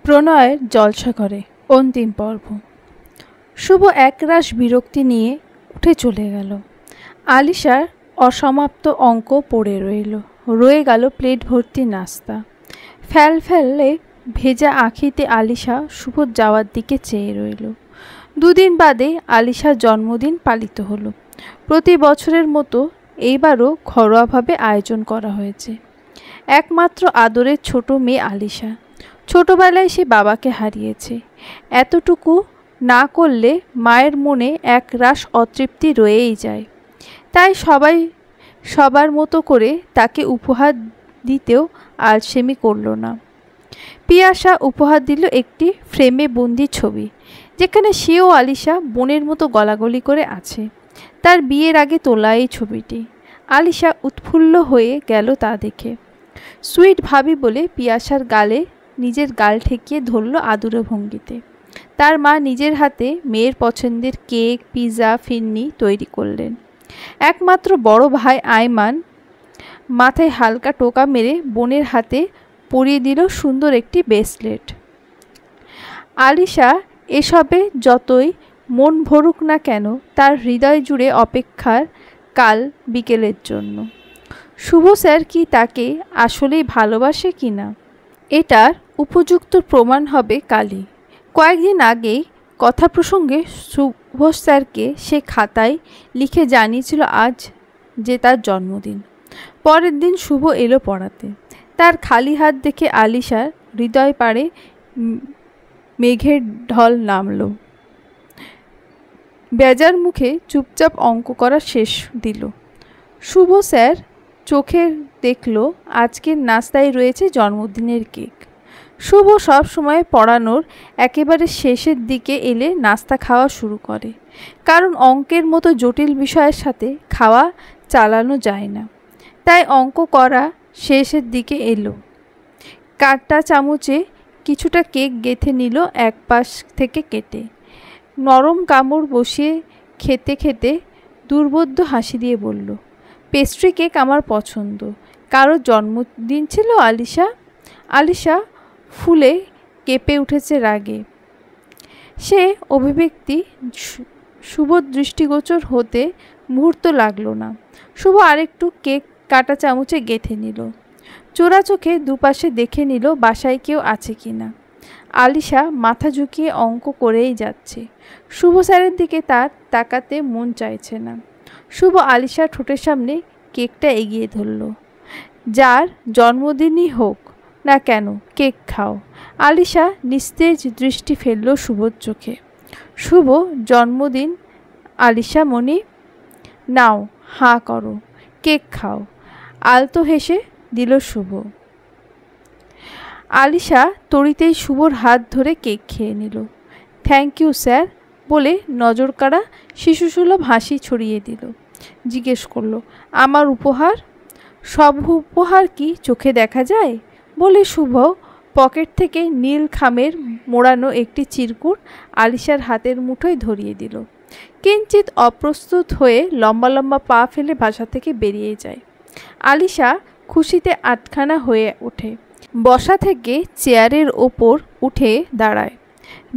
প্রণয়ের জলসা করে অন্তিম পর্ব। শুভ একরাশ বিরক্তি নিয়ে উঠে চলে গেল। আলিশার অসমাপ্ত অঙ্ক পড়ে রয়ে গেল প্লেট ভর্তি নাস্তা। ফেলে ভেজা আঁখিতে আলিশা শুভর যাওয়ার দিকে চেয়ে রইল। দুদিন বাদে আলিশার জন্মদিন পালিত হলো। প্রতি বছরের মতো এইবারও ঘরোয়াভাবে আয়োজন করা হয়েছে। একমাত্র আদরের ছোট মেয়ে আলিশা। ছোটবেলায় সে বাবাকে হারিয়েছে। এতটুকু না করলে মায়ের মনে এক রাশ অতৃপ্তি রয়েই যায়। তাই সবার মতো করে তাকে উপহার দিতেও আলসেমি করল না। পিয়াসা উপহার দিল একটি ফ্রেমে বন্দি ছবি, যেখানে সেও আলিশা বোনের মতো গলাগলি করে আছে। তার বিয়ের আগে তোলা এই ছবিটি। আলিশা উৎফুল্ল হয়ে গেল তা দেখে। সুইট ভাবি বলে পিয়াসার গালে নিজের গাল ঠেকিয়ে ধরল আদুরে ভঙ্গিতে। তার মা নিজের হাতে মেয়ের পছন্দের কেক, পিৎজা, ফিরনি তৈরি করলেন। একমাত্র বড় ভাই আয়মান মাথায় হালকা টোকা মেরে বোনের হাতে পরিয়ে দিল সুন্দর একটি ব্রেসলেট। আলিশা এসবে যতই মন ভরুক না কেন, তার হৃদয় জুড়ে অপেক্ষার কাল বিকেলের জন্য। শুভ স্যার কি তাকে আসলেই ভালোবাসে কিনা, এটার উপযুক্ত প্রমাণ হবে কালই। কয়েকদিন আগেই কথা প্রসঙ্গে শুভ স্যারকে সে খাতায় লিখে জানিয়েছিল আজ যে তার জন্মদিন। পরের দিন শুভ এলো পড়াতে। তার খালি হাত দেখে আলিশার হৃদয় পাড়ে মেঘের ঢল নামল। বেজার মুখে চুপচাপ অঙ্ক করা শেষ দিল। শুভ স্যার চোখে দেখল আজকের নাস্তায় রয়েছে জন্মদিনের কেক। শুভ সব সময় পড়ানোর একেবারে শেষের দিকে এলে নাস্তা খাওয়া শুরু করে, কারণ অঙ্কের মতো জটিল বিষয়ের সাথে খাওয়া চালানো যায় না। তাই অঙ্ক করা শেষের দিকে এলো। কাঁটা চামচে কিছুটা কেক গেঁথে নিল এক পাশ থেকে কেটে। নরম কামড় বসিয়ে খেতে খেতে দুর্বোধ্য হাসি দিয়ে বলল, পেস্ট্রি কেক আমার পছন্দ। কারোর জন্মদিন ছিল আলিশা? আলিশা ফুলে কেঁপে উঠেছে রাগে। সে অভিব্যক্তি শুভর দৃষ্টিগোচর হতে মুহূর্ত লাগলো না। শুভ আরেকটু কেক কাটা চামচে গেঁথে নিল। চোরা চোখে দুপাশে দেখে নিল বাসায় কেউ আছে কিনা। আলিশা মাথা ঝুঁকিয়ে অঙ্ক করেই যাচ্ছে। শুভ স্যারের দিকে তার তাকাতে মন চাইছে না। শুভ আলিশার ঠোঁটের সামনে কেকটা এগিয়ে ধরল। যার জন্মদিনই হোক না কেন, কেক খাও। আলিশা নিস্তেজ দৃষ্টি ফেলল শুভর চোখে। শুভ জন্মদিন আলিশা মনি, নাও হাঁ করো, কেক খাও। আলতো হেসে দিল শুভ। আলিশা তড়িতেই শুভর হাত ধরে কেক খেয়ে নিল। থ্যাংক ইউ স্যার বলে নজরকাড়া শিশুসুলভ হাসি ছড়িয়ে দিল। জিজ্ঞেস করল, আমার উপহার? সব উপহার কি চোখে দেখা যায়? বলে শুভ পকেট থেকে নীল খামের মোড়ানো একটি চিরকুট আলিশার হাতের মুঠোয় ধরিয়ে দিল। কিঞ্চিত অপ্রস্তুত হয়ে লম্বা লম্বা পা ফেলে বাসা থেকে বেরিয়ে যায়। আলিশা খুশিতে আটখানা হয়ে ওঠে। বসা থেকে চেয়ারের ওপর উঠে দাঁড়ায়।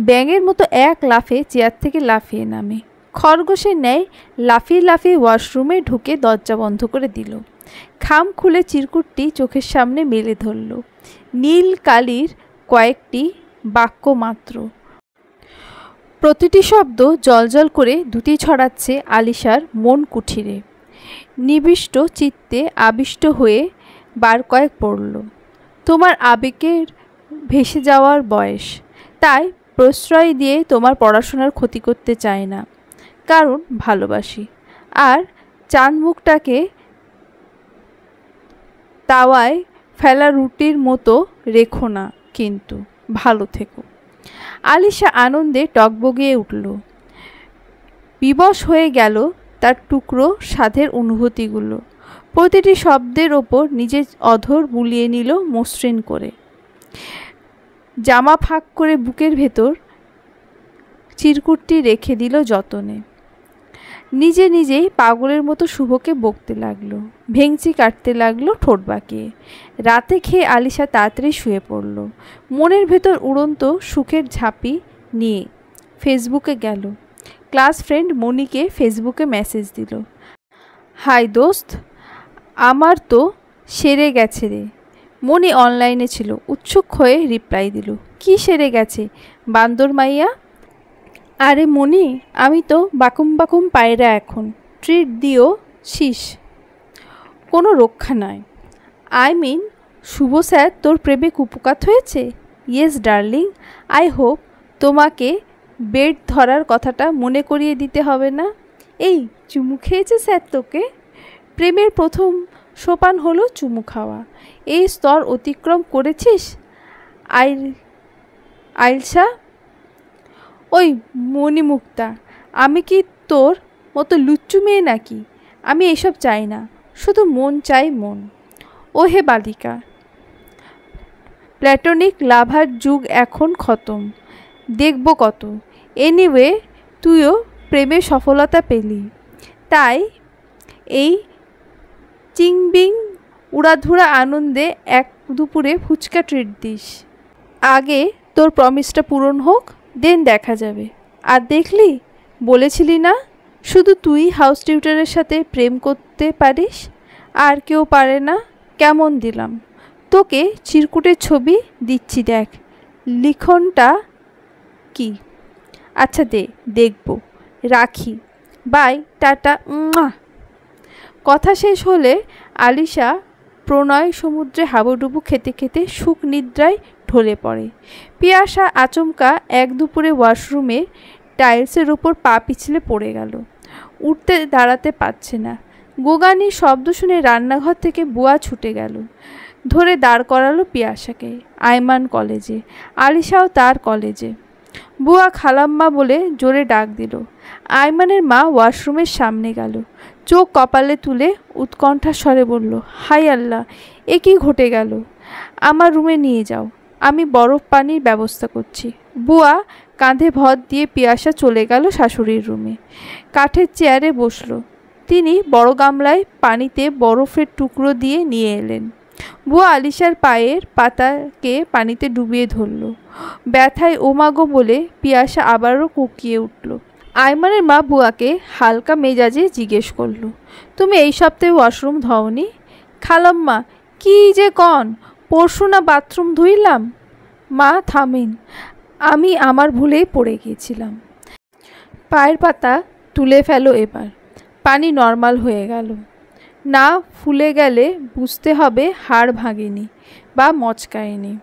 ব্যাঙের মতো এক লাফে চেয়ার থেকে লাফিয়ে নামে। খরগোশের ন্যায় লাফিয়ে লাফিয়ে ওয়াশরুমে ঢুকে দরজা বন্ধ করে দিল। খাম খুলে চিরকুটটি চোখের সামনে মেলে ধরল। নীল কালির কয়েকটি বাক্য মাত্র। প্রতিটি শব্দ জলজল করে দ্যুতি ছড়াচ্ছে আলিশার মন কুঠিরে। নিবিষ্ট চিত্তে আবিষ্ট হয়ে বার কয়েক পড়ল। তোমার আবেগের ভেসে যাওয়ার বয়স, তাই প্রশ্রয় দিয়ে তোমার পড়াশোনার ক্ষতি করতে চাই না, কারণ ভালোবাসি। আর চাঁদ মুখটাকে তাওয়ায় ফেলা রুটির মতো রেখো না, কিন্তু ভালো থেকো। আলিশা আনন্দে টগবগিয়ে উঠল। বিবশ হয়ে গেল তার টুকরো স্বাদের অনুভূতিগুলো। প্রতিটি শব্দের ওপর নিজের অধর বুলিয়ে নিল মসৃণ করে। জামা ফাঁক করে বুকের ভেতর চিরকুটটি রেখে দিল যতনে। নিজে নিজেই পাগলের মতো শুভকে বকতে লাগলো, ভেংচি কাটতে লাগলো ঠোঁট বাঁকিয়ে। রাতে খেয়ে আলিশা তাড়াতাড়ি শুয়ে পড়ল। মনের ভেতর উড়ন্ত সুখের ঝাঁপি নিয়ে ফেসবুকে গেল। ক্লাস ফ্রেন্ড মনিকে ফেসবুকে মেসেজ দিল, হাই দোস্ত, আমার তো সেরে গেছে রে। মনি অনলাইনে ছিল, উৎসুক হয়ে রিপ্লাই দিল, কি সেরে গেছে বান্দর মাইয়া? আরে মনি, আমি তো বাকুম বাকুম পায়রা এখন, ট্রিট দিও শীষ, কোনো রক্ষা নয়। আই মিন শুভ স্যার তোর প্রেমে কুপকাত হয়েছে? ইয়েস ডার্লিং, আই হোপ তোমাকে বেড ধরার কথাটা মনে করিয়ে দিতে হবে না। এই চুমু খেয়েছে স্যার তোকে? প্রেমের প্রথম সোপান হলো চুমু খাওয়া। এই স্তর অতিক্রম করেছিস আইলসা? ওই মণিমুক্তা, আমি কি তোর মতো লুচ্চু মেয়ে নাকি? আমি এসব চাই না, শুধু মন চাই মন। ও হে বালিকা, প্ল্যাটনিক লাভার যুগ এখন খতম, দেখব কত। এনিওয়ে, তুইও প্রেমে সফলতা পেলি, তাই এই চিংবিং উড়াধুরা আনন্দে এক দুপুরে ফুচকা ট্রিট দিস। আগে তোর প্রমিসটা পূরণ হোক, দেন দেখা যাবে। আর দেখলি, বলেছিলি না শুধু তুই হাউস টিউটারের সাথে প্রেম করতে পারিস, আর কেউ পারে না? কেমন দিলাম তোকে চিরকুটের ছবি দিচ্ছি, দেখ লিখনটা কি। আচ্ছা দে, দেখব, রাখি, বাই, টাটা। কথা শেষ হলে আলিশা প্রণয় সমুদ্রে হাবুডুবু খেতে খেতে সুখ নিদ্রায় ঢলে পড়ে। পিয়াসা আচমকা এক দুপুরে ওয়াশরুমে টাইলসের উপর পা পিছলে পড়ে গেল, উঠতে দাঁড়াতে পারছে না। গোগানির শব্দ শুনে রান্নাঘর থেকে বুয়া ছুটে গেল, ধরে দাঁড় করালো পিয়াসাকে। আইমান কলেজে, আলিশাও তার কলেজে। বুয়া খালাম্মা বলে জোরে ডাক দিল। আইমানের মা ওয়াশরুমের সামনে গেল, চোখ কপালে তুলে উৎকণ্ঠার স্বরে বলল, হাই আল্লাহ, এ কি ঘটে গেল? আমার রুমে নিয়ে যাও, আমি বরফ পানির ব্যবস্থা করছি। বুয়া কাঁধে ভর দিয়ে পিয়াসা চলে গেল শাশুড়ির রুমে। কাঠের চেয়ারে বসল। তিনি বড় গামলায় পানিতে বরফের টুকরো দিয়ে নিয়ে এলেন। বুয়া আলিশার পায়ের পাতাকে পানিতে ডুবিয়ে ধরল। ব্যথায় ওমাগো বলে পিয়াসা আবারও কুকিয়ে উঠল। আইমানের মা বুয়াকে হালকা মেজাজে জিজ্ঞেস করল, তুমি এই সপ্তাহে ওয়াশরুম ধওনি? খালাম্মা, কি যে কন, পরশু না বাথরুম ধুইলাম। মা থামেন, আমি আমার ভুলেই পড়ে গিয়েছিলাম। পায়ের পাতা তুলে ফেলো এবার। পানি নর্মাল হয়ে গেল। না ফুলে গেলে বুঝতে হবে হাড় ভাঙেনি বা মচকায়নি,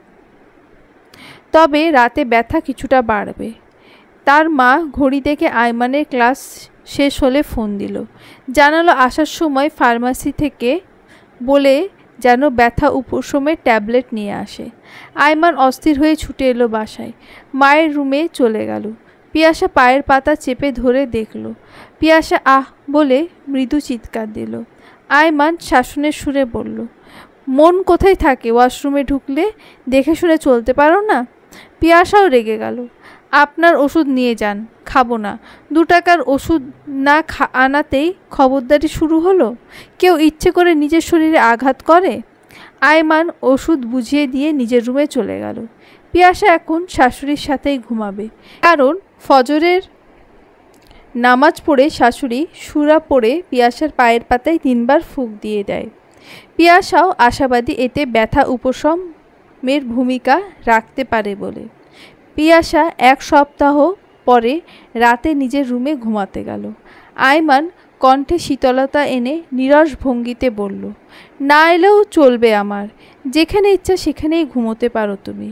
তবে রাতে ব্যথা কিছুটা বাড়বে। তার মা ঘড়ি দেখে আইমানের ক্লাস শেষ হলে ফোন দিল, জানালো আসার সময় ফার্মাসি থেকে বলে যেন ব্যথা উপশমের ট্যাবলেট নিয়ে আসে। আইমান অস্থির হয়ে ছুটে এলো বাসায়, মায়ের রুমে চলে গেল। পিয়াসা পায়ের পাতা চেপে ধরে দেখল। পিয়াসা আহ বলে মৃদু চিৎকার দিল। আইমান শাসনের সুরে বলল, মন কোথায় থাকে ওয়াশরুমে ঢুকলে? দেখে শুনে চলতে পারো না? পিয়াসাও রেগে গেল। আপনার ওষুধ নিয়ে যান, খাবো না। 2 টাকার ওষুধ না আনাতেই খবরদারি শুরু হলো। কেউ ইচ্ছে করে নিজের শরীরে আঘাত করে? আইমান ওষুধ বুঝিয়ে দিয়ে নিজের রুমে চলে গেল। পিয়াসা এখন শাশুড়ির সাথেই ঘুমাবে, কারণ ফজরের নামাজ পড়ে শাশুড়ি সূরা পড়ে পিয়াসার পায়ের পাতায় 3 বার ফুঁক দিয়ে দেয়। পিয়াসাও আশাবাদী এতে ব্যথা উপশমের ভূমিকা রাখতে পারে বলে। পিয়াসা 1 সপ্তাহ পরে রাতে নিজের রুমে ঘুমাতে গেল। আইমান কণ্ঠে শীতলতা এনে নীরস ভঙ্গিতে বলল, না এলেও চলবে আমার, যেখানে ইচ্ছা সেখানেই ঘুমোতে পারো তুমি।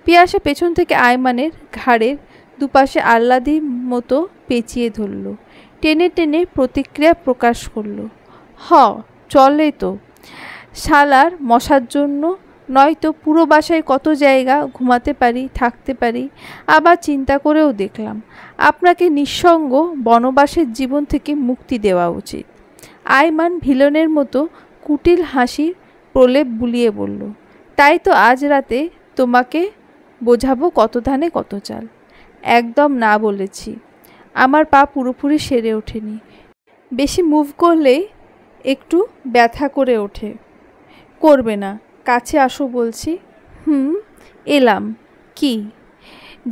পিয়াসা পেছন থেকে আইমানের ঘাড়ের দুপাশে আহ্লাদির মতো পেঁচিয়ে ধরল, টেনে টেনে প্রতিক্রিয়া প্রকাশ করল, চলে তো শালার মশার জন্য, নয়তো পুরো বাসায় কত জায়গা ঘুমাতে পারি, থাকতে পারি। আবার চিন্তা করেও দেখলাম আপনাকে নিঃসঙ্গ বনবাসের জীবন থেকে মুক্তি দেওয়া উচিত। আইমান ভিলনের মতো কুটিল হাসির প্রলেপ বুলিয়ে বলল, তাই তো আজ রাতে তোমাকে বোঝাবো কত ধানে কত চাল। একদম না বলেছি, আমার পা পুরোপুরি সেরে ওঠেনি। বেশি মুভ করলেই একটু ব্যথা করে ওঠে। করবে না, কাছে আসো বলছি। এলাম। কি?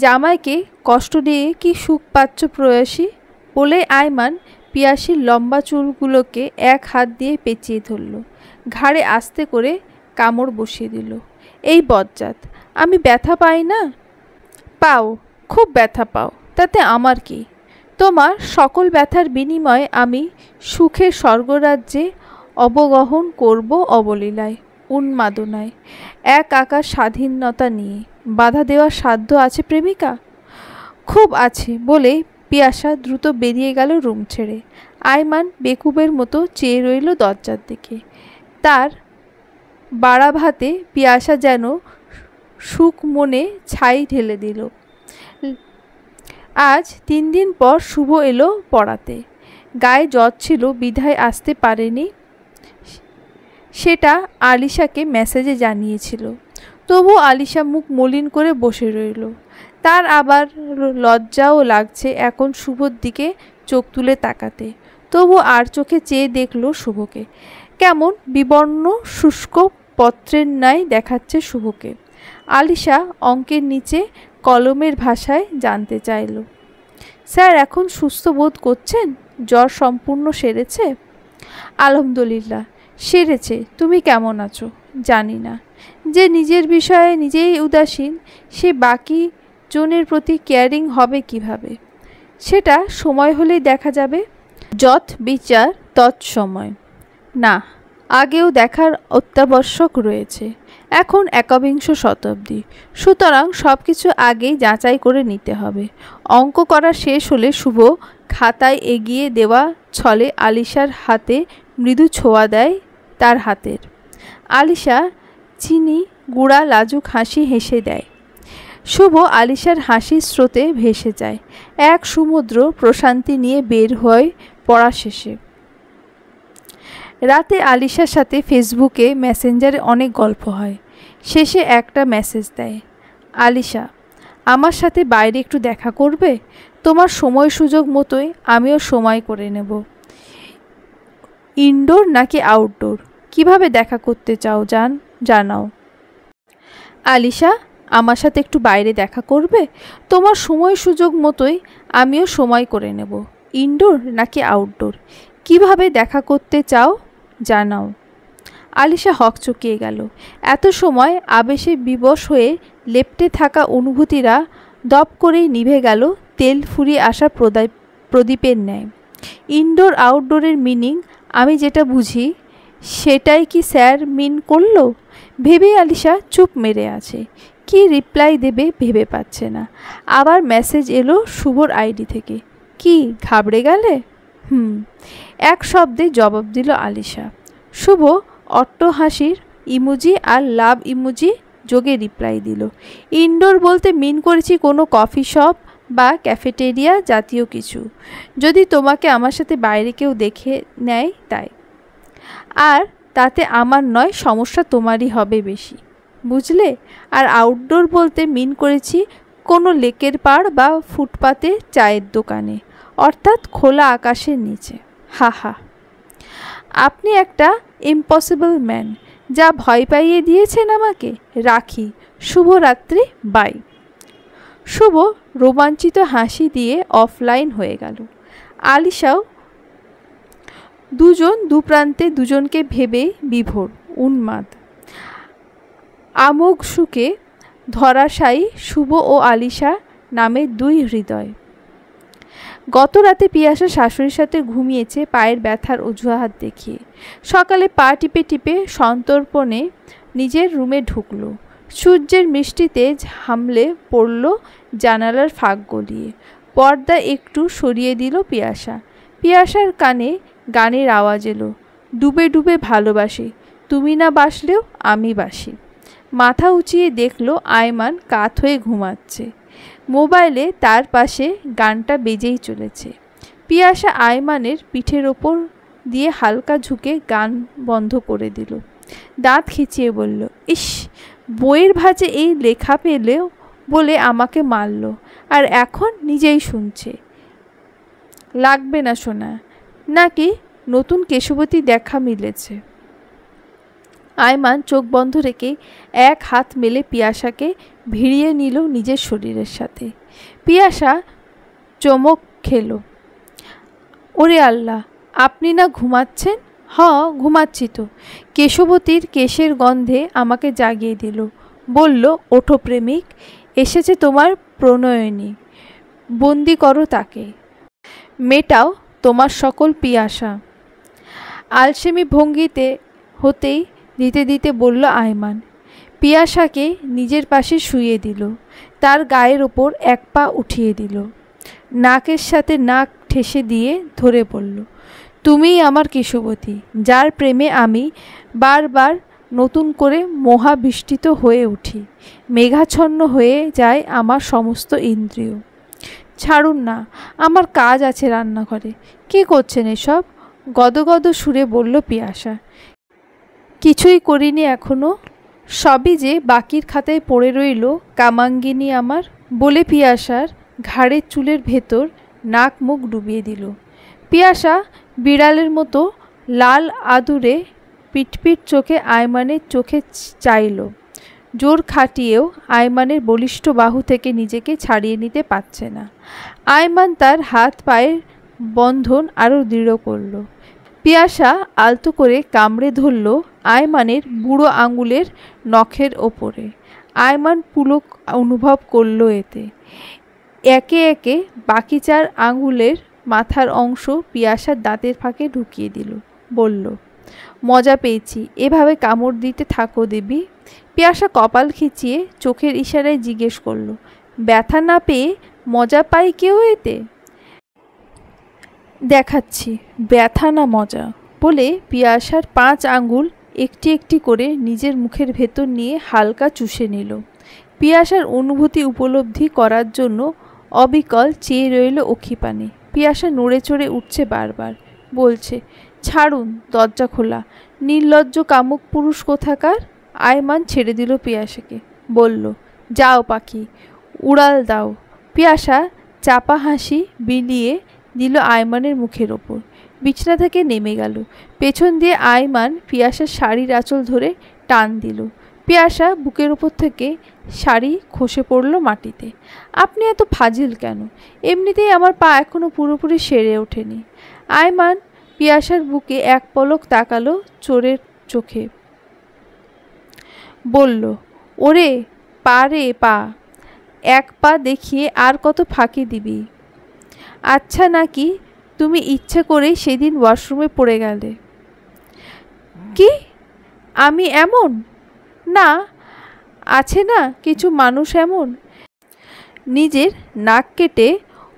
জামাইকে কষ্ট দিয়ে কি সুখ পাচ্ছ প্রয়াসী? বলে আয়মান পিয়াসীর লম্বা চুলগুলোকে এক হাত দিয়ে পেঁচিয়ে ধরল, ঘাড়ে আস্তে করে কামড় বসিয়ে দিল। এই বজ্জাত, আমি ব্যথা পাই না? পাও, খুব ব্যথা পাও, তাতে আমার কি? তোমার সকল ব্যথার বিনিময়ে আমি সুখের স্বর্গরাজ্যে অবগহন করব অবলীলায়, উন্মাদনায়, এক আকাশ স্বাধীনতা নিয়ে। বাধা দেওয়ার সাধ্য আছে প্রেমিকা? খুব আছে বলে পিয়াসা দ্রুত বেরিয়ে গেল রুম ছেড়ে। আয়মান বেকুবের মতো চেয়ে রইল দরজার দিকে। তার বাড়া ভাতে পিয়াসা যেন সুখ মনে ছাই ঢেলে দিল। আজ 3 দিন পর শুভ এলো পড়াতে। গায়ে জ্বর ছিল বিধায় আসতে পারেনি, সেটা আলিশাকে মেসেজে জানিয়েছিল। তবু আলিশা মুখ মলিন করে বসে রইল। তার আবার লজ্জাও লাগছে এখন শুভর দিকে চোখ তুলে তাকাতে। তবু আর চোখে চেয়ে দেখল শুভকে। কেমন বিবর্ণ শুষ্ক পত্রের ন্যায় দেখাচ্ছে শুভকে। আলিশা অঙ্কের নিচে কলমের ভাষায় জানতে চাইল, স্যার এখন সুস্থ বোধ করছেন? জ্বর সম্পূর্ণ সেরেছে? আলহামদুলিল্লাহ সেরেছে। তুমি কেমন আছো? জানি না। যে নিজের বিষয়ে নিজেই উদাসীন, সে বাকি জনের প্রতি কেয়ারিং হবে কিভাবে? সেটা সময় হলেই দেখা যাবে। যৎ বিচার তৎসময়। না, আগেও দেখার অত্যাবশ্যক রয়েছে। এখন 21 শতাব্দী, সুতরাং সব কিছু আগেই যাচাই করে নিতে হবে। অঙ্ক করা শেষ হলে শুভ খাতায় এগিয়ে দেওয়া ছলে আলিশার হাতে মৃদু ছোঁয়া দেয় তার হাতের। আলিশা চিনি গুঁড়া লাজুক হাসি হেসে দেয়। শুভ আলিশার হাসির স্রোতে ভেসে যায়। এক সমুদ্র প্রশান্তি নিয়ে বের হয় পড়া শেষে। রাতে আলিশার সাথে ফেসবুকে মেসেঞ্জারে অনেক গল্প হয়। শেষে একটা মেসেজ দেয়, আলিশা আমার সাথে বাইরে একটু দেখা করবে? তোমার সময় সুযোগ মতোই আমিও সময় করে নেব। ইনডোর নাকি আউটডোর, কিভাবে দেখা করতে চাও জানাও। আলিশা আমার সাথে একটু বাইরে দেখা করবে? তোমার সময় সুযোগ মতোই আমিও সময় করে নেব। ইনডোর নাকি আউটডোর, কিভাবে দেখা করতে চাও জানাও। আলিশা হকচকিয়ে গেল। এত সময় আবেশে বিবশ হয়ে লেপ্টে থাকা অনুভূতিরা দপ করেই নিভে গেল তেল ফুরিয়ে আসা প্রদীপের ন্যায়। ইনডোর আউটডোরের মিনিং আমি যেটা বুঝি সেটাই কি স্যার মিন করল? ভেবে আলিশা চুপ মেরে আছে। কি রিপ্লাই দেবে ভেবে পাচ্ছে না। আবার মেসেজ এলো শুভর আইডি থেকে। কি ঘাবড়ে গেলে? এক শব্দে জবাব দিল আলিশা। শুভ অট্ট হাসির ইমোজি আর লাভ ইমোজি যোগে রিপ্লাই দিল। ইনডোর বলতে মিন করেছি কোনো কফি শপ বা ক্যাফেটেরিয়া জাতীয় কিছু, যদি তোমাকে আমার সাথে বাইরে কেউ দেখে নেয় তাই। আর তাতে আমার নয়, সমস্যা তোমারই হবে বেশি, বুঝলে? আর আউটডোর বলতে মিন করেছি কোনো লেকের পাড় বা ফুটপাতে চায়ের দোকানে, অর্থাৎ খোলা আকাশের নিচে। হা হা, আপনি একটা ইম্পসিবল ম্যান। যা ভয় পাইয়ে দিয়েছেন আমাকে। রাখি, শুভরাত্রি, বাই। শুভ রোমাঞ্চিত হাসি দিয়ে অফলাইন হয়ে গেল। আলিশাও দুজন দুপ্রান্তে দুজনকে ভেবে বিভোর, উন্মাদ। আমোঘ সুখে ধরাশায়ী শুভ ও আলিশা নামে দুই হৃদয়। গত রাতে পিয়াসা শাশুড়ির সাথে ঘুমিয়েছে পায়ের ব্যথার অজুহাত দেখিয়ে। সকালে পা টিপে টিপে সন্তর্পণে নিজের রুমে ঢুকল। সূর্যের মিষ্টি তেজ হামলে পড়ল জানালার ফাঁক গলিয়ে। পর্দা একটু সরিয়ে দিল পিয়াসা। পিয়াসার কানে গানের আওয়াজ এলো, ডুবে ডুবে ভালোবাসি, তুমি না বাসলেও আমি বাসি। মাথা উঁচিয়ে দেখল আয়মান কাত হয়ে ঘুমাচ্ছে। মোবাইলে তার পাশে গানটা বেজেই চলেছে। পিয়াসা আয়মানের পিঠের ওপর দিয়ে হালকা ঝুঁকে গান বন্ধ করে দিল। দাঁত খিচিয়ে বলল, ইস, বইয়ের ভাঁজে এই লেখা পেলেও বলে আমাকে মারল, আর এখন নিজেই শুনছে। লাগবে না শোনা, নাকি নতুন কেশবতী দেখা মিলেছে। আয়মান চোখ বন্ধ রেখে এক হাত মেলে পিয়াসাকে ভিড়িয়ে নিল নিজের শরীরের সাথে। পিয়াসা চমক খেল। ওরে আল্লাহ, আপনি না ঘুমাচ্ছেন? হ, ঘুমাচ্ছি তো। কেশবতীর কেশের গন্ধে আমাকে জাগিয়ে দিল। বলল, ওঠো প্রেমিক, এসেছে তোমার প্রণয়িনী, বন্দি করো তাকে, মেটাও তোমার সকল পিয়াসা। আলসেমি ভঙ্গিতে হতেই দিতে দিতে বলল আয়মান। পিয়াসাকে নিজের পাশে শুইয়ে দিল, তার গায়ের ওপর এক পা উঠিয়ে দিল, নাকের সাথে নাক ঠেসে দিয়ে ধরে বলল, তুমিই আমার কেশবতী, যার প্রেমে আমি বারবার নতুন করে মহাবিষ্টিত হয়ে উঠি, মেঘাচ্ছন্ন হয়ে যায় আমার সমস্ত ইন্দ্রিয়। ছাড়ুন না, আমার কাজ আছে রান্নাঘরে। কী করছেন এসব? গদগদ সুরে বলল পিয়াসা। কিছুই করিনি এখনো, সবই যে বাকির খাতায় পড়ে রইল কামাঙ্গিনী আমার, বলে পিয়াসার ঘাড়ের চুলের ভেতর নাক মুখ ডুবিয়ে দিল। পিয়াসা বিড়ালের মতো লাল আদুরে পিটপিট চোখে আয়মানের চোখে চাইল। জোর খাটিয়েও আয়মানের বলিষ্ঠ বাহু থেকে নিজেকে ছাড়িয়ে নিতে পারছে না। আয়মান তার হাত পায়ের বন্ধন আরও দৃঢ় করল। পিয়াসা আলতো করে কামড়ে ধরল আয়মানের বুড়ো আঙুলের নখের ওপরে। আয়মান পুলক অনুভব করল এতে। একে একে বাকি 4 আঙুলের মাথার অংশ পিয়াসার দাঁতের ফাঁকে ঢুকিয়ে দিল। বলল, মজা পেয়েছি, এভাবে কামড় দিতে থাকো দেবী। পিয়াসা কপাল খিচিয়ে চোখের ইশারায় জিজ্ঞেস করল, ব্যথা না পেয়ে মজা পাই কেউ এতে? দেখাচ্ছি ব্যথা না মজা, বলে পিয়াসার 5 আঙ্গুল একটি একটি করে নিজের মুখের ভেতর নিয়ে হালকা চুষে নিল। পিয়াসার অনুভূতি উপলব্ধি করার জন্য অবিকল চেয়ে রইল অক্ষিপানে। পিয়াসা নড়ে চড়ে উঠছে বারবার, বলছে, ছাড়ুন, দরজা খোলা, নির্লজ্জ কামুক পুরুষ কোথাকার। আয়মান ছেড়ে দিল পিয়াসাকে, বলল, যাও পাখি, উড়াল দাও। পিয়াসা চাপা হাসি বিলিয়ে দিল আয়মানের মুখের ওপর, বিছনা থেকে নেমে গেল। পেছন দিয়ে আয়মান পিয়াসার শাড়ির আঁচল ধরে টান দিল। পিয়াসা বুকের ওপর থেকে শাড়ি খসে পড়ল মাটিতে। আপনি এত ফাজিল কেন? এমনিতেই আমার পা এখনো পুরোপুরি সেরে ওঠেনি। আয়মান পিয়াসার বুকে এক পলক তাকালো চোরের চোখে, বলল, ওরে পা রে পা, এক পা দেখিয়ে আর কত ফাঁকি দিবি? আচ্ছা, নাকি তুমি ইচ্ছে করেই সেদিন ওয়াশরুমে পড়ে গেলে? কি আমি এমন? না, আছে না কিছু মানুষ এমন, নিজের নাক কেটে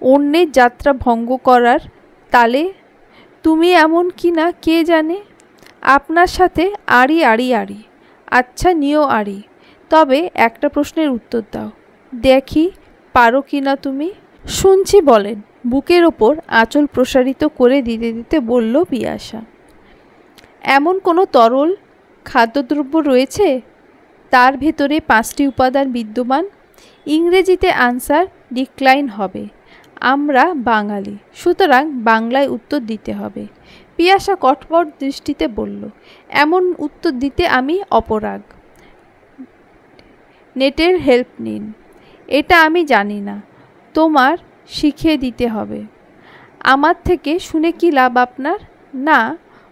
অন্যের যাত্রা ভঙ্গ করার তালে। তুমি এমন কি না কে জানে। আপনার সাথে আড়ি আড়ি আড়ি। আচ্ছা, নিও আড়ি, তবে একটা প্রশ্নের উত্তর দাও দেখি, পারো কি না তুমি? শুনছি, বলেন। বুকের ওপর আঁচল প্রসারিত করে দিতে দিতে বলল পিয়াসা। এমন কোনো তরল খাদ্যদ্রব্য রয়েছে তার ভেতরে 5টি উপাদান বিদ্যমান? ইংরেজিতে আনসার ডিক্লাইন হবে। আমরা বাঙালি, সুতরাং বাংলায় উত্তর দিতে হবে। পিয়াসা কটমট দৃষ্টিতে বলল, এমন উত্তর দিতে আমি অপরাগ। নেটের হেল্প নিন। এটা আমি জানি না, তোমার শিখিয়ে দিতে হবে। আমার থেকে শুনে কি লাভ আপনার? না,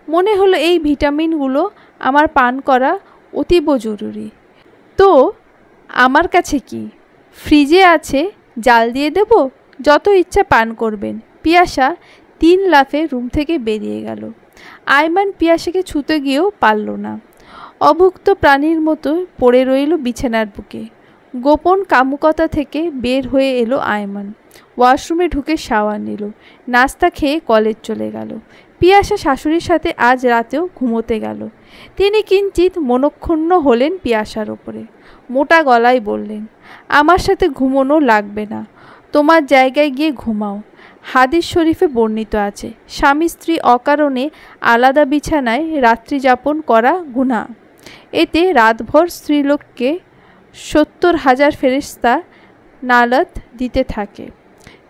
মনে হলো এই ভিটামিনগুলো আমার পান করা অতীব জরুরি। তো আমার কাছে কি ফ্রিজে আছে, জাল দিয়ে দেব, যত ইচ্ছা পান করবেন। পিয়াসা 3 লাফে রুম থেকে বেরিয়ে গেল। আয়মান পিয়াসাকে ছুতে গিয়েও পারল না। অভুক্ত প্রাণীর মতো পড়ে রইল বিছানার বুকে। গোপন কামুকতা থেকে বের হয়ে এলো আয়মান। ওয়াশরুমে ঢুকে শাওয়ার নিল, নাস্তা খেয়ে কলেজ চলে গেল। পিয়াসা শাশুড়ির সাথে আজ রাতেও ঘুমোতে গেল। তিনি কিঞ্চিত মনক্ষুণ্ণ হলেন পিয়াসার ওপরে। মোটা গলায় বললেন, আমার সাথে ঘুমোনো লাগবে না, তোমার জায়গায় গিয়ে ঘুমাও। হাদিস শরীফে বর্ণিত আছে, স্বামী স্ত্রী অকারণে আলাদা বিছানায় রাত্রি যাপন করা গুনাহ। এতে রাতভর স্ত্রীলোককে 70,000 ফেরেশতা নালত দিতে থাকে।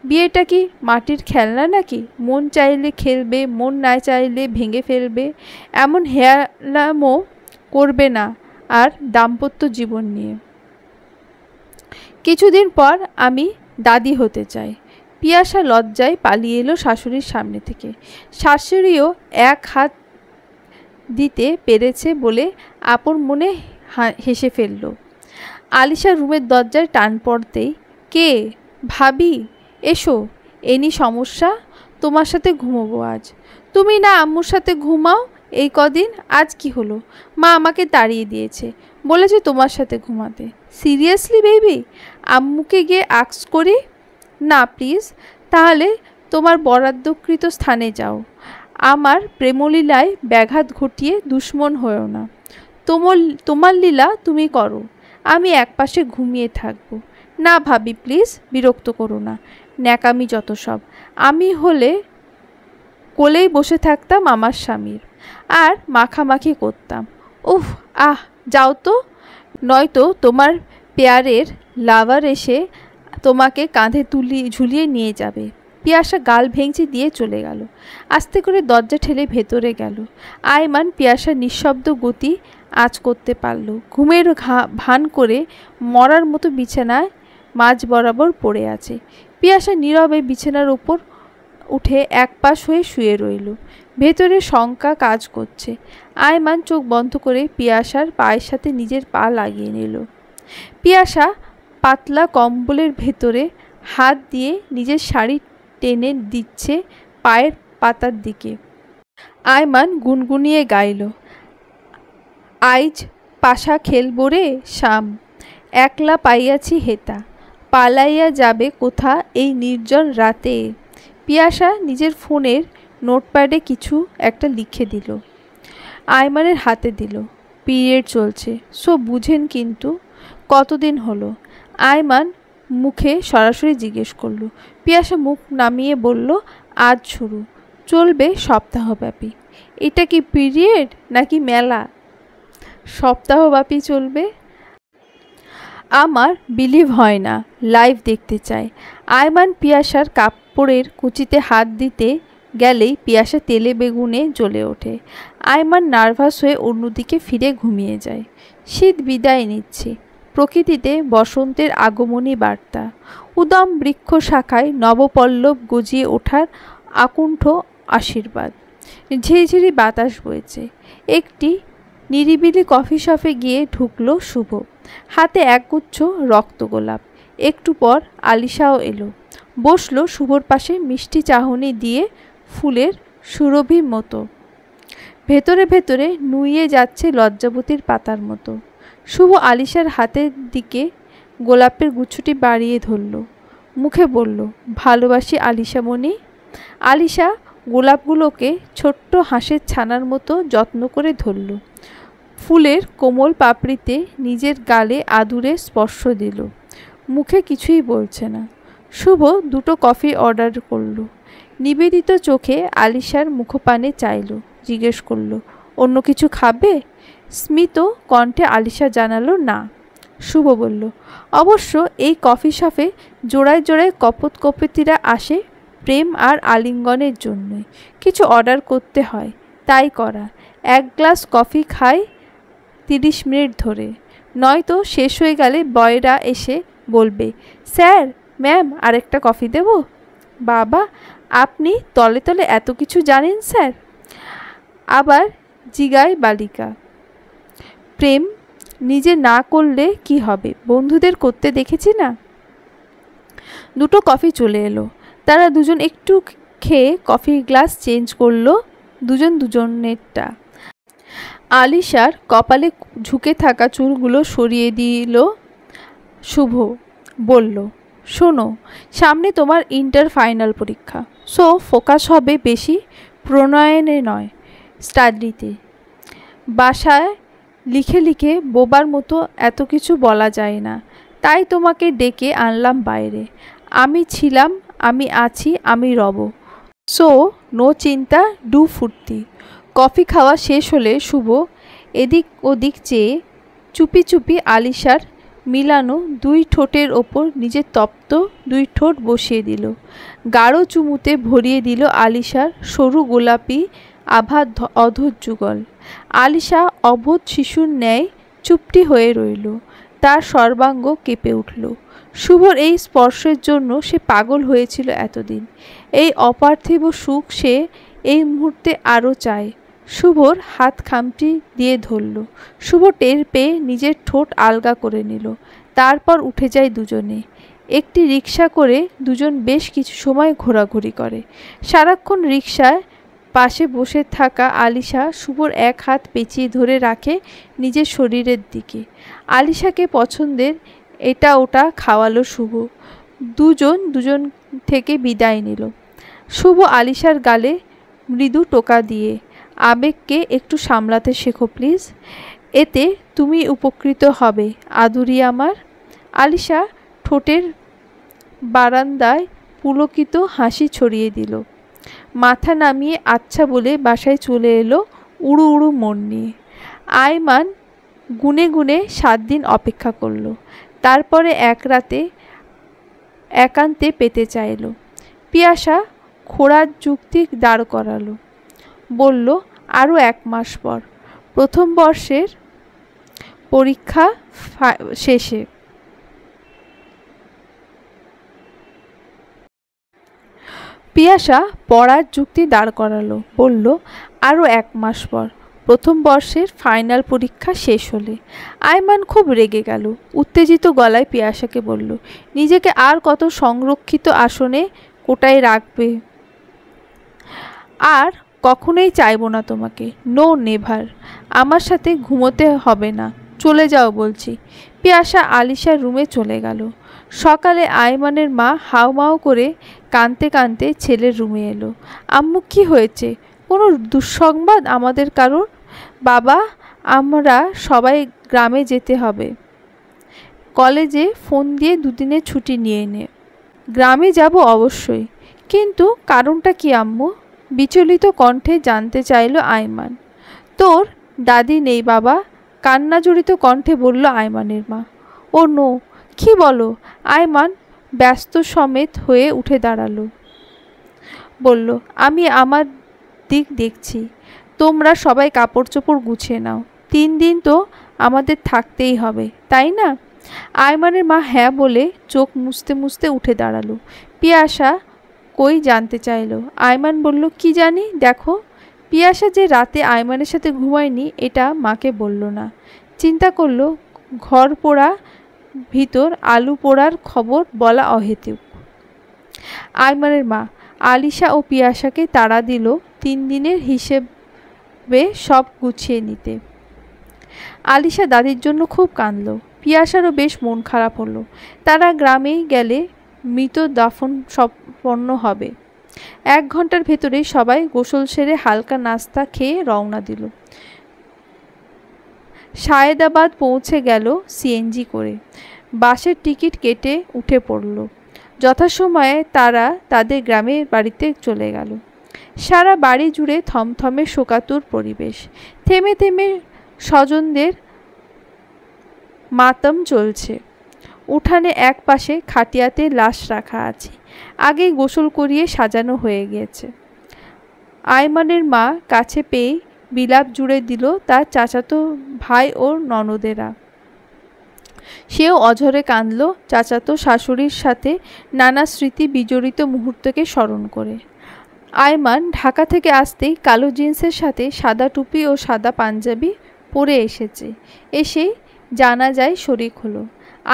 বিয়েটা কি মাটির খেলনা নাকি? মন চাইলে খেলবে, মন না চাইলে ভেঙে ফেলবে, এমন হেয়ালামো করবে না আর দাম্পত্য জীবন নিয়ে। কিছুদিন পর আমি দাদি হতে চাই। পিয়াসা লজ্জায় পালিয়ে এলো শাশুড়ির সামনে থেকে। শাশুড়িও এক হাত দিতে পেরেছে বলে আপন মনে হেসে ফেলল। আলিশা রুমের দরজায় টান পড়তেই, কে? ভাবি, এসো। এনি সমস্যা? তোমার সাথে ঘুমোবো আজ। তুমি না আম্মুর সাথে ঘুমাও এই কদিন, আজ কি হলো? মা আমাকে তাড়িয়ে দিয়েছে, বলেছে তোমার সাথে ঘুমাতে। Seriously baby? আম্মুকে গিয়ে আক্স করি? না প্লিজ, তাহলে তোমার বরাদ্দকৃত স্থানে যাও। আমার প্রেমলীলায় ব্যাঘাত ঘটিয়ে দুশ্মন হয়েও না। তোমার লীলা তুমি করো, আমি একপাশে ঘুমিয়ে থাকবো। না ভাবি প্লিজ, বিরক্ত করো না। ন্যাকামি যত সব। আমি হলে কোলেই বসে থাকতাম আমার স্বামীর, আর মাখামাখি করতাম। উফ, আহ, যাও তো, নয়তো তোমার পেয়ারের লাভার এসে তোমাকে কাঁধে ঝুলিয়ে নিয়ে যাবে। পিয়াসা গাল ভেঙচি দিয়ে চলে গেল। আস্তে করে দরজা ঠেলে ভেতরে গেল। আয়মান পিয়াসার নিঃশব্দ গতি আঁচ করতে পারল। ঘুমের ভান করে মরার মতো বিছানায় মাঝ বরাবর পড়ে আছে। পিয়াসা নীরবে বিছানার উপর উঠে একপাশ হয়ে শুয়ে রইল। ভেতরে শঙ্কা কাজ করছে। আয়মান চোখ বন্ধ করে পিয়াসার পায়ের সাথে নিজের পা লাগিয়ে নিল। পিয়াসা পাতলা কম্বলের ভেতরে হাত দিয়ে নিজের শাড়ি টেনে দিচ্ছে পায়ের পাতার দিকে। আয়মান গুনগুনিয়ে গাইল, আইজ পাশা খেলবো রে শাম, একলা পাইয়াছি হেতা, পালাইয়া যাবে কোথা এই নির্জন রাতে। পিয়াসা নিজের ফোনের নোটপ্যাডে কিছু একটা লিখে দিল, আয়মানের হাতে দিল। পিরিয়ড চলছে, সো বুঝেন কিন্তু। কতদিন হলো? আয়মান মুখে সরাসরি জিজ্ঞেস করল। পিয়াসা মুখ নামিয়ে বলল, আজ শুরু, চলবে সপ্তাহব্যাপী। এটা কি পিরিয়ড নাকি মেলা? সপ্তাহব্যাপী চলবে। আমার বিলিভ হয় না, লাইভ দেখতে চাই। আয়মান পিয়াসার কাপড়ের কুচিতে হাত দিতে গেলেই পিয়াসা তেলে বেগুনে জ্বলে ওঠে। আয়মান নার্ভাস হয়ে অন্যদিকে ফিরে ঘুমিয়ে যায়। শীত বিদায় নিচ্ছে। প্রকৃতিতে বসন্তের আগমনী বার্তা। উদম বৃক্ষ শাখায় নবপল্লব গজিয়ে ওঠার আকুণ্ঠ আশীর্বাদ। ঝিরিঝিরি বাতাস বইছে। একটি নিরিবিলি কফি শপে গিয়ে ঢুকল শুভ। হাতে একগুচ্ছ রক্তগোলাপ। একটু পর আলিশাও এলো, বসল শুভর পাশে মিষ্টি চাহনি দিয়ে ফুলের সুরভির মতো। ভেতরে ভেতরে নুইয়ে যাচ্ছে লজ্জাবতীর পাতার মতো। শুভ আলিশার হাতের দিকে গোলাপের গুচ্ছটি বাড়িয়ে ধরল। মুখে বলল, ভালোবাসি আলিশামণি। আলিশা গোলাপগুলোকে ছোট্ট হাঁসের ছানার মতো যত্ন করে ধরল। ফুলের কোমল পাপড়িতে নিজের গালে আদুরে স্পর্শ দিল। মুখে কিছুই বলছে না। শুভ দুটো কফি অর্ডার করল। নিবেদিত চোখে আলিশার মুখপানে চাইল, জিজ্ঞেস করল, অন্য কিছু খাবে? স্মিত কণ্ঠে আলিশা জানালো, না। শুভ বলল, অবশ্য এই কফি শপে জোড়ায় জোড়ায় কপোতিরা আসে প্রেম আর আলিঙ্গনের জন্যই। কিছু অর্ডার করতে হয়, তাই করা। এক গ্লাস কফি খাই 30 মিনিট ধরে, নয়তো শেষ হয়ে গেলে বয়রা এসে বলবে, স্যার ম্যাম আরেকটা কফি দেব? বাবা, আপনি তলে তলে এত কিছু জানেন স্যার। আবার জিগায় বালিকা, প্রেম নিজে না করলে কি হবে, বন্ধুদের করতে দেখেছি না। দুটো কফি চলে এলো। তারা দুজন একটু খেয়ে কফির গ্লাস চেঞ্জ করলো, দুজন দুজনেরটা। আলিশার কপালে ঝুঁকে থাকা চুলগুলো সরিয়ে দিল শুভ। বলল, শোনো, সামনে তোমার ইন্টার ফাইনাল পরীক্ষা, সো ফোকাস হবে বেশি প্রণয়নে নয়, স্টাডিতে। বাসায় লিখে লিখে বোবার মতো এত কিছু বলা যায় না, তাই তোমাকে ডেকে আনলাম বাইরে। আমি ছিলাম, আমি আছি, আমি রব। সো নো চিন্তা, ডু ফুর্তি। কফি খাওয়া শেষ হলে শুভ এদিক ওদিক চেয়ে চুপি চুপি আলিশার মিলানো দুই ঠোঁটের ওপর নিজের তপ্ত দুই ঠোঁট বসিয়ে দিল। গাঢ় চুমুতে ভরিয়ে দিল আলিশার সরু গোলাপি আভা অধর যুগল। আলিশা অবোধ শিশুর ন্যায় চুপটি হয়ে রইল। তার সর্বাঙ্গ কেঁপে উঠল। শুভর এই স্পর্শের জন্য সে পাগল হয়েছিল এতদিন। এই অপার্থিব সুখ সে এই মুহূর্তে আরও চায়। শুভর হাত খামটি দিয়ে ধরল। শুভ টের পেয়ে নিজের ঠোঁট আলগা করে নিল। তারপর উঠে যায় দুজনে। একটি রিকশা করে দুজন বেশ কিছু সময় ঘোরাঘুরি করে। সারাক্ষণ রিকশায় পাশে বসে থাকা আলিশা শুভর এক হাত পেঁচিয়ে ধরে রাখে নিজের শরীরের দিকে। আলিশাকে পছন্দের এটা ওটা খাওয়ালো শুভ। দুজন থেকে বিদায় নিল। শুভ আলিশার গালে মৃদু টোকা দিয়ে, আবেগকে একটু সামলাতে শেখো প্লিজ, এতে তুমি উপকৃত হবে আদুরি আমার। আলিশা ঠোঁটের বারান্দায় পুলকিত হাসি ছড়িয়ে দিল। মাথা নামিয়ে আচ্ছা বলে বাসায় চলে এলো উড়ু উড়ু মন নিয়ে। আয়মান গুনে গুনে 7 দিন অপেক্ষা করল। তারপরে এক রাতে একান্তে পেতে চাইল। পিয়াসা খোঁড়ার যুক্তি দাঁড় করালো। বলল, আরও 1 মাস পর, প্রথম বর্ষের পরীক্ষা শেষে। পিয়াসা পড়ার যুক্তি দাঁড় করালো। বলল, আরও 1 মাস পর, প্রথম বর্ষের ফাইনাল পরীক্ষা শেষ হলে। আয়মান খুব রেগে গেল। উত্তেজিত গলায় পিয়াসাকে বলল, নিজেকে আর কত সংরক্ষিত আসনে কোটায় রাখবে? আর কখনোই চাইব না তোমাকে, নো নেভার। আমার সাথে ঘুমোতে হবে না, চলে যাও বলছি। পিয়াসা আলিশার রুমে চলে গেল। সকালে আয়মানের মা হাউমাউ করে কাঁদতে কাঁদতে ছেলের রুমে এলো। আম্মু, কি হয়েছে? কোনো দুঃসংবাদ আমাদের কারোর? বাবা, আমরা সবাই গ্রামে যেতে হবে। কলেজে ফোন দিয়ে 2 দিনের ছুটি নিয়ে নে। গ্রামে যাব অবশ্যই, কিন্তু কারণটা কি আম্মু? বিচলিত কণ্ঠে জানতে চাইল আয়মান। তোর দাদি নেই বাবা, কান্নাজড়িত কণ্ঠে বলল আয়মানের মা। ও নো, কি বলো? আয়মান ব্যস্ত সমেত হয়ে উঠে দাঁড়ালো। বলল, আমি আমার দিক দেখছি, তোমরা সবাই কাপড় চোপড় গুছিয়ে নাও। 3 দিন তো আমাদের থাকতেই হবে, তাই না? আয়মানের মা হ্যাঁ বলে চোখ মুছতে মুছতে উঠে দাঁড়ালো। পিয়াসা কই জানতে চাইল। আয়মান বলল, কি জানি, দেখো। পিয়াসা যে রাতে আয়মানের সাথে ঘুমায়নি এটা মাকে বলল না। চিন্তা করলো ঘর পোড়া ভিতর আলু পোড়ার খবর বলা অহেতুক। আয়মানের মা আলিশা ও পিয়াসাকে তাড়া দিল 3 দিনের হিসেবে সব গুছিয়ে নিতে। আলিশা দাদির জন্য খুব কাঁদল। পিয়াসারও বেশ মন খারাপ হলো। তারা গ্রামে গেলে মৃত দাফন সম্পন্ন হবে। 1 ঘন্টার ভেতরেই সবাই গোসল সেরে হালকা নাস্তা খেয়ে রওনা দিল। সায়েদাবাদ পৌঁছে গেল সিএনজি করে। বাসের টিকিট কেটে উঠে পড়ল। যথাসময়ে তারা তাদের গ্রামের বাড়িতে চলে গেল। সারা বাড়ি জুড়ে থমথমে শোকাতুর পরিবেশ। থেমে থেমে স্বজনদের মাতম চলছে। উঠানে এক পাশে খাটিয়াতে লাশ রাখা আছে, আগেই গোসল করিয়ে সাজানো হয়ে গিয়েছে। আয়মানের মা কাছে পেয়ে বিলাপ জুড়ে দিল তার চাচাতো ভাই ও ননদেরা। সেও অঝরে কাঁদল চাচাতো শাশুড়ির সাথে নানা স্মৃতি বিজড়িত মুহূর্তকে স্মরণ করে। আয়মান ঢাকা থেকে আসতেই কালো জিন্সের সাথে সাদা টুপি ও সাদা পাঞ্জাবি পরে এসেছে। এসেই জানাজায় শরিক হলো।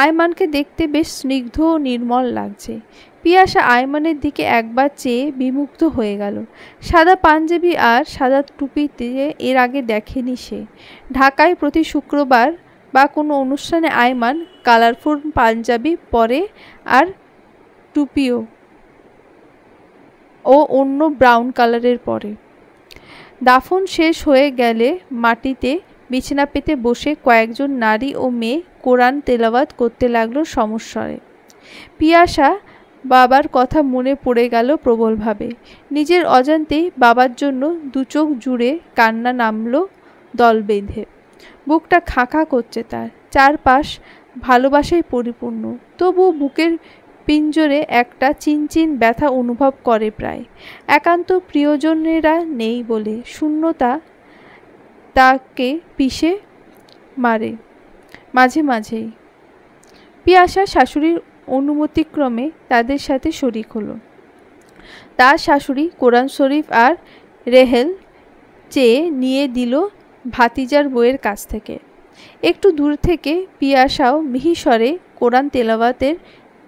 আয়মানকে দেখতে বেশ স্নিগ্ধ ও নির্মল লাগছে। পিয়াসা আয়মানের দিকে একবার চেয়ে বিমুগ্ধ হয়ে গেল। সাদা পাঞ্জাবি আর সাদা টুপিতে এর আগে দেখেনি সে। ঢাকায় প্রতি শুক্রবার বা কোনো অনুষ্ঠানে আয়মান কালারফুল পাঞ্জাবি পরে আর টুপিও ও অন্য ব্রাউন কালারের পরে। দাফন শেষ হয়ে গেলে মাটিতে বিছানা পেতে বসে কয়েকজন নারী ও মেয়ে কোরআন তেলাওয়াত করতে লাগলো সমস্বরে। পিয়াসা বাবার কথা মনে পড়ে গেল প্রবলভাবে। নিজের অজান্তেই বাবার জন্য 2 চোখ জুড়ে কান্না নামলো দল বেঁধে। বুকটা খাঁ খাঁ করছে তার। চারপাশ ভালোবাসায় পরিপূর্ণ, তবুও বুকের পিঞ্জরে একটা চিনচিন ব্যথা অনুভব করে। প্রায় একান্ত প্রিয়জনেরা নেই বলে শূন্যতা তাকে পিষে মারে মাঝে মাঝেই। পিয়াসা শাশুড়ির অনুমতিক্রমে তাদের সাথে শরিক হলো। তার শাশুড়ি কোরআন শরীফ আর রেহেল চেয়ে নিয়ে দিল ভাতিজার বউয়ের কাছ থেকে। একটু দূর থেকে পিয়াসাও মিহিস্বরে কোরআন তেলাওয়াতের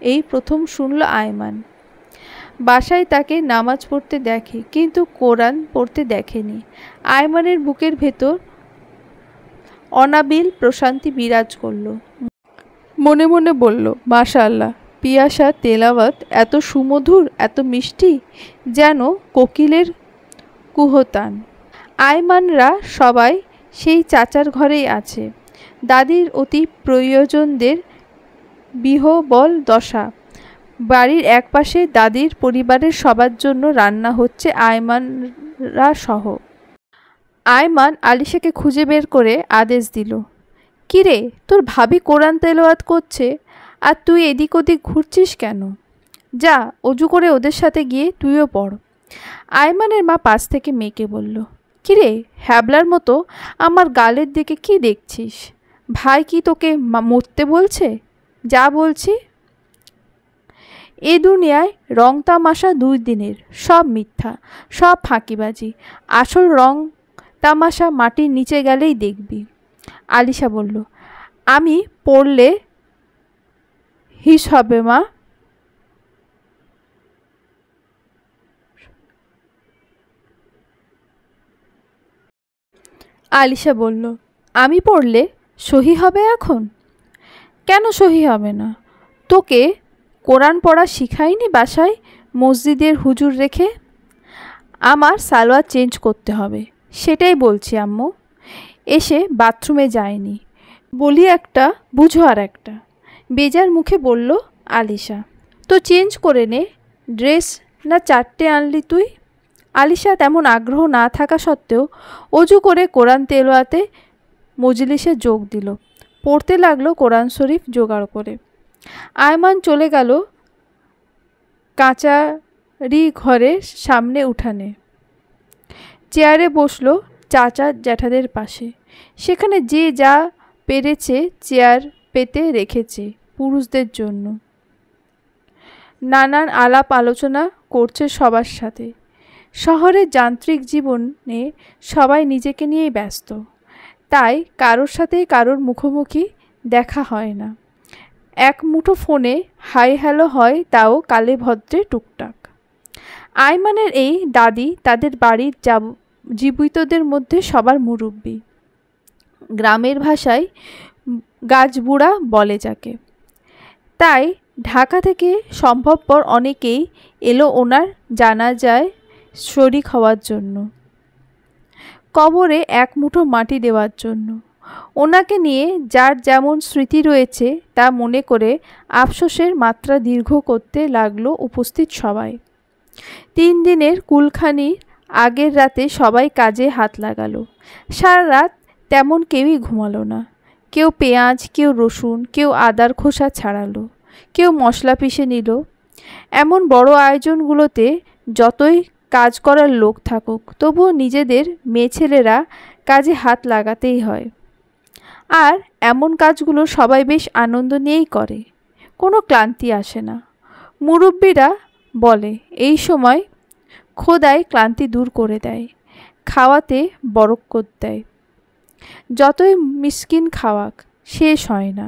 এই প্রথম শুনল আয়মান। বাসায় তাকে নামাজ পড়তে দেখে, কিন্তু কোরআন পড়তে দেখেনি। আয়মানের বুকের ভেতর অনাবিল প্রশান্তি বিরাজ করল। মনে মনে বলল, মাশাআল্লাহ, পিয়াসা তেলাওয়াত এত সুমধুর, এত মিষ্টি, যেন কোকিলের কুহতান। আয়মানরা সবাই সেই চাচার ঘরেই আছে। দাদির অতি প্রয়োজনদের বিহবল দশা। বাড়ির একপাশে দাদির পরিবারের সবার জন্য রান্না হচ্ছে আয়মানরা সহ। আয়মান আলিশাকে খুঁজে বের করে আদেশ দিল, কিরে, তোর ভাবি কোরআন তেলাওয়াত করছে আর তুই এদিক ওদিক ঘুরছিস কেন? যা, অজু করে ওদের সাথে গিয়ে তুইও পড়। আয়মানের মা পাশ থেকে মেয়েকে বলল, কিরে, হ্যাবলার মতো আমার গালের দিকে কি দেখছিস? ভাই কি তোকে মরতে বলছে? যা বলছি। এ দুনিয়ায় রং তামাশা 2 দিনের, সব মিথ্যা, সব ফাঁকিবাজি। আসল রং তামাশা মাটির নিচে গেলেই দেখবি। আলিশা বলল, আমি পড়লে হিস হবে মা? আলিশা বলল, আমি পড়লে সহি হবে এখন? কেন সহি হবে না? তোকে কোরআন পড়া শিখায়নি বাসায় মসজিদের হুজুর রেখে? আমার সালোয়ার চেঞ্জ করতে হবে, সেটাই বলছি আম্মু। এসে বাথরুমে যায়নি বলি একটা, বুঝো আর একটা। বেজার মুখে বলল আলিশা। তো চেঞ্জ করে নে, ড্রেস না 4টে আনলি তুই? আলিশা তেমন আগ্রহ না থাকা সত্ত্বেও অজু করে কোরআন তেলাওয়াতে মজলিসে যোগ দিল। পড়তে লাগলো কোরআন শরীফ জোগাড় করে। আয়মান চলে গেল কাচারি ঘরের সামনে উঠানে। চেয়ারে বসলো চাচা জ্যাঠাদের পাশে। সেখানে যে যা পেরেছে চেয়ার পেতে রেখেছে পুরুষদের জন্য। নানান আলাপ আলোচনা করছে সবার সাথে। শহরের যান্ত্রিক জীবনে সবাই নিজেকে নিয়েই ব্যস্ত, তাই কারোর সাথেই কারোর মুখোমুখি দেখা হয় না। এক মুঠো ফোনে হাই হ্যালো হয়, তাও কালে ভদ্রে টুকটাক। আয়মানের এই দাদি তাদের বাড়ির জীবিতদের মধ্যে সবার মুরব্বী। গ্রামের ভাষায় গাছবুড়া বলে যাকে। তাই ঢাকা থেকে সম্ভবপর অনেকেই এলো ওনার জানাজায় শরিক হওয়ার জন্য, কবরে এক মুঠো মাটি দেওয়ার জন্য। ওনাকে নিয়ে যার যেমন স্মৃতি রয়েছে তা মনে করে আফসোসের মাত্রা দীর্ঘ করতে লাগলো উপস্থিত সবাই। 3 দিনের কুলখানির আগের রাতে সবাই কাজে হাত লাগালো। সারা রাত তেমন কেউই ঘুমালো না। কেউ পেঁয়াজ, কেউ রসুন, কেউ আদার খোসা ছাড়ালো, কেউ মশলা পিষে নিল। এমন বড় আয়োজনগুলোতে যতই কাজ করার লোক থাকুক, তবুও নিজেদের মেয়েছেলেরা কাজে হাত লাগাতেই হয়। আর এমন কাজগুলো সবাই বেশ আনন্দ নিয়েই করে, কোনো ক্লান্তি আসে না। মুরব্বীরা বলে এই সময় খোদাই ক্লান্তি দূর করে দেয়, খাওয়াতে বরকত দেয়। যতই মিসকিন খাওয়াক, শেষ হয় না।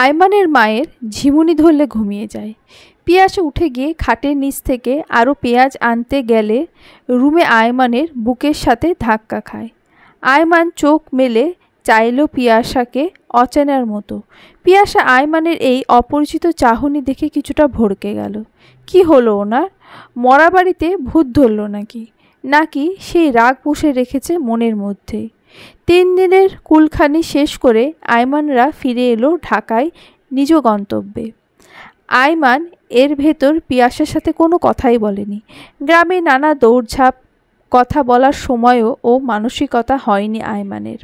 আয়মানের মায়ের ঝিমুনি ধরলে ঘুমিয়ে যায়। পিয়াসা উঠে গিয়ে খাটের নিচ থেকে আরও পেঁয়াজ আনতে গেলে রুমে আয়মানের বুকের সাথে ধাক্কা খায়। আয়মান চোখ মেলে চাইল পিয়াসাকে অচেনার মতো। পিয়াসা আয়মানের এই অপরিচিত চাহনি দেখে কিছুটা ভড়কে গেল। কি হলো ওনার? মরা বাড়িতে ভূত ধরল নাকি? নাকি সেই রাগ পুষে রেখেছে মনের মধ্যে? 3 দিনের কুলখানি শেষ করে আয়মানরা ফিরে এলো ঢাকায় নিজ গন্তব্যে। আয়মান এর ভেতর পিয়াসার সাথে কোনো কথাই বলেনি। গ্রামে নানা দৌড়ঝাঁপ, কথা বলার সময়ও ও মানসিকতা হয়নি আয়মানের।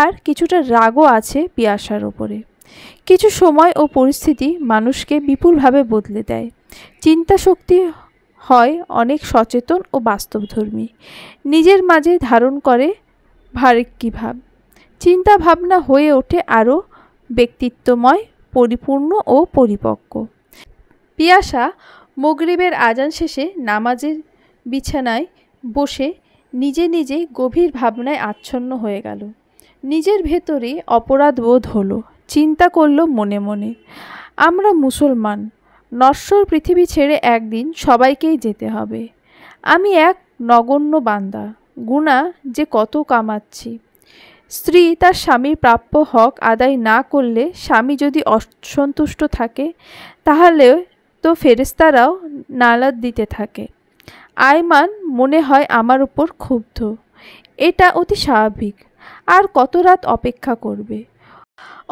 আর কিছুটা রাগও আছে পিয়াসার ওপরে। কিছু সময় ও পরিস্থিতি মানুষকে বিপুলভাবে বদলে দেয়। চিন্তা শক্তি হয় অনেক সচেতন ও বাস্তবধর্মী, নিজের মাঝে ধারণ করে ভারিক্কি ভাব। চিন্তা ভাবনা হয়ে ওঠে আরও ব্যক্তিত্বময়, পরিপূর্ণ ও পরিপক্ক। পিয়াসা মাগরিবের আজান শেষে নামাজের বিছানায় বসে নিজে নিজে গভীর ভাবনায় আচ্ছন্ন হয়ে গেল। নিজের ভেতরে অপরাধ বোধ হলো। চিন্তা করল মনে মনে, আমরা মুসলমান, নশ্বর পৃথিবী ছেড়ে একদিন সবাইকেই যেতে হবে। আমি এক নগণ্য বান্দা, গুনাহ যে কত কামাচ্ছি। স্ত্রী তার স্বামীর প্রাপ্য হক আদায় না করলে স্বামী যদি অসন্তুষ্ট থাকে, তাহলে তো ফেরেশতারাও নালাত দিতে থাকে। আয়মান মনে হয় আমার উপর ক্ষুব্ধ। এটা অতি স্বাভাবিক। আর কত রাত অপেক্ষা করবে?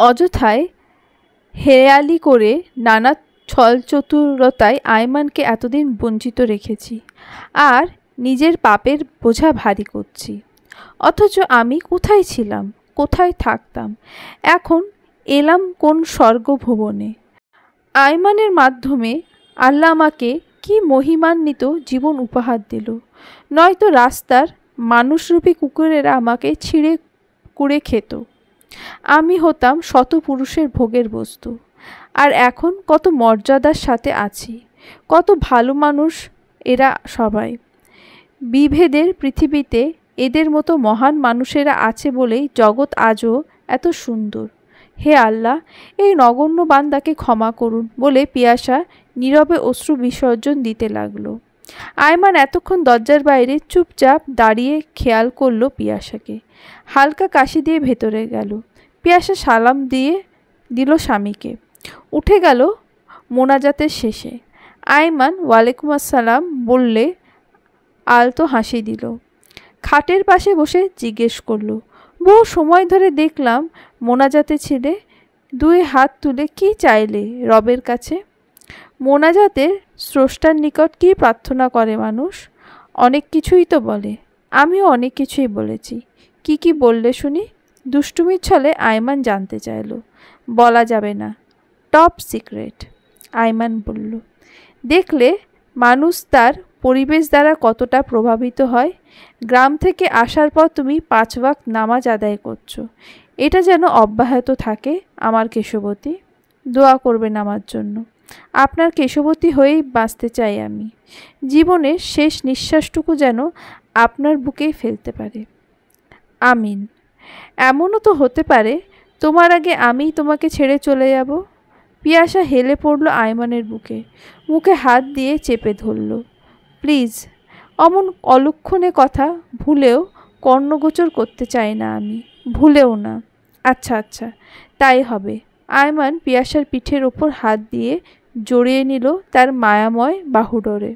অযথায় হেয়ালি করে নানা ছলচতুরতায় আয়মানকে এতদিন বঞ্চিত রেখেছি, আর নিজের পাপের বোঝা ভারী করছি। অথচ আমি কোথায় ছিলাম, কোথায় থাকতাম? এখন এলাম কোন স্বর্গভুবনে? আয়মানের মাধ্যমে আল্লাহ আমাকে কি মহিমান্বিত জীবন উপহার দিল। নয়তো রাস্তার মানুষরূপী কুকুরেরা আমাকে ছিঁড়ে কুড়ে খেত। আমি হতাম শত পুরুষের ভোগের বস্তু। আর এখন কত মর্যাদার সাথে আছি, কত ভালো মানুষ এরা সবাই। বিভেদের পৃথিবীতে এদের মতো মহান মানুষেরা আছে বলেই জগৎ আজও এত সুন্দর। হে আল্লাহ, এই নগণ্য বান্দাকে ক্ষমা করুন বলে পিয়াসা নীরবে অশ্রু বিসর্জন দিতে লাগলো। আয়মান এতক্ষণ দরজার বাইরে চুপচাপ দাঁড়িয়ে খেয়াল করলো পিয়াসাকে। হালকা কাশি দিয়ে ভেতরে গেল। পিয়াসা সালাম দিয়ে দিল স্বামীকে, উঠে গেল মোনাজাতের শেষে। আয়মান ওয়ালাইকুম আসসালাম বললে আলতো হাসি দিল। খাটের পাশে বসে জিজ্ঞেস করলো, বহু সময় ধরে দেখলাম মোনাজাতে ছিলে, দুই হাত তুলে কি চাইলে রবের কাছে? মোনাজাতের স্রষ্টার নিকট কি প্রার্থনা করে মানুষ? অনেক কিছুই তো বলে। আমিও অনেক কিছুই বলেছি। কি কি বললে শুনি? দুষ্টুমির ছলে আয়মান জানতে চাইল। বলা যাবে না, টপ সিক্রেট, আয়মান বলল। দেখলে মানুষ তার পরিবেশ দ্বারা কতটা প্রভাবিত হয়। গ্রাম থেকে আসার পর তুমি 5 ওয়াক্ত নামাজ আদায় করছো, এটা যেন অব্যাহত থাকে। আমার কেশবতী, দোয়া করবেন আমার জন্য। আপনার কেশবতী হয়েই বাঁচতে চাই আমি। জীবনের শেষ নিঃশ্বাসটুকু যেন আপনার বুকেই ফেলতে পারে। আমিন। এমনও তো হতে পারে তোমার আগে আমিই তোমাকে ছেড়ে চলে যাব। পিয়াসা হেলে পড়ল আয়মানের বুকে, মুখে হাত দিয়ে চেপে ধরল। প্লিজ, অমন অলক্ষণে কথা ভুলেও কর্ণগোচর করতে চাই না আমি, ভুলেও না। আচ্ছা আচ্ছা, তাই হবে। আয়মান পিয়াসার পিঠের ওপর হাত দিয়ে জড়িয়ে নিল তার মায়াময় বাহুডোরে।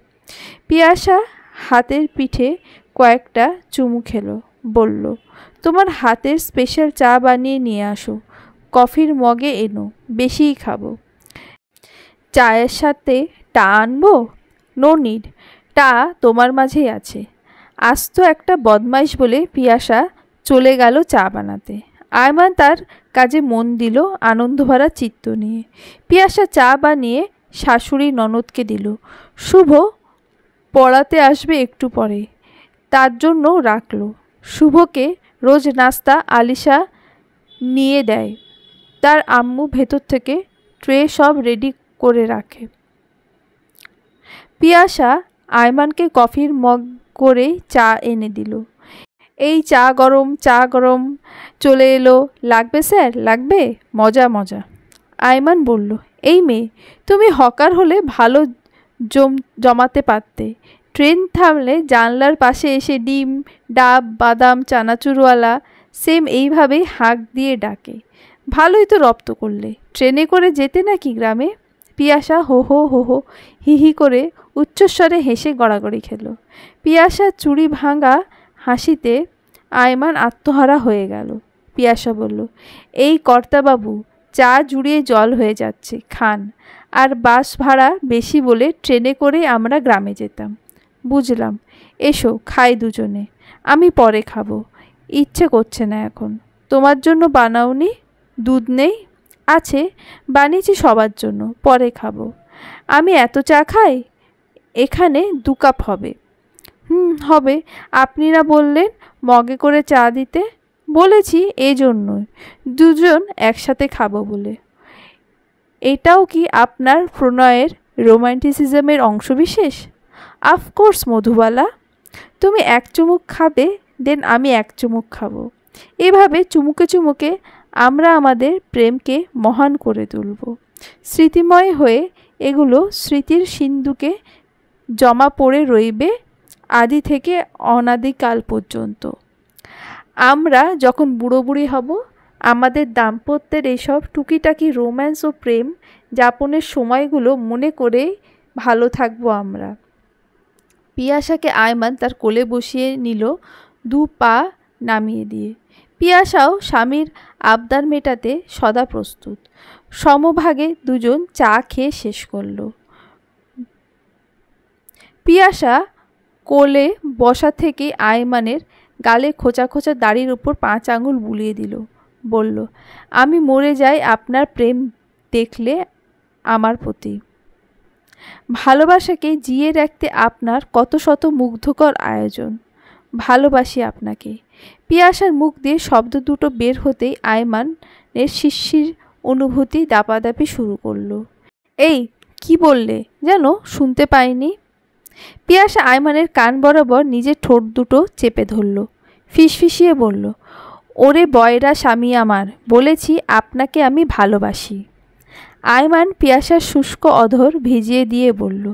পিয়াসা হাতের পিঠে কয়েকটা চুমু খেলো, বলল, তোমার হাতের স্পেশাল চা বানিয়ে নিয়ে আসো, কফির মগে এনো, বেশিই খাবো। চায়ের সাথে টা আনবো? নো নিড, টা তোমার মাঝেই আছে। আজ তো একটা বদমাইশ বলে পিয়াসা চলে গেল চা বানাতে। আয়মান তার কাজে মন দিল আনন্দভরা চিত্ত নিয়ে। পিয়াসা চা বানিয়ে শাশুড়ি ননদকে দিল। শুভ পড়াতে আসবে একটু পরে, তার জন্যও রাখল। শুভকে রোজ নাস্তা আলিশা নিয়ে দেয়। তার আম্মু ভেতর থেকে ট্রে সব রেডি করে রাখে। পিয়াসা আয়মানকে কফির মগ করে চা এনে দিল। এই চা গরম, চা গরম, চলে এলো। লাগবে স্যার, লাগবে? মজা মজা। আয়মান বলল, এই মেয়ে, তুমি হকার হলে ভালো জমাতে পারতে। ট্রেন থামলে জানলার পাশে এসে ডিম, ডাব, বাদাম, চানাচুরওয়ালা সেম এইভাবেই হাঁক দিয়ে ডাকে। ভালোই তো রপ্ত করলে। ট্রেনে করে যেতে নাকি গ্রামে? পিয়াসা হো হো হো হো হি হি করে উচ্চস্বরে হেসে গড়াগড়ি খেল। পিয়াসা চুড়ি ভাঙা হাসিতে আয়মান আত্মহারা হয়ে গেল। পিয়াসা বলল, এই কর্তাবাবু, চা জুড়িয়ে জল হয়ে যাচ্ছে, খান। আর বাস ভাড়া বেশি বলে ট্রেনে করে আমরা গ্রামে যেতাম। বুঝলাম, এসো খাই দুজনে। আমি পরে খাবো, ইচ্ছে করছে না এখন। তোমার জন্য বানাওনি? দুধ নেই? আছে, বানিয়েছি সবার জন্য, পরে খাবো। আমি এত চা খাই, এখানে 2 কাপ হবে। হবে। আপনি না বললেন মগে করে চা দিতে? বলেছি এই জন্যই, দুজন একসাথে খাবো বলে। এটাও কি আপনার প্রণয়ের রোম্যান্টিসিজমের অংশবিশেষ? অফকোর্স মধুবালা, তুমি 1 চুমুক খাবে, দেন আমি 1 চুমুক খাবো। এভাবে চুমুকে চুমুকে আমরা আমাদের প্রেমকে মহান করে তুলব। স্মৃতিময় হয়ে এগুলো স্মৃতির সিন্ধুকে জমা পড়ে রইবে আদি থেকে অনাদিকাল পর্যন্ত। আমরা যখন বুড়ো বুড়ি হব, আমাদের দাম্পত্যের এইসব টুকিটাকি রোম্যান্স ও প্রেম যাপনের সময়গুলো মনে করে ভালো থাকবো আমরা। পিয়াসাকে আয়মান তার কোলে বসিয়ে নিল, 2 পা নামিয়ে দিয়ে। পিয়াসাও স্বামীর আবদার মেটাতে সদা প্রস্তুত। সমভাগে দুজন চা খেয়ে শেষ করল। পিয়াসা কোলে বসা থেকে আয়মানের গালে খোঁচা খোঁচা দাড়ির উপর 5 আঙুল বুলিয়ে দিল। বলল, আমি মরে যাই আপনার প্রেম দেখলে আমার প্রতি। ভালোবাসাকে জিয়ে রাখতে আপনার কত শত মুগ্ধকর আয়োজন। ভালোবাসি আপনাকে। পিয়াসার মুখ দিয়ে শব্দ দুটো বের হতেই আয়মানের শিরশির অনুভূতি দাপাদাপি শুরু করলো। এই কি বললে যেন শুনতে পাইনি। পিয়াসা আয়মানের কান বরাবর নিজের ঠোঁট দুটো চেপে ধরল, ফিসফিসিয়ে বলল, ওরে বয়রা স্বামী আমার, বলেছি আপনাকে আমি ভালোবাসি। আয়মান পিয়াসার শুষ্ক অধর ভিজিয়ে দিয়ে বলল,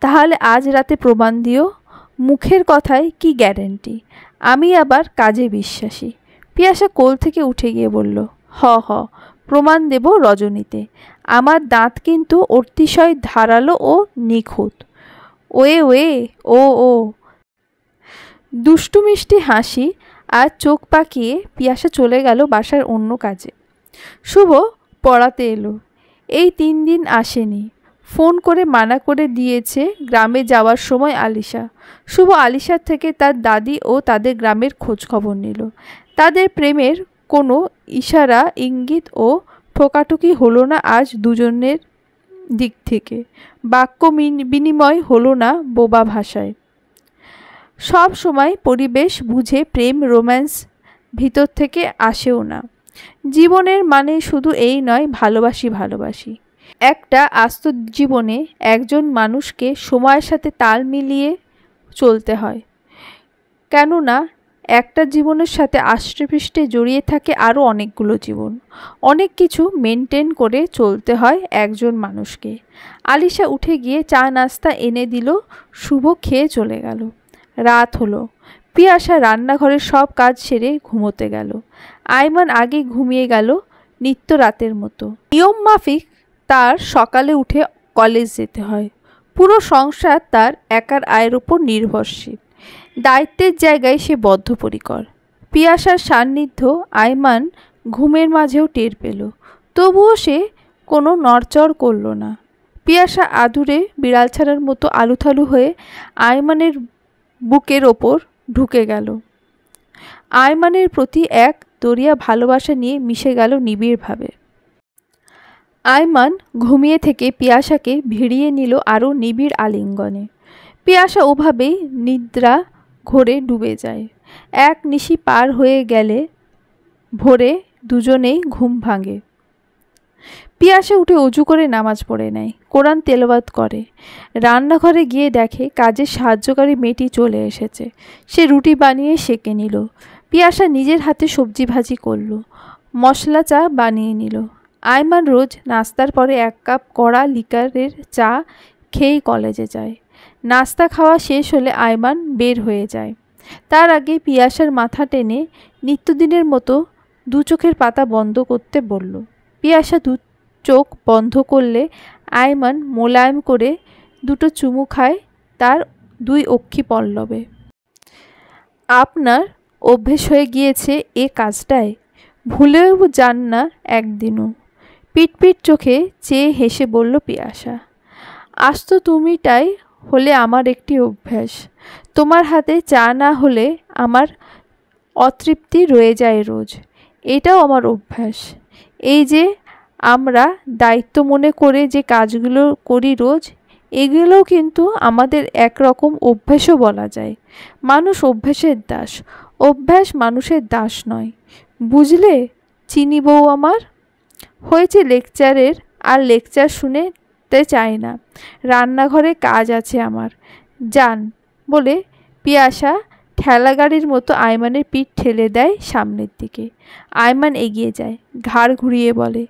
তাহলে আজ রাতে প্রমাণ দিও। মুখের কথায় কি গ্যারেন্টি? আমি আবার কাজে বিশ্বাসী। পিয়াসা কোল থেকে উঠে গিয়ে বলল, হ প্রমাণ দেব রজনীতে। আমার দাঁত কিন্তু অতিশয় ধারালো ও নিখুঁত। ওয়ে ও। দুষ্টু মিষ্টি হাসি আর চোখ পাকিয়ে পিয়াসা চলে গেল বাসার অন্য কাজে। শুভ পড়াতে এলো। এই 3 দিন আসেনি। ফোন করে মানা করে দিয়েছে গ্রামে যাওয়ার সময় আলিশা। শুভ আলিশার থেকে তার দাদি ও তাদের গ্রামের খোঁজ খবর নিল। তাদের প্রেমের কোনো ইশারা ইঙ্গিত ও ঠোকাঠুকি হলো না আজ দুজনের দিক থেকে। বাক্য বিনিময় হলো না বোবা ভাষায়। সব সময় পরিবেশ বুঝে প্রেম রোম্যান্স ভিতর থেকে আসেও না। জীবনের মানে শুধু এই নয় ভালোবাসি। একটা আস্ত জীবনে একজন মানুষকে সময়ের সাথে তাল মিলিয়ে চলতে হয়। কেননা একটা জীবনের সাথে আষ্টেপৃষ্ঠে জড়িয়ে থাকে আরও অনেকগুলো জীবন। অনেক কিছু মেনটেন করে চলতে হয় একজন মানুষকে। আলিশা উঠে গিয়ে চা নাস্তা এনে দিল। শুভ খেয়ে চলে গেল। রাত হলো। পিয়াসা রান্নাঘরের সব কাজ সেরে ঘুমোতে গেল। আয়মান আগে ঘুমিয়ে গেল নিত্য রাতের মতো। নিয়ম মাফিক তার সকালে উঠে কলেজ যেতে হয়। পুরো সংসার তার একার আয়ের উপর নির্ভরশীল। দায়িত্বের জায়গায় সে বদ্ধপরিকর। পিয়াসার সান্নিধ্য আয়মান ঘুমের মাঝেও টের পেল। তবুও সে কোনো নড়চড় করল না। পিয়াসা আদুরে বিড়াল ছাড়ার মতো আলুথালু হয়ে আয়মানের বুকের ওপর ঢুকে গেল। আয়মানের প্রতি এক দরিয়া ভালোবাসা নিয়ে মিশে গেল নিবিড়ভাবে। আয়মান ঘুমিয়ে থেকে পিয়াসাকে ভিড়িয়ে নিল আরও নিবিড় আলিঙ্গনে। পিয়াসা ওভাবেই নিদ্রা ঘোরে ডুবে যায়। এক নিশি পার হয়ে গেলে ভোরে দুজনেই ঘুম ভাঙে। পিয়াসা উঠে অজু করে নামাজ পড়ে নেয়, কোরআন তেলাওয়াত করে। রান্নাঘরে গিয়ে দেখে কাজের সাহায্যকারী মেয়েটি চলে এসেছে। সে রুটি বানিয়ে সেঁকে নিল। পিয়াসা নিজের হাতে সবজি ভাজি করল, মশলা চা বানিয়ে নিল। আয়মান রোজ নাস্তার পরে 1 কাপ কড়া লিকারের চা খেয়েই কলেজে যায়। নাস্তা খাওয়া শেষ হলে আয়মান বের হয়ে যায়। তার আগে পিয়াসার মাথা টেনে নিত্যদিনের মতো 2 চোখের পাতা বন্ধ করতে বলল। পিয়াসা 2 চোখ বন্ধ করলে আয়মান মোলায়েম করে 2টো চুমু খায় তার 2 অক্ষি পল্লবে। আপনার অভ্যেস হয়ে গিয়েছে এ কাজটায়, ভুলেও যান না একদিনও। পিটপিট চোখে চেয়ে হেসে বলল পিয়াসা। আজ তো তুমিটাই হলে আমার একটি অভ্যাস। তোমার হাতে চা না হলে আমার অতৃপ্তি রয়ে যায় রোজ। এটাও আমার অভ্যাস। এই যে আমরা দায়িত্ব মনে করে যে কাজগুলো করি রোজ, এগুলোও কিন্তু আমাদের একরকম অভ্যাসও বলা যায়। মানুষ অভ্যাসের দাস, অভ্যাস মানুষের দাস নয়, বুঝলে চিনি বউ আমার? হয়েছে লেকচারের, আর লেকচার শুনেতে চাই না, রান্নাঘরে কাজ আছে আমার, যান বলে পিয়াসা ঠেলা গাড়ির মতো আয়মানের পিঠ ঠেলে দেয় সামনের দিকে। আয়মান এগিয়ে যায়, ঘাড় ঘুরিয়ে বলে,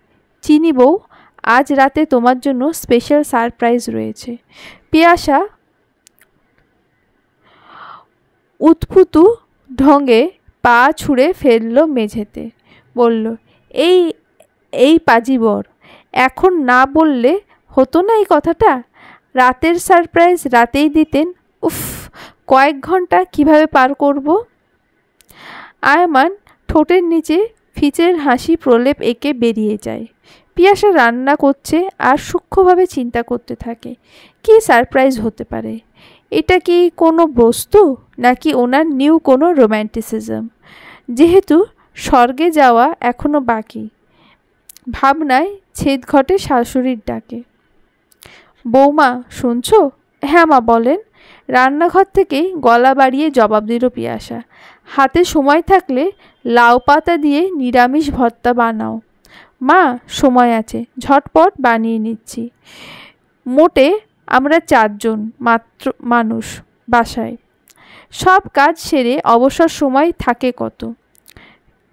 চিনি বউ, আজ রাতে তোমার জন্য স্পেশাল সারপ্রাইজ রয়েছে। পিয়াসা উৎফুতু ঢঙে পা ছুঁড়ে ফেলল মেঝেতে, বলল, এই এই পাজিবর, এখন না বললে হতো না এই কথাটা? রাতের সারপ্রাইজ রাতেই দিতেন। উফ, কয়েক ঘন্টা কিভাবে পার করব? আয়মান ঠোঁটের নিচে ফিচের হাসি প্রলেপ এঁকে বেরিয়ে যায়। পিয়াসা রান্না করছে আর সূক্ষ্মভাবে চিন্তা করতে থাকে, কি সারপ্রাইজ হতে পারে? এটা কি কোনো বস্তু, নাকি ওনার নিউ কোনো রোম্যান্টিসিজম? যেহেতু স্বর্গে যাওয়া এখনও বাকি, ভাবনায় ছেদ ঘটে শাশুড়ির ডাকে। বৌমা শুনছো? হ্যাঁ মা বলেন। রান্নাঘর থেকেই গলা বাড়িয়ে জবাব দিল পিয়াসা। হাতে সময় থাকলে লাউ পাতা দিয়ে নিরামিষ ভর্তা বানাও। মা সময় আছে, ঝটপট বানিয়ে নিচ্ছি। মোটে আমরা 4 জন মাত্র মানুষ বাসায়, সব কাজ সেরে অবসর সময় থাকে কত?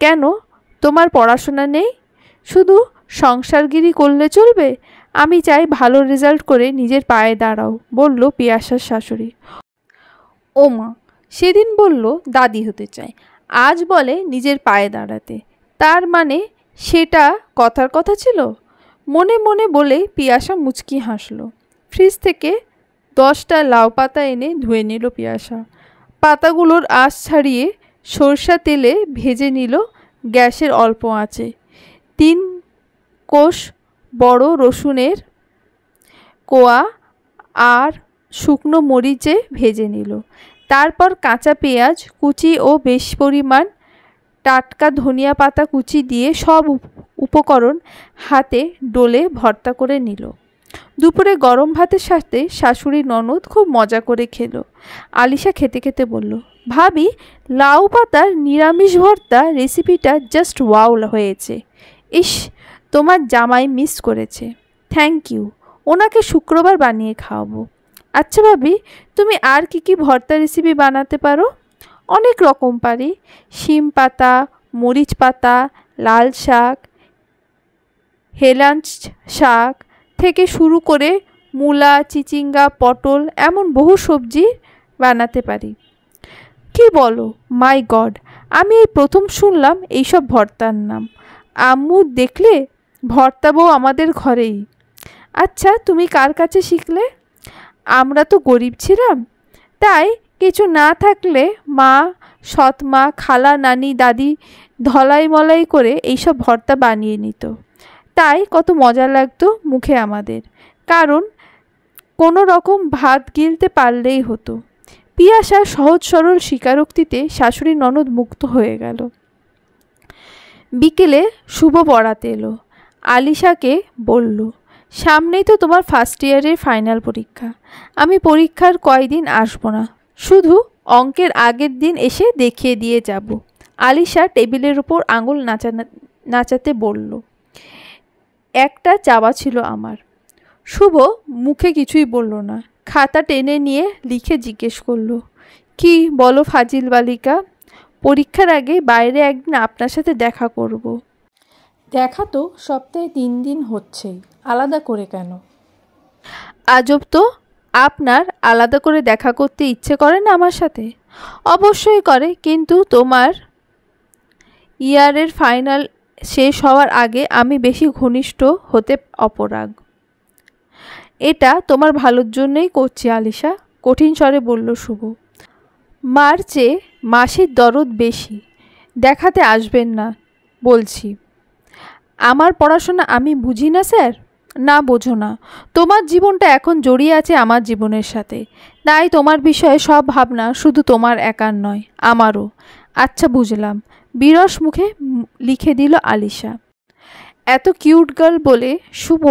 কেন, তোমার পড়াশোনা নেই? শুধু সংসারগিরি করলে চলবে? আমি চাই ভালো রেজাল্ট করে নিজের পায়ে দাঁড়াও, বলল পিয়াসার শাশুড়ি। ও মা, সেদিন বলল দাদি হতে চায়, আজ বলে নিজের পায়ে দাঁড়াতে, তার মানে সেটা কথার কথা ছিল? মনে মনে বলে পিয়াসা মুচকি হাসল। ফ্রিজ থেকে 10টা লাউ পাতা এনে ধুয়ে নিল পিয়াসা। পাতাগুলোর আঁশ ছাড়িয়ে সরষা তেলে ভেজে নিল গ্যাসের অল্প আঁচে। 3 কোষ বড় রসুনের কোয়া আর শুকনো মরিচে ভেজে নিল। তারপর কাঁচা পেঁয়াজ কুচি ও বেশ পরিমাণ টাটকা ধনিয়া পাতা কুচি দিয়ে সব উপকরণ হাতে ডলে ভর্তা করে নিল। দুপুরে গরম ভাতের সাথে শাশুড়ি ননদ খুব মজা করে খেলো। আলিশা খেতে খেতে বলল, ভাবি, লাউ পাতার নিরামিষ ভর্তা রেসিপিটা জাস্ট ওয়াও হয়েছে। ইস, তোমার জামাই মিস করেছে। থ্যাংক ইউ, ওনাকে শুক্রবার বানিয়ে খাওয়াবো। আচ্ছা ভাবি, তুমি আর কি কি ভর্তা রেসিপি বানাতে পারো? অনেক রকম পারি। শিম পাতা, মরিচ পাতা, লাল শাক, হেলাঞ্চ শাক থেকে শুরু করে মূলা, চিচিঙ্গা, পটল, এমন বহু সবজি বানাতে পারি। কি বলো, মাই গড, আমি এই প্রথম শুনলাম এইসব ভর্তার নাম। আম্মু দেখলে, ভর্তা বউ আমাদের ঘরেই। আচ্ছা, তুমি কার কাছে শিখলে? আমরা তো গরিব ছিলাম, তাই কিছু না থাকলে মা, সৎমা, খালা, নানি, দাদি ধলাই মলাই করে এইসব ভর্তা বানিয়ে নিত। তাই কত মজা লাগতো মুখে আমাদের, কারণ কোনো রকম ভাত গিলতে পারলেই হতো। পিয়াসার সহজ সরল স্বীকারোক্তিতে শাশুড়ি ননদ মুক্ত হয়ে গেল। বিকেলে শুভ পড়াতে এলো। আলিশাকে বলল, সামনেই তো তোমার ফার্স্ট ইয়ারের ফাইনাল পরীক্ষা। আমি পরীক্ষার কয়দিন আসবো না, শুধু অঙ্কের আগের দিন এসে দেখিয়ে দিয়ে যাব। আলিশা টেবিলের উপর আঙুল নাচাতে বলল, একটা চাওয়া ছিল আমার। শুভ মুখে কিছুই বলল না, খাতা টেনে নিয়ে লিখে জিজ্ঞেস করল, কি বলো ফাজিল বালিকা? পরীক্ষার আগে বাইরে একদিন আপনার সাথে দেখা করব। দেখা তো সপ্তাহে 3 দিন হচ্ছেই, আলাদা করে কেন? আজব তো, আপনার আলাদা করে দেখা করতে ইচ্ছে করে না আমার সাথে? অবশ্যই করে, কিন্তু তোমার ইয়ারের ফাইনাল শেষ হওয়ার আগে আমি বেশি ঘনিষ্ঠ হতে অপরাগ। এটা তোমার ভালোর জন্যই করছি আলিশা, কঠিন স্বরে বলল শুভ। মার চেয়ে মাসির দরদ বেশি, দেখাতে আসবেন না বলছি। আমার পড়াশোনা আমি বুঝি না স্যার? না, বোঝো না। তোমার জীবনটা এখন জড়িয়ে আছে আমার জীবনের সাথে, তাই তোমার বিষয়ে সব ভাবনা শুধু তোমার একার নয়, আমারও। আচ্ছা বুঝলাম, বিরস মুখে লিখে দিল আলিশা। এত কিউট গার্ল বলে শুভ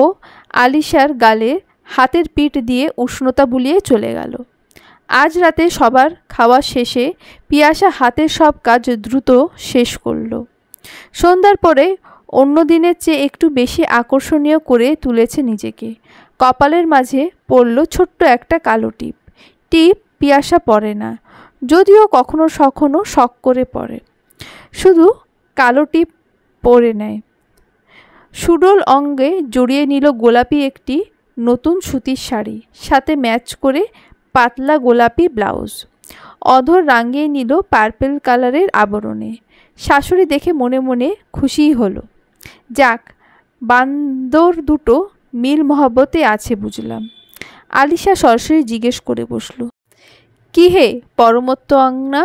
আলিশার গালে হাতের পিঠ দিয়ে উষ্ণতা বুলিয়ে চলে গেল। আজ রাতে সবার খাওয়া শেষে পিয়াসা হাতের সব কাজ দ্রুত শেষ করল। সন্ধ্যার পরে অন্য দিনের চেয়ে একটু বেশি আকর্ষণীয় করে তুলেছে নিজেকে। কপালের মাঝে পড়ল ছোট্ট একটা কালো টিপ। টিপ পিয়াসা পরে না, যদিও কখনো কখনো শখ করে পরে। শুধু কালো টিপ পরে নেয়। সুডোল অঙ্গে জড়িয়ে নিল গোলাপি একটি নতুন সুতির শাড়ি, সাথে ম্যাচ করে পাতলা গোলাপি ব্লাউজ। অধর রাঙিয়ে নিল পার্পেল কালারের আবরণে। শাশুড়ি দেখে মনে মনে খুশিই হলো। যাক, বান্দর দুটো মিল মহব্বতে আছে বুঝলাম। আলিশা সরাসরি জিজ্ঞেস করে বসল, কি হে পরমত্ত আংনা,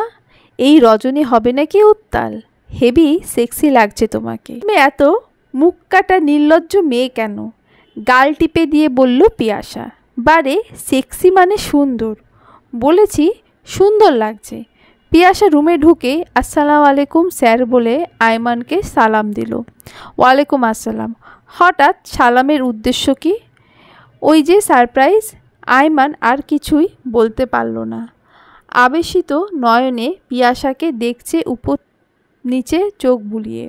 এই রজনী হবে নাকি উত্তাল? হেভি সেক্সি লাগছে তোমাকে। তুমি এত মুখ কাটা নির্লজ্জ মেয়ে কেন? গাল টিপে দিয়ে বলল পিয়াসা। বারে সেক্সি মানে সুন্দর। বলেছি সুন্দর লাগছে। পিয়াসা রুমে ঢুকে আসসালামু আলাইকুম স্যার বলে আয়মানকে সালাম দিল। ওয়ালাইকুম আসসালাম। হঠাৎ সালামের উদ্দেশ্য কি? ওই যে সারপ্রাইজ। আয়মান আর কিছুই বলতে পারল না। আবেশিত নয়নে পিয়াসাকে দেখছে উপর নিচে চোখ বুলিয়ে।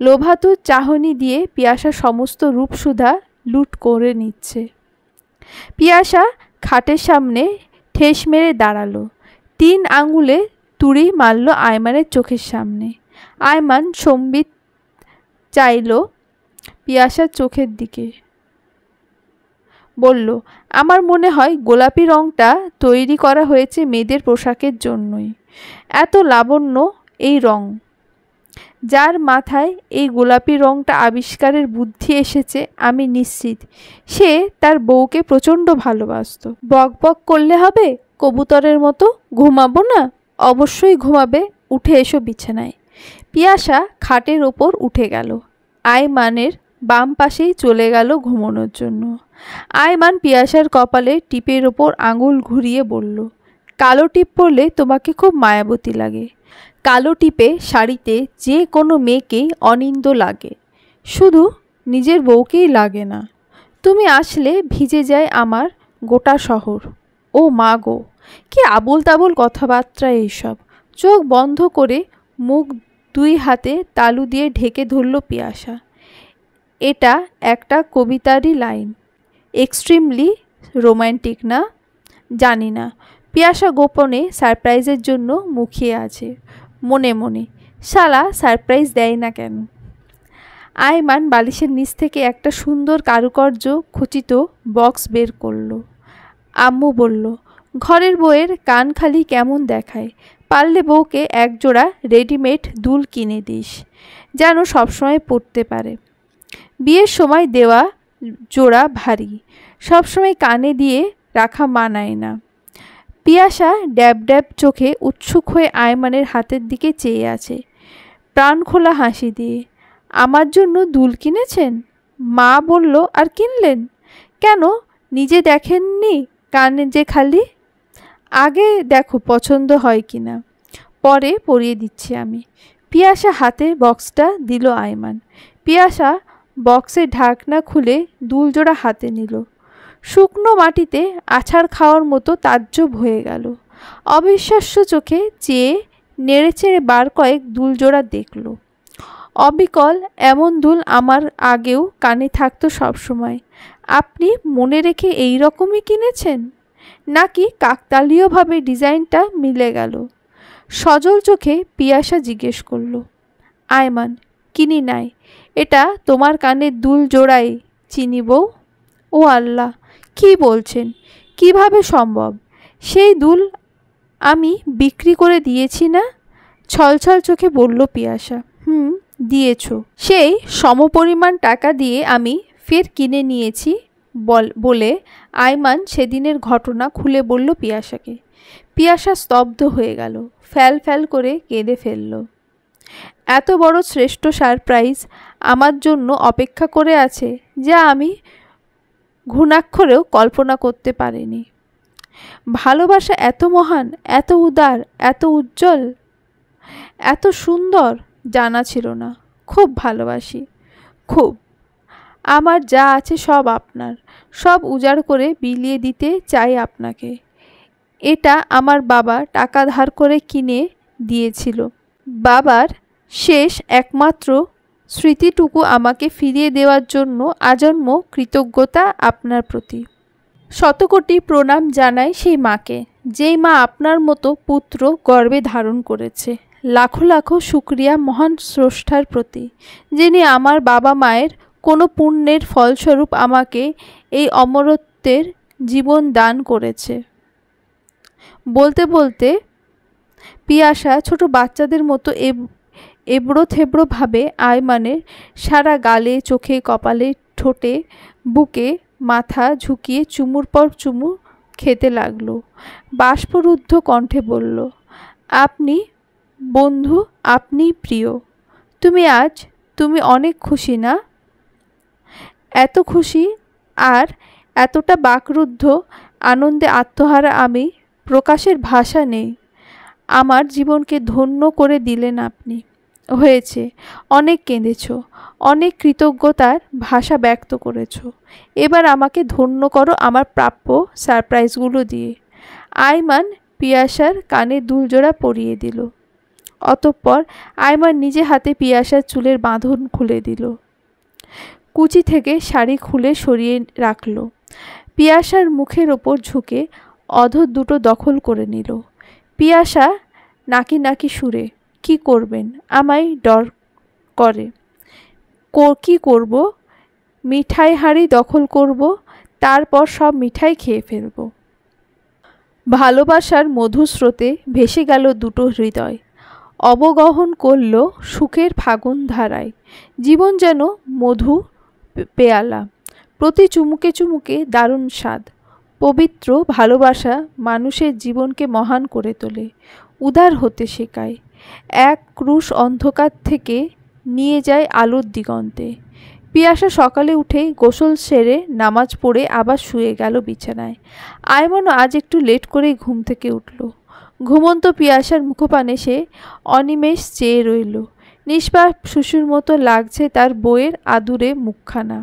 লোভাতুর চাহনি দিয়ে পিয়াসা সমস্ত রূপসুধা লুট করে নিচ্ছে। পিয়াসা খাটের সামনে ঠেস মেরে দাঁড়ালো। 3 আঙুলে তুড়ি মারল আয়মানের চোখের সামনে। আয়মান সম্বিত চাইল পিয়াসার চোখের দিকে। বলল, আমার মনে হয় গোলাপি রঙটা তৈরি করা হয়েছে মেয়েদের পোশাকের জন্যই। এত লাবণ্য এই রং। যার মাথায় এই গোলাপি রঙটা আবিষ্কারের বুদ্ধি এসেছে আমি নিশ্চিত সে তার বউকে প্রচণ্ড ভালোবাসত। বক বক করলে হবে কবুতরের মতো? ঘুমাবো না? অবশ্যই ঘুমাবে। উঠে এসো বিছানায়। পিয়াসা খাটের ওপর উঠে গেল। আয়মানের বাম পাশেই চলে গেল ঘুমানোর জন্য। আয়মান পিয়াসার কপালে টিপের ওপর আঙুল ঘুরিয়ে বলল, কালো টিপ পরলে তোমাকে খুব মায়াবতী লাগে। কালো টিপে শাড়িতে যে কোনো মেয়েকেই অনিন্দ লাগে, শুধু নিজের বউকেই লাগে না। তুমি আসলে ভিজে যায় আমার গোটা শহর। ও মা গো, কি আবোল তাবোল কথাবার্তা এইসব। চোখ বন্ধ করে মুখ 2 হাতে তালু দিয়ে ঢেকে ধরল পিয়াসা। এটা একটা কবিতারই লাইন। এক্সট্রিমলি রোম্যান্টিক না? জানি না। পিয়াসা গোপনে সারপ্রাইজের জন্য মুখিয়ে আছে মনে মনে। শালা সারপ্রাইজ দেয় না কেন? আয়মান বালিশের নিচ থেকে একটা সুন্দর কারুকার্য খচিত বক্স বের করল। আম্মু বলল, ঘরের বউয়ের কান খালি কেমন দেখায়, পারলে বউকে একজোড়া রেডিমেড দুল কিনে দিস, যেন সবসময় পরতে পারে। বিয়ের সময় দেওয়া জোড়া ভারী, সবসময় কানে দিয়ে রাখা মানায় না। পিয়াসা ড্যাব ড্যাব চোখে উৎসুক হয়ে আয়মানের হাতের দিকে চেয়ে আছে, প্রাণ খোলা হাসি দিয়ে। আমার জন্য দুল কিনেছেন? মা বলল, আর কিনলেন কেন? নিজে দেখেননি কানে যে খালি? আগে দেখো পছন্দ হয় কিনা, পরে পরিয়ে দিচ্ছি আমি। পিয়াসা হাতে বক্সটা দিল আয়মান। পিয়াসা বক্সের ঢাকনা খুলে দুল জোড়া হাতে নিল। শুকনো মাটিতে আছাড় খাওয়ার মতো তাজ্জব হয়ে গেল। অবিশ্বাস্য চোখে চেয়ে নেড়ে চেড়ে বার কয়েক দুল জোড়া দেখল। অবিকল এমন দুল আমার আগেও কানে থাকতো সবসময়। আপনি মনে রেখে এই রকমই কিনেছেন, নাকি কাকতালীয়ভাবে ডিজাইনটা মিলে গেল? সজল চোখে পিয়াসা জিজ্ঞেস করল। আয়মান, কিনি নাই, এটা তোমার কানের দুল জোড়াই চিনি বউ। ও আল্লাহ, কি বলছেন? কিভাবে সম্ভব? সেই দুল আমি বিক্রি করে দিয়েছি না? ছলছল চোখে বলল পিয়াসা। দিয়েছ। সেই সমপরিমাণ টাকা দিয়ে আমি ফের কিনে নিয়েছি বলে আয়মান সেদিনের ঘটনা খুলে বলল পিয়াসাকে। পিয়াসা স্তব্ধ হয়ে গেল, ফ্যাল ফ্যাল করে কেঁদে ফেলল। এত বড় শ্রেষ্ঠ সারপ্রাইজ আমার জন্য অপেক্ষা করে আছে, যা আমি ঘুণাক্ষরেও কল্পনা করতে পারিনি। ভালোবাসা এত মহান, এত উদার, এত উজ্জ্বল, এত সুন্দর জানা ছিল না। খুব ভালোবাসি, খুব। আমার যা আছে সব আপনার, সব উজাড় করে বিলিয়ে দিতে চাই আপনাকে। এটা আমার বাবা টাকা ধার করে কিনে দিয়েছিল। বাবার শেষ একমাত্র স্মৃতিটুকু আমাকে ফিরিয়ে দেওয়ার জন্য আজন্ম কৃতজ্ঞতা আপনার প্রতি। শতকোটি প্রণাম জানাই সেই মাকে, যেই মা আপনার মতো পুত্র গর্ভে ধারণ করেছে। লাখো লাখো শুকরিয়া মহান স্রষ্টার প্রতি, যিনি আমার বাবা মায়ের কোনো পুণ্যের ফলস্বরূপ আমাকে এই অমরত্বের জীবন দান করেছে। বলতে বলতে পিয়াসা ছোট বাচ্চাদের মতো এবড়ো থেবড়োভাবে আয়মানের সারা গালে, চোখে, কপালে, ঠোঁটে, বুকে মাথা ঝুঁকিয়ে চুমুর পর চুমু খেতে লাগলো। বাষ্পরুদ্ধ কণ্ঠে বলল, আপনি বন্ধু, আপনি প্রিয়। তুমি অনেক খুশি না? এত খুশি আর এতটা বাকরুদ্ধ আনন্দে আত্মহারা আমি, প্রকাশের ভাষা নেই। আমার জীবনকে ধন্য করে দিলেন আপনি। হয়েছে, অনেক কেঁদেছ, অনেক কৃতজ্ঞতার ভাষা ব্যক্ত করেছ। এবার আমাকে ধন্য করো আমার প্রাপ্য সারপ্রাইজগুলো দিয়ে। আয়মান পিয়াসার কানে দুলজোড়া পরিয়ে দিল। অতঃপর আয়মান নিজে হাতে পিয়াসার চুলের বাঁধন খুলে দিল। কুচি থেকে শাড়ি খুলে সরিয়ে রাখল। পিয়াসার মুখের ওপর ঝুঁকে অধর দুটো দখল করে নিল। পিয়াসা নাকি নাকি সুরে, কি করবেন? আমায় ডর করে। কি করব? মিঠাই হাঁড়ি দখল করব, তারপর সব মিঠাই খেয়ে ফেলব। ভালোবাসার মধুস্রোতে ভেসে গেল দুটো হৃদয়, অবগহন করল সুখের ফাগুন ধারায়। জীবন যেন মধু পেয়ালা, প্রতি চুমুকে চুমুকে দারুণ স্বাদ। পবিত্র ভালোবাসা মানুষের জীবনকে মহান করে তোলে, উদার হতে শেখায়, এক ক্রুশ অন্ধকার থেকে নিয়ে যায় আলোর দিগন্তে। পিয়াসা সকালে উঠে গোসল সেরে নামাজ পড়ে আবার শুয়ে গেল বিছানায়। আয়মনও আজ একটু লেট করেই ঘুম থেকে উঠল। ঘুমন্ত পিয়াসার মুখপানে সে অনিমেষ চেয়ে রইল। নিষ্পাপ শিশুর মতো লাগছে তার বইয়ের আদুরে মুখখানা।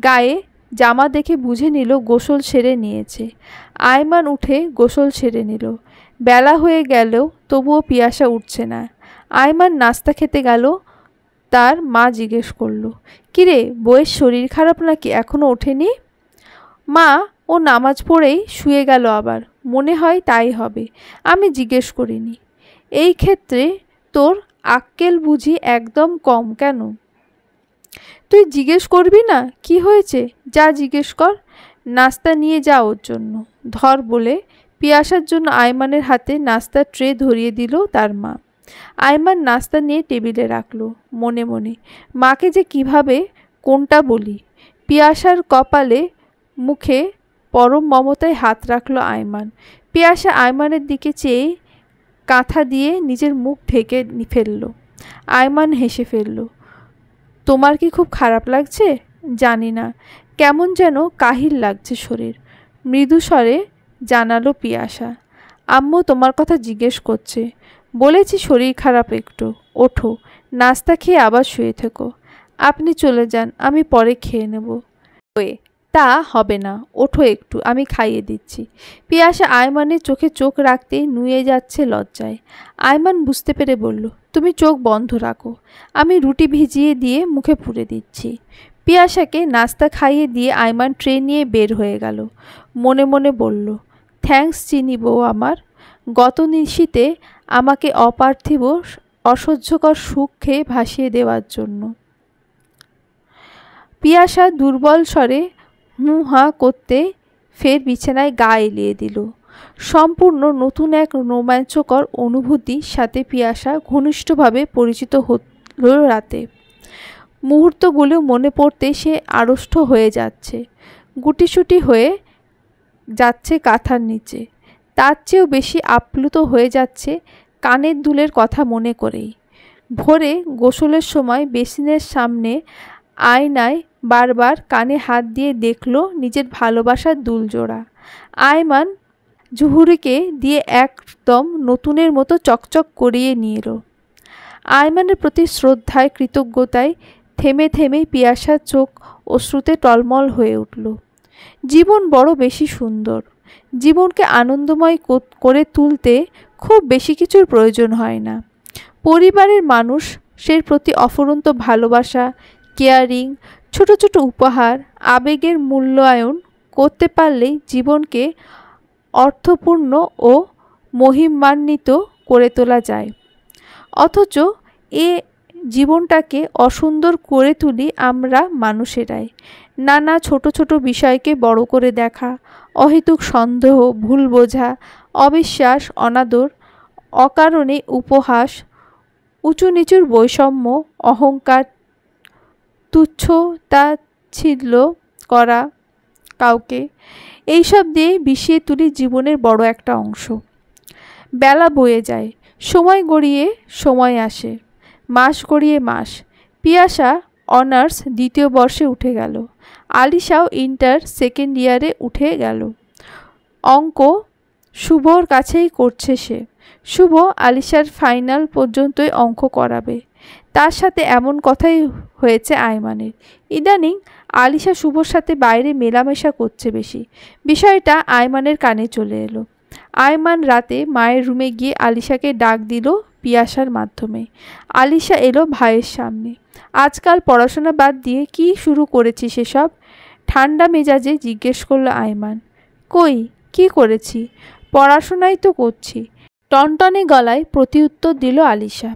গায়ে জামা দেখে বুঝে নিল গোসল সেরে নিয়েছে। আয়মান উঠে গোসল সেরে নিল। বেলা হয়ে গেলেও তবুও পিয়াসা উঠছে না। আয়মান নাস্তা খেতে গেল। তার মা জিজ্ঞেস করল, কিরে, বউয়ের শরীর খারাপ নাকি, এখনো ওঠেনি? মা, ও নামাজ পড়েই শুয়ে গেল আবার, মনে হয় তাই হবে, আমি জিজ্ঞেস করিনি। এই ক্ষেত্রে তোর আক্কেল বুঝি একদম কম কেন? তুই জিজ্ঞেস করবি না কি হয়েছে? যা জিজ্ঞেস কর। নাস্তা নিয়ে যা ওর জন্য। ধর বলে পিয়াসার জন্য আয়মানের হাতে নাস্তার ট্রে ধরিয়ে দিল তার মা। আয়মান নাস্তা নিয়ে টেবিলে রাখল। মনে মনে, মাকে যে কিভাবে কোনটা বলি। পিয়াসার কপালে মুখে পরম মমতায় হাত রাখল আয়মান। পিয়াসা আয়মানের দিকে চেয়ে কাঁথা দিয়ে নিজের মুখ ঢেকে ফেলল। আয়মান হেসে ফেলল। তোমার কি খুব খারাপ লাগছে? জানি না, কেমন যেন কাহিল লাগছে শরীর, মৃদু স্বরে জানালো পিয়াসা। আম্মু তোমার কথা জিজ্ঞেস করছে। বলেছি শরীর খারাপ একটু। ওঠো, নাস্তা খেয়ে আবার শুয়ে থেকো। আপনি চলে যান, আমি পরে খেয়ে নেব। তা হবে না, ওঠো একটু, আমি খাইয়ে দিচ্ছি। পিয়াসা আয়মানের চোখে চোখ রাখতে নুয়ে যাচ্ছে লজ্জায়। আয়মান বুঝতে পেরে বলল, তুমি চোখ বন্ধ রাখো, আমি রুটি ভিজিয়ে দিয়ে মুখে পুরে দিচ্ছি। পিয়াসাকে নাস্তা খাইয়ে দিয়ে আয়মান ট্রে নিয়ে বের হয়ে গেল। মনে মনে বলল, থ্যাঙ্কস চিনি বউ আমার, গত নিশীতে আমাকে অপার্থিব অসহ্যকর সুখ খেয়ে ভাসিয়ে দেওয়ার জন্য। পিয়াসা দুর্বল স্বরে হা করতে ফের বিছানায় গা এলিয়ে দিল। সম্পূর্ণ নতুন এক রোমাঞ্চকর অনুভূতির সাথে পিয়াসা ঘনিষ্ঠভাবে পরিচিত হল রাতে। মুহূর্তগুলো মনে পড়তে সে আড়ষ্ট হয়ে যাচ্ছে, গুটিসুটি হয়ে যাচ্ছে কাঁথার নিচে। তার চেয়েও বেশি আপ্লুত হয়ে যাচ্ছে কানের দুলের কথা মনে করেই। ভোরে গোসলের সময় বেসিনের সামনে আয়নায় বারবার কানে হাত দিয়ে দেখল নিজের ভালোবাসার দুলজোড়া। আয়মান জুহুরিকে দিয়ে একদম নতুনের মতো চকচক করিয়ে নিল। আয়মানের প্রতি শ্রদ্ধায় কৃতজ্ঞতায় থেমে থেমে পিয়াসার চোখ অশ্রুতে টলমল হয়ে উঠল। জীবন বড় বেশি সুন্দর। জীবনকে আনন্দময় করে তুলতে খুব বেশি কিছুর প্রয়োজন হয় না। পরিবারের মানুষের প্রতি অফুরন্ত ভালোবাসা, কেয়ারিং, ছোট ছোট উপহার, আবেগের মূল্যায়ন করতে পারলেই জীবনকে অর্থপূর্ণ ও মহিমান্বিত করে তোলা যায়। অথচ এ জীবনটাকে অসুন্দর করে তুলি আমরা মানুষেরাই। নানা ছোট ছোট বিষয়কে বড় করে দেখা, অহেতুক সন্দেহ, ভুল বোঝা, অবিশ্বাস, অনাদর, অকারণে উপহাস, উঁচু নিচুর বৈষম্য, অহংকার, তুচ্ছ-তাচ্ছিল্য করা কাউকে, এইসব দিয়ে বিষিয়ে তুলি জীবনের বড় একটা অংশ। বেলা বয়ে যায়, সময় গড়িয়ে সময় আসে, মাস গড়িয়ে মাস। পিয়াসা অনার্স 2য় বর্ষে উঠে গেল। আলিশাও ইন্টার 2nd ইয়ারে উঠে গেল। অঙ্ক শুভর কাছেই করছে সে। শুভ আলিশার ফাইনাল পর্যন্তই অঙ্ক করাবে। তার সাথে এমন কথাই হয়েছে আয়মানের। ইদানিং আলিশা শুভর সাথে বাইরে মেলামেশা করছে বেশি। বিষয়টা আয়মানের কানে চলে এলো। আয়মান রাতে মায়ের রুমে গিয়ে আলিশাকে ডাক দিল পিয়াসার মাধ্যমে। আলিশা এলো ভাইয়ের সামনে। আজকাল পড়াশোনা বাদ দিয়ে কি শুরু করেছিস এসব? ঠান্ডা মেজাজে জিজ্ঞেস করলো আয়মান। কই, কি করেছি? পড়াশোনাই তো করছি, টনটনে গলায় প্রতিউত্তর দিল আলিশা।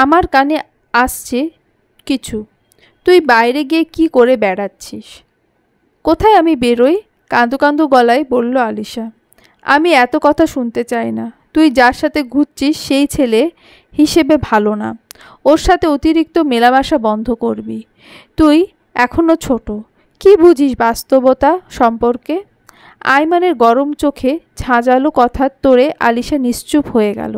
আমার কানে আসছে কিছু। তুই বাইরে গিয়ে কি করে বেড়াচ্ছিস? কোথায় আমি বেরোই? কাঁদো কাঁদো গলায় বলল আলিশা। আমি এত কথা শুনতে চাই না। তুই যার সাথে ঘুরছিস সেই ছেলে হিসেবে ভালো না। ওর সাথে অতিরিক্ত মেলামেশা বন্ধ করবি। তুই এখনো ছোট, কি বুঝিস বাস্তবতা সম্পর্কে? আয়মানের গরম চোখে ঝাঁঝালো কথার তোড়ে আলিশা নিশ্চুপ হয়ে গেল।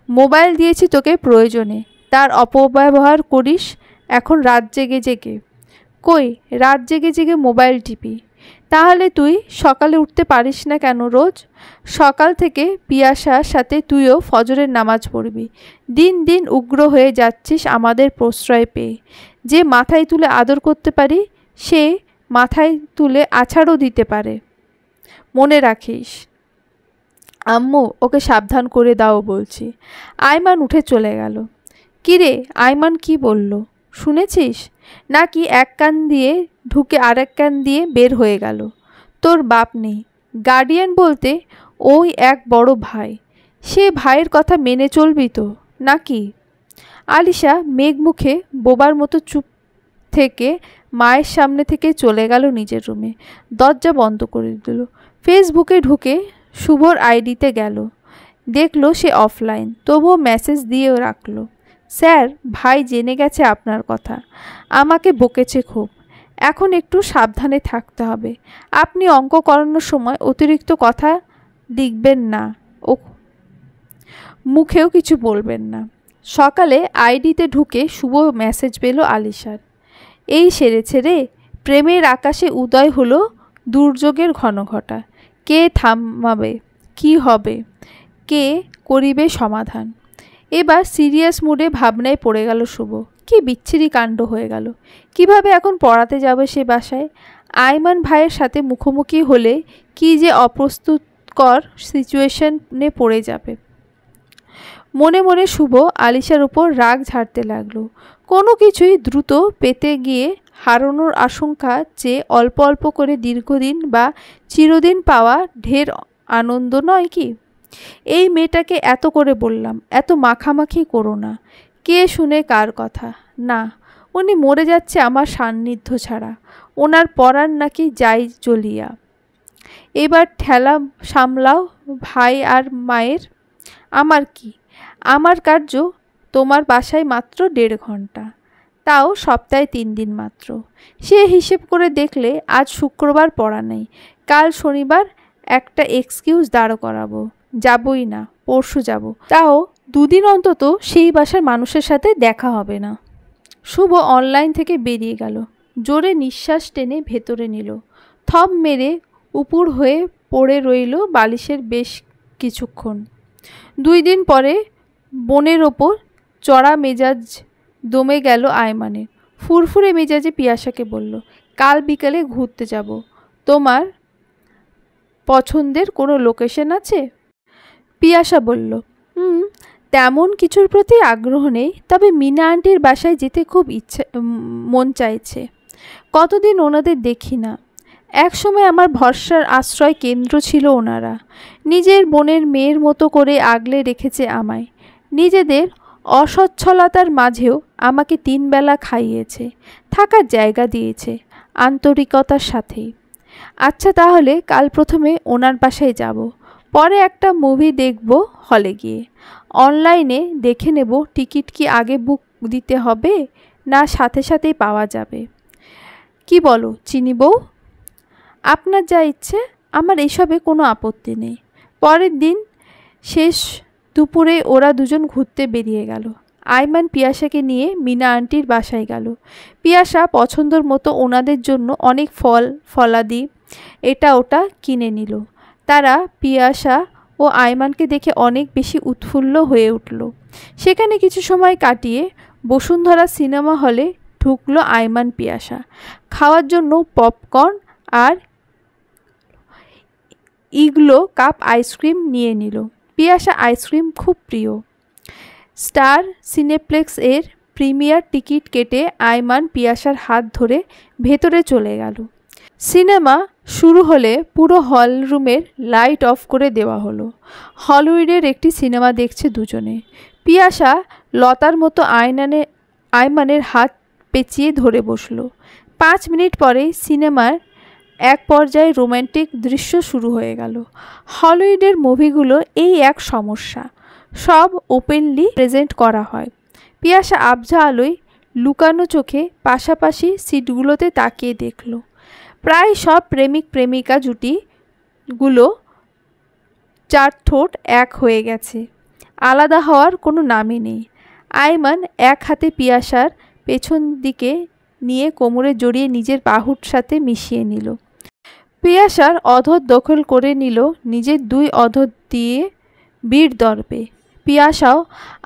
মোবাইল দিয়েছি তোকে প্রয়োজনে, তার অপব্যবহার করিস এখন রাত জেগে জেগে। কই, রাত জেগে জেগে মোবাইল টিপি। তাহলে তুই সকালে উঠতে পারিস না কেন রোজ? সকাল থেকে পিয়াসার সাথে তুইও ফজরের নামাজ পড়বি। দিন দিন উগ্র হয়ে যাচ্ছিস আমাদের প্রশ্রয় পেয়ে। যে মাথায় তুলে আদর করতে পারি সে মাথায় তুলে আছাড়ও দিতে পারে। মনে রাখিস। আম্মু, ওকে সাবধান করে দাও বলছি। আয়মান উঠে চলে গেল। কিরে, আয়মান কি বলল শুনেছিস? নাকি এক কান দিয়ে ঢুকে আরেক কান দিয়ে বের হয়ে গেল? তোর বাপ নেই, গার্ডিয়ান বলতে ওই এক বড় ভাই। সে ভাইয়ের কথা মেনে চলবি তো নাকি? আলিশা মেঘমুখে বোবার মতো চুপ থেকে মায়ের সামনে থেকে চলে গেল নিজের রুমে। দরজা বন্ধ করে দিল। ফেসবুকে ঢুকে শুভর আইডিতে গেল। দেখলো সে অফলাইন, তবুও মেসেজ দিয়েও রাখলো। স্যার, ভাই জেনে গেছে আপনার কথা, আমাকে বকেছে খুব। এখন একটু সাবধানে থাকতে হবে। আপনি অঙ্ক করানোর সময় অতিরিক্ত কথা লিখবেন না ও মুখেও কিছু বলবেন না। সকালে আইডিতে ঢুকে শুভ মেসেজ পেল আলিশার। এই সেরেছে রে, প্রেমের আকাশে উদয় হলো দুর্যোগের ঘনঘটা। কে থামাবে? কি হবে? কে করিবে সমাধান? এবার সিরিয়াস মুডে ভাবনায় পড়ে গেল শুভ। কি বিচ্ছিরি কাণ্ড হয়ে গেল। কিভাবে এখন পড়াতে যাবে সে বাসায়? আয়মান ভাইয়ের সাথে মুখোমুখি হলে কি যে অপ্রস্তুতকর সিচুয়েশনে পড়ে যাবে। মনে মনে শুভ আলিশার উপর রাগ ঝাড়তে লাগলো। কোনো কিছুই দ্রুত পেতে গিয়ে হারানোর আশঙ্কা চেয়ে অল্প অল্প করে দীর্ঘদিন বা চিরদিন পাওয়া ঢের আনন্দ নয় কি? এই মেয়েটাকে এত করে বললাম, এত মাখামাখি করো না। কে শুনে কার কথা? না, উনি মরে যাচ্ছে আমার সান্নিধ্য ছাড়া। ওনার পরাণ নাকি যাই জ্বলিয়া। এবার ঠেলা সামলাও ভাই আর মায়ের। আমার কি? আমার কার্য তোমার বাসায় মাত্র 1.5 ঘন্টা, তাও সপ্তাহে 3 দিন মাত্র। সে হিসেব করে দেখলে আজ শুক্রবার পড়া নেই, কাল শনিবার একটা এক্সকিউজ দাঁড় করাবো। যাবই না, পরশু যাব। তাও 2 দিন অন্তত সেই বাসার মানুষের সাথে দেখা হবে না। শুভ অনলাইন থেকে বেরিয়ে গেল। জোরে নিঃশ্বাস টেনে ভেতরে নিল। থম মেরে উপুর হয়ে পড়ে রইল বালিশের বেশ কিছুক্ষণ। 2 দিন পরে বোনের ওপর চড়া মেজাজ দমে গেল আয়মানের। ফুরফুরে মেজাজে পিয়াসাকে বলল, কাল বিকালে ঘুরতে যাব, তোমার পছন্দের কোনো লোকেশন আছে? পিয়াসা বলল, তেমন কিছুর প্রতি আগ্রহ নেই, তবে মিনা আন্টির বাসায় যেতে খুব মন চাইছে। কতদিন ওনাদের দেখি না। এক সময় আমার ভরসার আশ্রয় কেন্দ্র ছিল ওনারা। নিজের বোনের মেয়ের মতো করে আগলে রেখেছে আমায়। নিজেদের অসচ্ছলতার মাঝেও আমাকে 3 বেলা খাইয়েছে, থাকার জায়গা দিয়েছে আন্তরিকতার সাথেই। আচ্ছা, তাহলে কাল প্রথমে ওনার বাসায় যাব, পরে একটা মুভি দেখব হলে গিয়ে। অনলাইনে দেখে নেব টিকিট কি আগে বুক দিতে হবে না সাথে সাথেই পাওয়া যাবে। কি বলো চিনি বউ? আপনার যা ইচ্ছে, আমার এসবে কোনো আপত্তি নেই। পরের দিন শেষ দুপুরে ওরা দুজন ঘুরতে বেরিয়ে গেল। আইমান পিয়াসাকে নিয়ে মিনা আন্টির বাসায় গেল। পিয়াসা পছন্দর মতো ওনাদের জন্য অনেক ফল ফলাদি এটা ওটা কিনে নিল। তারা পিয়াসা ও আইমানকে দেখে অনেক বেশি উৎফুল্ল হয়ে উঠল। সেখানে কিছু সময় কাটিয়ে বসুন্ধরা সিনেমা হলে ঢুকলো আইমান পিয়াসা। খাওয়ার জন্য পপকর্ন আর ইগলো কাপ আইসক্রিম নিয়ে নিল। পিয়াসা আইসক্রিম খুব প্রিয়। স্টার সিনেপ্লেক্স এর প্রিমিয়ার টিকিট কেটে আইমান পিয়াসার হাত ধরে ভেতরে চলে গেল। সিনেমা শুরু হলে পুরো হল রুমের লাইট অফ করে দেওয়া হলো। হলিউডের একটি সিনেমা দেখছে দুজনে। পিয়াসা লতার মতো আইমানের হাত পেঁচিয়ে ধরে বসল। 5 মিনিট পরেই সিনেমার এক পর্যায়ে রোম্যান্টিক দৃশ্য শুরু হয়ে গেল। হলিউডের মুভিগুলো এই এক সমস্যা, সব ওপেনলি প্রেজেন্ট করা হয়। পিয়াসা আবঝা আলোয় লুকানো চোখে পাশাপাশি সিটগুলোতে তাকিয়ে দেখল। প্রায় সব প্রেমিক প্রেমিকা জুটিগুলো 4 ঠোঁট এক হয়ে গেছে, আলাদা হওয়ার কোনো নামই নেই। আইমান এক হাতে পিয়াসার পেছন দিকে নিয়ে কোমরে জড়িয়ে নিজের বাহুর সাথে মিশিয়ে নিল। পিয়াসার অধর দখল করে নিল নিজের 2 অধর দিয়ে বীর দর্পে। পিয়াসাও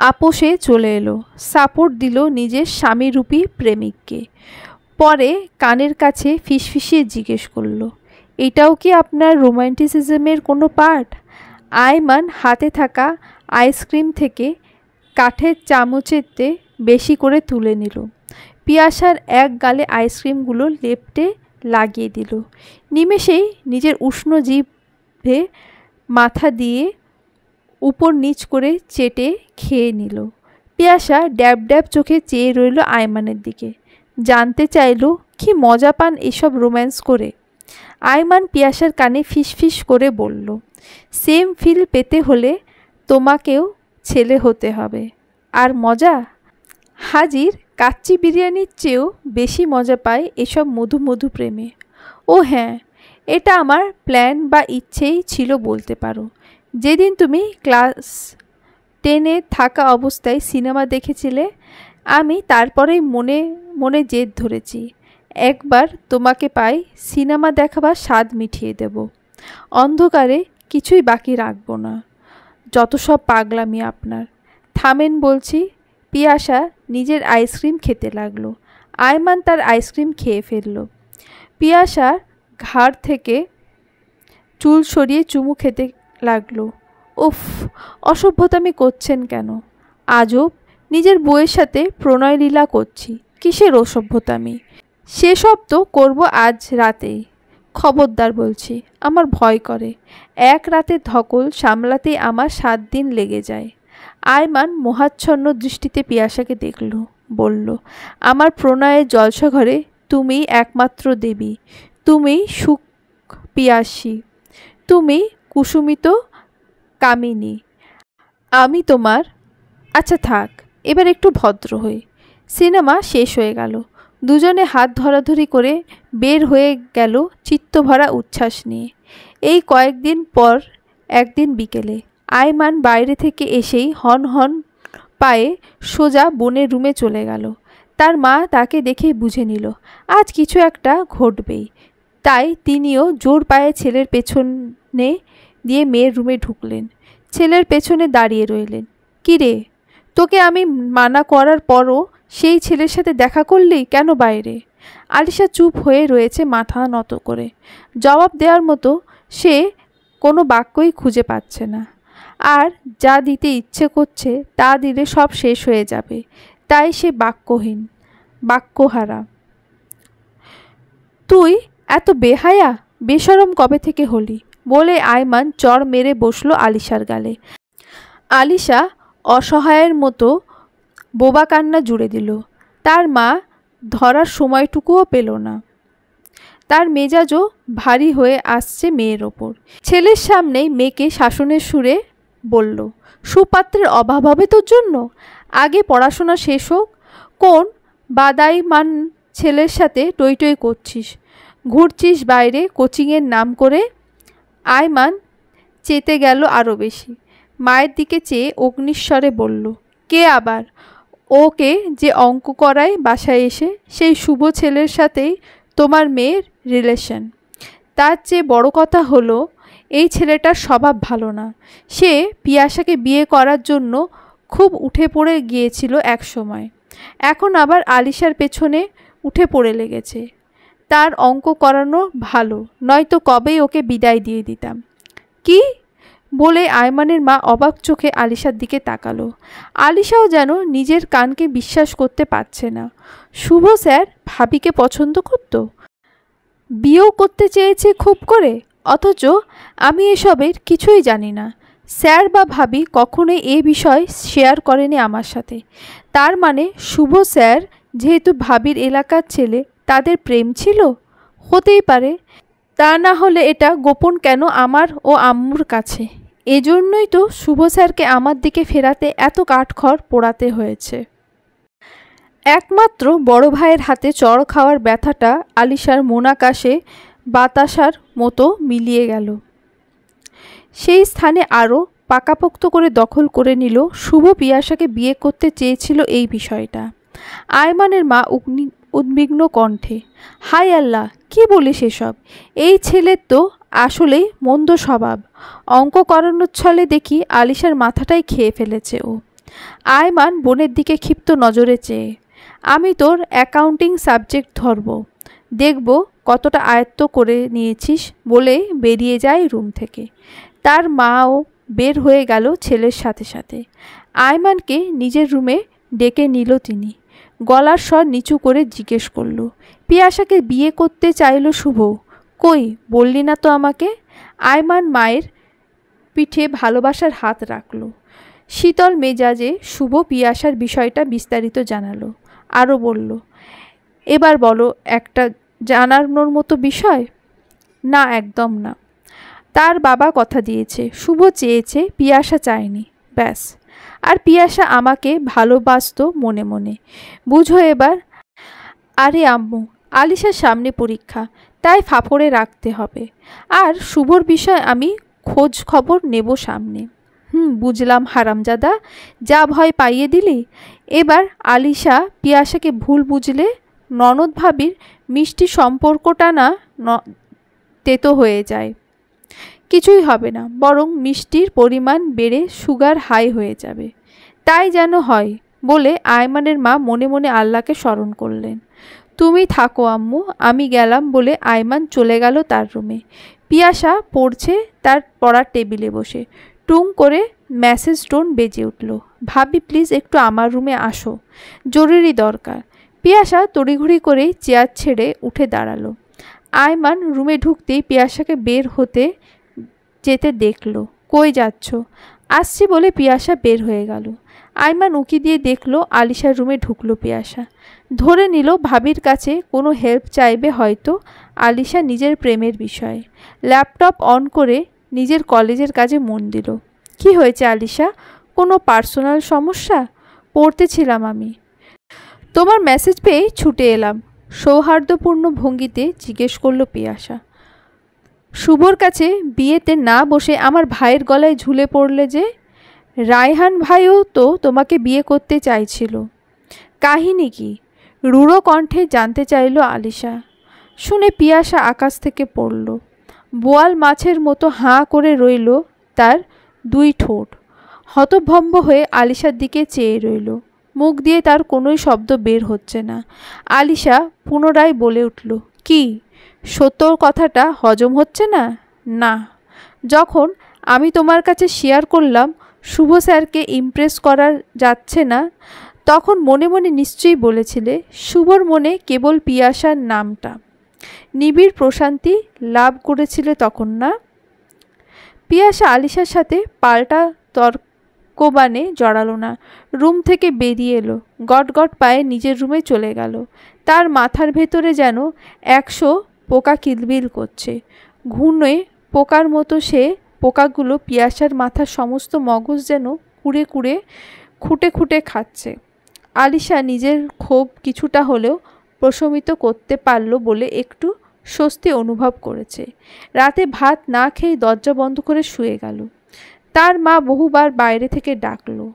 আপোষে চলে এলো, সাপোর্ট দিল নিজের স্বামীরূপী প্রেমিককে। পরে কানের কাছে ফিসফিসিয়ে জিজ্ঞেস করল, এটাও কি আপনার রোম্যান্টিসিজমের কোনো পার্ট? আইমান হাতে থাকা আইসক্রিম থেকে কাঠের চামচেতে বেশি করে তুলে নিল। পিয়াসার এক গালে আইসক্রিমগুলো লেপ্টে লাগিয়ে দিল। নিমেষেই নিজের উষ্ণ জিভে মাথা দিয়ে উপর নিচ করে চেটে খেয়ে নিল। পিয়াসা ড্যাব ড্যাব চোখে চেয়ে রইল আইমানের দিকে। জানতে চাইল কি মজা পান এসব রোম্যান্স করে। আইমান পিয়াসার কানে ফিসফিস করে বলল, সেম ফিল পেতে হলে তোমাকেও ছেলে হতে হবে। আর মজা হাজির কাচ্চি বিরিয়ানির চেয়েও বেশি মজা পায় এসব মধু মধু প্রেমে। ও হ্যাঁ, এটা আমার প্ল্যান বা ইচ্ছেই ছিল বলতে পারো। যেদিন তুমি ক্লাস 10-এ থাকা অবস্থায় সিনেমা দেখেছিলে, আমি তারপরেই মনে মনে জেদ ধরেছি, একবার তোমাকে পাই সিনেমা দেখাবার স্বাদ মিটিয়ে দেব। অন্ধকারে কিছুই বাকি রাখব না। যত সব পাগলামি আপনার। থামেন বলছি। পিয়াসা নিজের আইসক্রিম খেতে লাগলো। আইমান তার আইসক্রিম খেয়ে ফেলল। পিয়াসার ঘাড় থেকে চুল সরিয়ে চুমু খেতে লাগলো। উফ, অসভ্যতামি করছেন কেন? আজব, নিজের বউয়ের সাথে প্রণয় লীলা করছি, কিসের অসভ্যতামি? সেসব তো করব আজ রাতেই। খবরদার বলছি, আমার ভয় করে। এক রাতে ধকল সামলাতেই আমার 7 দিন লেগে যায়। আইমান মোহাচ্ছন্ন দৃষ্টিতে পিয়াসাকে দেখল, বলল, আমার প্রণয়ের জলসাঘরে তুমিই একমাত্র দেবী, তুমিই সুখ পিয়াসী, তুমি কুসুমিত কামিনী, আমি তোমার। আচ্ছা থাক, এবার একটু ভদ্র হই। সিনেমা শেষ হয়ে গেল। দুজনে হাত ধরাধরি করে বের হয়ে গেল চিত্তভরা উচ্ছ্বাস নিয়ে। এই কয়েকদিন পর একদিন বিকেলে আইমান বাইরে থেকে এসেই হন হন পায়ে সোজা বোনের রুমে চলে গেল। তার মা তাকে দেখেই বুঝে নিল আজ কিছু একটা ঘটবেই। তাই তিনিও জোর পায়ে ছেলের পেছনে দিয়ে মেয়ের রুমে ঢুকলেন। ছেলের পেছনে দাঁড়িয়ে রইলেন। কি রে, তোকে আমি মানা করার পরও সেই ছেলের সাথে দেখা করলি কেন বাইরে? আলিশা চুপ হয়ে রয়েছে মাথা নত করে। জবাব দেওয়ার মতো সে কোনো বাক্যই খুঁজে পাচ্ছে না। আর যা দিতে ইচ্ছে করছে তা দিলে সব শেষ হয়ে যাবে, তাই সে বাক্যহীন, বাক্যহারা। তুই এত বেহায়া বেশরম কবে থেকে হলি? বলে আয়মান চড় মেরে বসলো আলিশার গালে। আলিশা অসহায়ের মতো বোবা কান্না জুড়ে দিল। তার মা ধরার সময়টুকুও পেল না। তার মেজাজও ভারী হয়ে আসছে মেয়ের ওপর। ছেলের সামনেই মেয়েকে শাসনের সুরে বলল, সুপাত্রের অভাব হবে তোর জন্য? আগে পড়াশোনা শেষ হোক। কোন বাদাইমান ছেলের সাথে টই টই করছিস, ঘুরছিস বাইরে কোচিংয়ের নাম করে? আয়মান চেতে গেল আরও বেশি। মায়ের দিকে চেয়ে অগ্নিস্বরে বলল, কে আবার? ওকে যে অঙ্ক করায় বাসায় এসে, সেই শুভ ছেলের সাথেই তোমার মেয়ের রিলেশন। তার চেয়ে বড় কথা হলো এই ছেলেটার স্বভাব ভালো না। সে পিয়াসাকে বিয়ে করার জন্য খুব উঠে পড়ে গিয়েছিল এক সময়, এখন আবার আলিশার পেছনে উঠে পড়ে লেগেছে। তার অঙ্ক করানো ভালো, নয়তো কবেই ওকে বিদায় দিয়ে দিতাম। কি? বলে আয়মানের মা অবাক চোখে আলিশার দিকে তাকালো। আলিশাও যেন নিজের কানকে বিশ্বাস করতে পারছে না। শুভ স্যার ভাবিকে পছন্দ করত, বিয়েও করতে চেয়েছে খুব করে, অথচ আমি এসবের কিছুই জানি না। স্যার বা ভাবি কখনোই এ বিষয় শেয়ার করেনি আমার সাথে। তার মানে শুভ স্যার যেহেতু ভাবির এলাকার ছেলে, তাদের প্রেম ছিল? হতেই পারে, তা না হলে এটা গোপন কেন আমার ও আম্মুর কাছে? এজন্যই তো শুভ স্যারকে আমার দিকে ফেরাতে এত কাঠখড় পোড়াতে হয়েছে। একমাত্র বড় ভাইয়ের হাতে চড় খাওয়ার ব্যথাটা আলিশার মোনাকাশে বাতাসার মতো মিলিয়ে গেল। সেই স্থানে আরও পাকাপোক্ত করে দখল করে নিল শুভ পিয়াসাকে বিয়ে করতে চেয়েছিল এই বিষয়টা। আয়মানের মা উদ্বিগ্ন কণ্ঠে, হায় আল্লাহ, কি বলিস এসব? এই ছেলের তো আসলেই মন্দ স্বভাব। অঙ্ক করানোর ছলে দেখি আলিশার মাথাটাই খেয়ে ফেলেছে ও। আয়মান বোনের দিকে ক্ষিপ্ত নজরে চেয়ে, আমি তোর অ্যাকাউন্টিং সাবজেক্ট ধরব, দেখব কতটা আয়ত্ত করে নিয়েছিস, বলে বেরিয়ে যায় রুম থেকে। তার মাও বের হয়ে গেল ছেলের সাথে সাথে। আয়মানকে নিজের রুমে ডেকে নিল তিনি। গলার স্বর নিচু করে জিজ্ঞেস করল, পিয়াসাকে বিয়ে করতে চাইল শুভ, কই বললি না তো আমাকে? আয়মান মায়ের পিঠে ভালোবাসার হাত রাখল। শীতল মেজাজে শুভ পিয়াসার বিষয়টা বিস্তারিত জানালো। আরও বলল, এবার বলো, একটা জানানোর মতো বিষয়? না, একদম না। তার বাবা কথা দিয়েছে, শুভ চেয়েছে, পিয়াসা চায়নি, ব্যাস। আর পিয়াসা আমাকে ভালোবাসত মনে মনে, বুঝো এবার? আরে আম্মু, আলিশার সামনে পরীক্ষা, তাই ফাফড়ে রাখতে হবে। আর শুভর বিষয় আমি খোঁজ খবর নেব সামনে। বুঝলাম হারামজাদা, যা ভয় পাইয়ে দিলি। এবার আলিশা পিয়াসাকে ভুল বুঝলে ননদ ভাবির মিষ্টি সম্পর্কটা না তেতো হয়ে যায়। কিছুই হবে না, বরং মিষ্টির পরিমাণ বেড়ে সুগার হাই হয়ে যাবে। তাই যেন হয়, বলে আয়মানের মা মনে মনে আল্লাহকে স্মরণ করলেন। তুমি থাকো আম্মু, আমি গেলাম, বলে আয়মান চলে গেল তার রুমে। পিয়াসা পড়ছে তার পড়ার টেবিলে বসে। টুং করে মেসেজ টোন বেজে উঠল, ভাবি প্লিজ একটু আমার রুমে আসো, জরুরি দরকার। পিয়াসা তড়িঘড়ি করে চেয়ার ছেড়ে উঠে দাঁড়ালো। আয়মান রুমে ঢুকতেই পিয়াসাকে বের হতে যেতে দেখল। কই যাচ্ছ? আসছি, বলে পিয়াসা বের হয়ে গেল। আয়মান উকি দিয়ে দেখল আলিশার রুমে ঢুকলো পিয়াসা। ধরে নিল ভাবির কাছে কোনো হেল্প চাইবে হয়তো আলিশা নিজের প্রেমের বিষয়ে। ল্যাপটপ অন করে নিজের কলেজের কাজে মন দিল। কি হয়েছে আলিশা, কোনো পার্সোনাল সমস্যা? পড়তেছিলাম আমি, তোমার মেসেজ পেয়ে ছুটে এলাম, সৌহার্দ্যপূর্ণ ভঙ্গিতে জিজ্ঞেস করলো পিয়াসা। শুভর কাছে বিয়েতে না বসে আমার ভাইয়ের গলায় ঝুলে পড়লে যে? রায়হান ভাইও তো তোমাকে বিয়ে করতে চাইছিল, কাহিনী কি? রূঢ় কণ্ঠে জানতে চাইল আলিশা। শুনে পিয়াসা আকাশ থেকে পড়ল। বোয়াল মাছের মতো হাঁ করে রইল তার দুই ঠোঁট। হতভম্ব হয়ে আলিশার দিকে চেয়ে রইল। মুখ দিয়ে তার কোনোই শব্দ বের হচ্ছে না। আলিশা পুনরায় বলে উঠল, কি সত্য কথাটা হজম হচ্ছে না? না। যখন আমি তোমার কাছে শেয়ার করলাম শুভ স্যারকে ইমপ্রেস করা যাচ্ছে না, তখন মনে মনে নিশ্চয়ই বলেছিলে শুভর মনে কেবল পিয়াসার নামটা। নিবিড় প্রশান্তি লাভ করেছিলে তখন, না? পিয়াসা আলিশার সাথে পাল্টা তর্কবাণে জড়ালো না। রুম থেকে বেরিয়ে এলো, গটগট পায়ে নিজের রুমে চলে গেল। তার মাথার ভেতরে যেন 100 পোকা কিলবিল করছে। ঘুণে পোকার মতো সে পোকাগুলো পিয়াসার মাথার সমস্ত মগজ যেন কুড়ে কুড়ে খুঁটে খুঁটে খাচ্ছে। আলিশা নিজের ক্ষোভ কিছুটা হলেও প্রশমিত করতে পারল বলে একটু স্বস্তি অনুভব করেছে। রাতে ভাত না খেয়ে দরজা বন্ধ করে শুয়ে গেল। তার মা বহুবার বাইরে থেকে ডাকলো,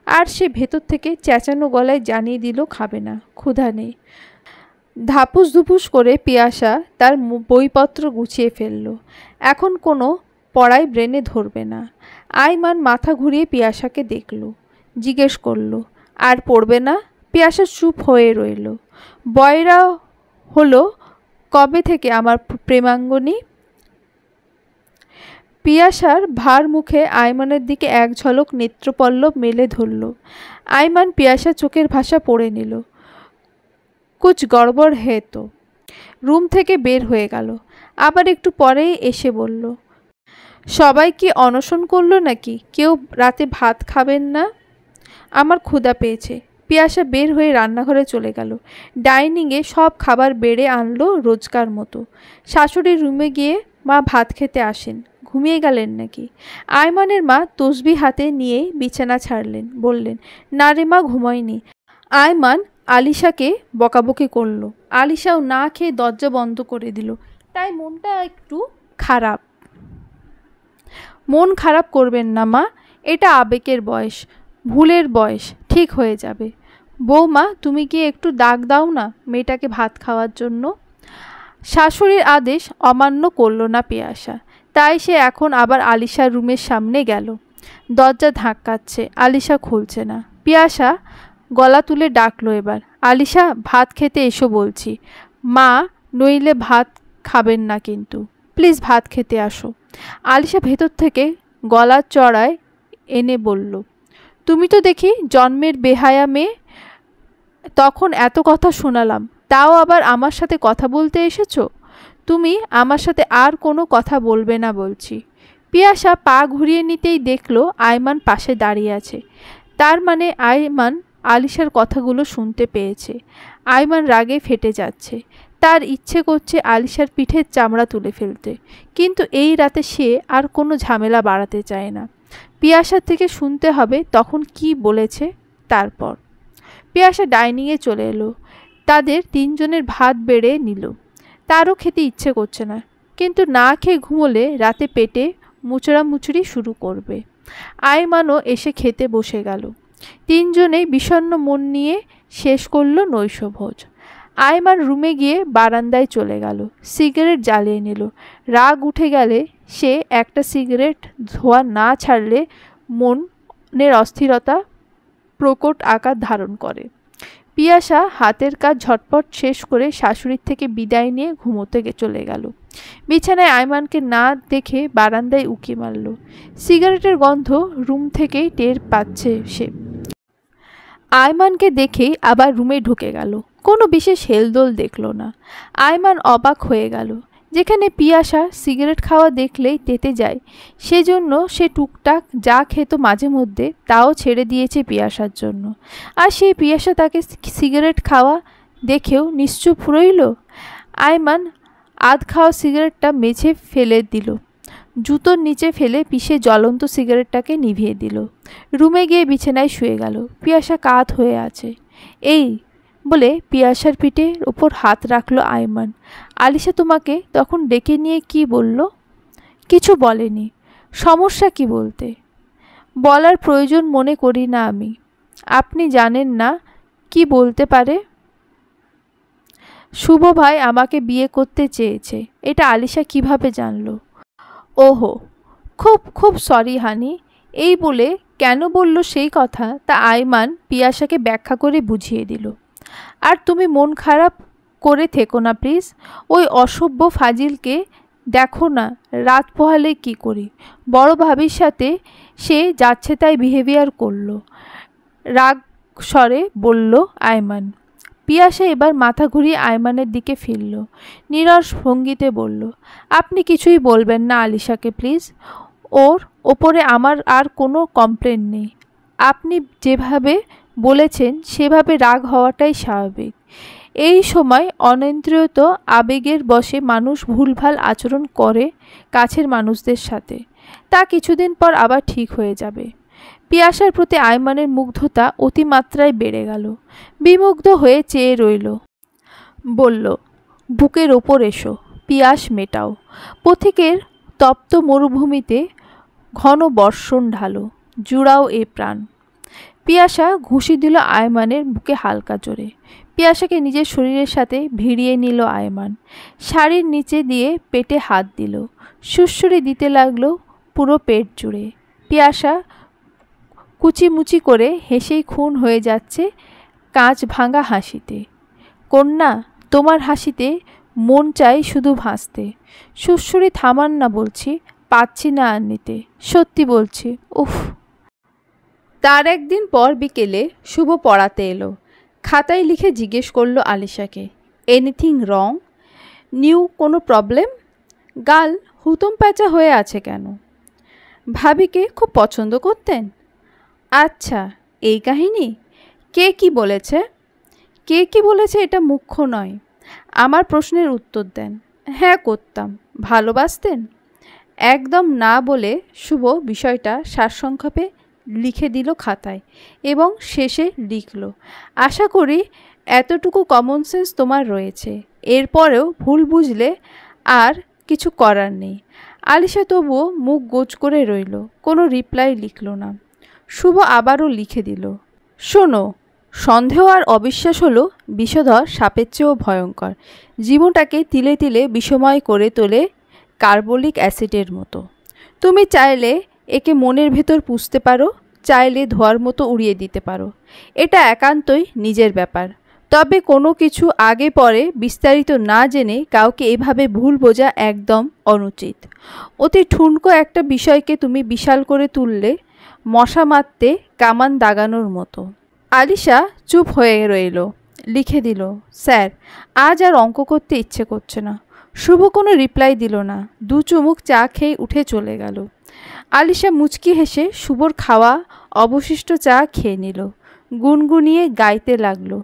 আর সে ভেতর থেকে চেঁচানো গলায় জানিয়ে দিল খাবে না, ক্ষুধা নেই। ধাপুস ধুপুস করে পিয়াসা তার বইপত্র গুছিয়ে ফেলল। এখন কোনো পড়াই ব্রেনে ধরবে না। আইমান মাথা ঘুরিয়ে পিয়াসাকে দেখল, জিজ্ঞেস করল, আর পড়বে না? পিয়াসা চুপ হয়ে রইল। বয়রা হলো কবে থেকে আমার প্রেমাঙ্গনী? পিয়াসার ভার মুখে আইমানের দিকে এক ঝলক নেত্রপল্লব মেলে ধরল। আইমান পিয়াসার চোখের ভাষা পড়ে নিল। কুছ গড়বড় হে তো। রুম থেকে বের হয়ে গেল। আবার একটু পরেই এসে বলল, সবাই কি অনশন করলো নাকি? কেউ রাতে ভাত খাবেন না? আমার ক্ষুধা পেয়েছে। পিয়াসা বের হয়ে রান্নাঘরে চলে গেল। ডাইনিংয়ে সব খাবার বেড়ে আনলো রোজকার মতো। শাশুড়ির রুমে গিয়ে মা ভাত খেতে আসেন। ঘুমিয়ে গেলেন নাকি? আইমানের মা তসবি হাতে নিয়েই বিছানা ছাড়লেন, বললেন, না রে মা, ঘুমায়নি। আইমান আলিশাকে বকাবকি করলো। আলিশাও না খেয়ে দরজা বন্ধ করে দিল। তাই মনটা একটু খারাপ। মন খারাপ করবেন না মা, এটা আবেগের বয়স, ভুলের বয়স, ঠিক হয়ে যাবে। বৌমা, তুমি কি একটু ডাক দাও না মেয়েটাকে ভাত খাওয়ার জন্য? শাশুড়ির আদেশ অমান্য করল না পিয়াসা। তাই সে এখন আবার আলিশার রুমের সামনে গেল। দরজা ধাক্কাচ্ছে, আলিশা খুলছে না। পিয়াসা গলা তুলে ডাকলো এবার, আলিশা, ভাত খেতে এসো বলছি। মা, নইলে ভাত খাবেন না কিন্তু, প্লিজ ভাত খেতে আসো। আলিশা ভেতর থেকে গলার চড়ায় এনে বলল, তুমি তো দেখি জন্মের বেহায়া মেয়ে। তখন এত কথা শোনালাম, তাও আবার আমার সাথে কথা বলতে এসেছো? তুমি আমার সাথে আর কোনো কথা বলবে না বলছি। পিয়াসা পা ঘুরিয়ে নিতেই দেখলো আইমান পাশে দাঁড়িয়ে আছে। তার মানে আইমান আলিশার কথাগুলো শুনতে পেয়েছে। আইমান রাগে ফেটে যাচ্ছে। তার ইচ্ছে করছে আলিশার পিঠের চামড়া তুলে ফেলতে, কিন্তু এই রাতে সে আর কোনো ঝামেলা বাড়াতে চায় না। পিয়াসা থেকে শুনতে হবে তখন কি বলেছে। তারপর পিয়াসা ডাইনিংয়ে চলে এলো। তাদের তিনজনের ভাত বেড়ে নিল। তারও খেতে ইচ্ছে করছে না, কিন্তু না খেয়ে ঘুমোলে রাতে পেটে মুচড়ামুচড়ি শুরু করবে। আইমানও এসে খেতে বসে গেল। তিনজনেই বিষণ্ণ মন নিয়ে শেষ করল নৈশভোজ। আইমান রুমে গিয়ে বারান্দায় চলে গেল, সিগারেট জ্বালিয়ে নিল। রাগ উঠে গেলে সে একটা সিগারেট ধোয়া না ছাড়লে মনের অস্থিরতা প্রকট আকার ধারণ করে। পিয়াসা হাতের কাজ ঝটপট শেষ করে শাশুড়ির থেকে বিদায় নিয়ে ঘুমোতে চলে গেল। বিছানায় আইমানকে না দেখে বারান্দায় উকি মারল। সিগারেটের গন্ধ রুম থেকেই টের পাচ্ছে সে। আইমানকে দেখেই আবার রুমে ঢুকে গেল। কোনো বিশেষ হেলদোল দেখল না। আইমান অবাক হয়ে গেল। যেখানে পিয়াসা সিগারেট খাওয়া দেখলেই তেতে যায়, সেজন্য সে টুকটাক যা খেত মাঝে মধ্যে তাও ছেড়ে দিয়েছে পিয়াসার জন্য। আর সেই পিয়াসা তাকে সিগারেট খাওয়া দেখেও নিশ্চুপ রইল। আইমান আধ খাওয়া সিগারেটটা মেঝে ফেলে দিল। জুতোর নিচে ফেলে পিষে জ্বলন্ত সিগারেটটাকে নিভিয়ে দিল। রুমে গিয়ে বিছানায় শুয়ে গেল। পিয়াসা কাত হয়ে আছে। এই বলে পিয়াসার পিঠের ওপর হাত রাখল আইমান। আলিশা তোমাকে তখন ডেকে নিয়ে কি বলল? কিছু বলেনি। সমস্যা কি বলতে? বলার প্রয়োজন মনে করি না আমি। আপনি জানেন না কি বলতে পারে? শুভ ভাই আমাকে বিয়ে করতে চেয়েছে। এটা আলিশা কিভাবে জানলো? ওহো, খুব খুব সরি হানি, এই বলে কেন বলল সেই কথা তা আয়মান পিয়াসাকে ব্যাখ্যা করে বুঝিয়ে দিল। আর তুমি মন খারাপ করে থেকো না প্লিজ, ওই অসভ্য ফাজিলকে দেখো না রাত পোহালে কি করি। বড় ভাবির সাথে সে যাচ্ছে তাই বিহেভিয়ার করলো, রাগ স্বরে বলল আয়মান। পিয়াসা এবার মাথা ঘুরিয়ে আয়মানের দিকে ফিরল, নীরস ভঙ্গিতে বলল, আপনি কিছুই বলবেন না আলিশাকে প্লিজ, ওর ওপরে আমার আর কোনো কমপ্লেন নেই। আপনি যেভাবে বলেছেন সেভাবে রাগ হওয়াটাই স্বাভাবিক। এই সময় অনিয়ন্ত্রিত আবেগের বশে মানুষ ভুলভাল আচরণ করে কাছের মানুষদের সাথে, তা কিছুদিন পর আবার ঠিক হয়ে যাবে। পিয়াসার প্রতি আয়মানের মুগ্ধতা অতিমাত্রায় বেড়ে গেল। বিমুগ্ধ হয়ে চেয়ে রইল। বলল, বুকের ওপর এসো, পিয়াস মেটাও। পথিকের তপ্ত মরুভূমিতে ঘন বর্ষণ ঢালো, জুড়াও এ প্রাণ। পিয়াসা ঘুষি দিল আয়মানের বুকে হালকা জোরে। পিয়াসাকে নিজের শরীরের সাথে ভিড়িয়ে নিল আয়মান। শাড়ির নিচে দিয়ে পেটে হাত দিল, সুড়সুড়ি দিতে লাগলো পুরো পেট জুড়ে। পিয়াসা কুচিমুচি করে হেসেই খুন হয়ে যাচ্ছে কাঁচ ভাঙা হাসিতে। কন্যা, তোমার হাসিতে মন চাই শুধু ভাসতে। সুড়সুড়ি থামান না বলছি, পাচ্ছি না আর নিতে, সত্যি বলছি, উফ। তার একদিন পর বিকেলে শুভ পড়াতে এলো। খাতায় লিখে জিজ্ঞেস করলো আলিশাকে, এনিথিং রং? নিউ কোনো প্রবলেম? গাল হুতুম প্যাঁচা হয়ে আছে কেন? ভাবিকে খুব পছন্দ করতেন? আচ্ছা, এই কাহিনী? কে কি বলেছে? কে কি বলেছে এটা মুখ্য নয়, আমার প্রশ্নের উত্তর দেন। হ্যাঁ করতাম। ভালোবাসতেন? একদম না বলে শুভ বিষয়টা সারসংক্ষেপে লিখে দিল খাতায় এবং শেষে লিখল, আশা করি এতটুকু কমন সেন্স তোমার রয়েছে, এরপরেও ভুল বুঝলে আর কিছু করার নেই। আলিশা তবুও মুখ গোজ করে রইল, কোনো রিপ্লাই লিখল না। শুভ আবারও লিখে দিল, শোনো, সন্দেহ আর অবিশ্বাস হলো বিষধর সাপের চেয়েও ভয়ঙ্কর। জীবনটাকে তিলে তিলে বিষময় করে তোলে কার্বলিক অ্যাসিডের মতো। তুমি চাইলে একে মনের ভেতর পুষতে পারো, চাইলে ধোয়ার মতো উড়িয়ে দিতে পারো। এটা একান্তই নিজের ব্যাপার। তবে কোনো কিছু আগে পরে বিস্তারিত না জেনে কাউকে এভাবে ভুল বোঝা একদম অনুচিত। অতি ঠুনকো একটা বিষয়কে তুমি বিশাল করে তুললে মশা মারতে কামান দাগানোর মতো। আলিশা চুপ হয়ে রইল। লিখে দিল, স্যার, আজ আর অঙ্ক করতে ইচ্ছে করছে না। শুভ কোনো রিপ্লাই দিল না, দু চুমুক চা খেয়ে উঠে চলে গেল। আলিশা মুচকি হেসে শুভর খাওয়া অবশিষ্ট চা খেয়ে নিল। গুনগুনিয়ে গাইতে লাগলো,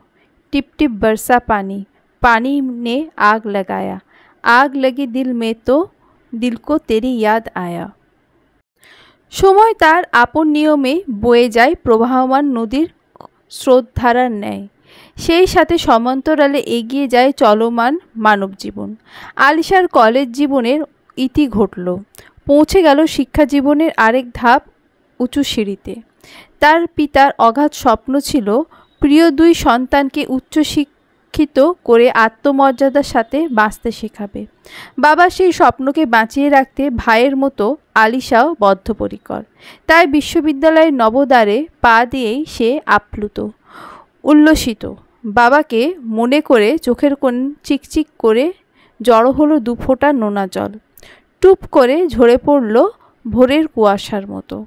টিপ টিপ বর্ষা পানি, পানি নে आग लगाया, आग लगी दिल में तो दिल को तेरी याद आया। সময় তার আপন নিয়মে বয়ে যায় প্রবাহমান নদীর স্রোতধারার ন্যায়। সেই সাথে সমান্তরালে এগিয়ে যায় চলমান মানব জীবন। আলিশার কলেজ জীবনের ইতি ঘটল, পৌঁছে গেল শিক্ষা জীবনের আরেক ধাপ উঁচু সিঁড়িতে। তার পিতার অগাধ স্বপ্ন ছিল প্রিয় দুই সন্তানকে উচ্চশিক্ষিত করে আত্মমর্যাদার সাথে বাঁচতে শেখাবে। বাবা সেই স্বপ্নকে বাঁচিয়ে রাখতে ভাইয়ের মতো আলিশাও বদ্ধপরিকর। তাই বিশ্ববিদ্যালয়ের নবদ্বারে পা দিয়েই সে আপ্লুত, উল্লসিত। বাবাকে মনে করে চোখের কোণ চিকচিক করে জড়ো হলো দুফোঁটা নোনা জল, টুপ করে ঝরে পড়ল ভোরের কুয়াশার মতো।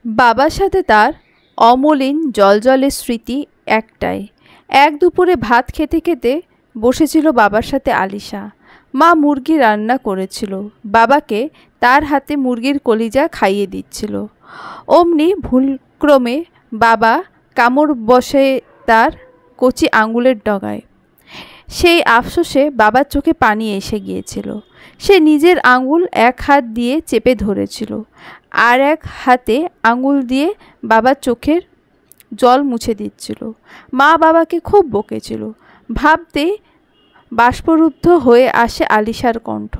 বাবার সাথে তার অমলিন জলজলের স্মৃতি একটাই। এক দুপুরে ভাত খেতে খেতে বসেছিল বাবার সাথে আলিশা। মা মুরগি রান্না করেছিল, বাবাকে তার হাতে মুরগির কলিজা খাইয়ে দিচ্ছিল। অমনি ভুলক্রমে বাবা কামড় বসে তার কচি আঙুলের ডগায়। সেই আফসোসে বাবার চোখে পানি এসে গিয়েছিল। সে নিজের আঙুল এক হাত দিয়ে চেপে ধরেছিল, আর এক হাতে আঙুল দিয়ে বাবার চোখের জল মুছে দিচ্ছিল। মা বাবাকে খুব বকেছিল। ভাবতেই বাষ্পরুদ্ধ হয়ে আসে আলিশার কণ্ঠ।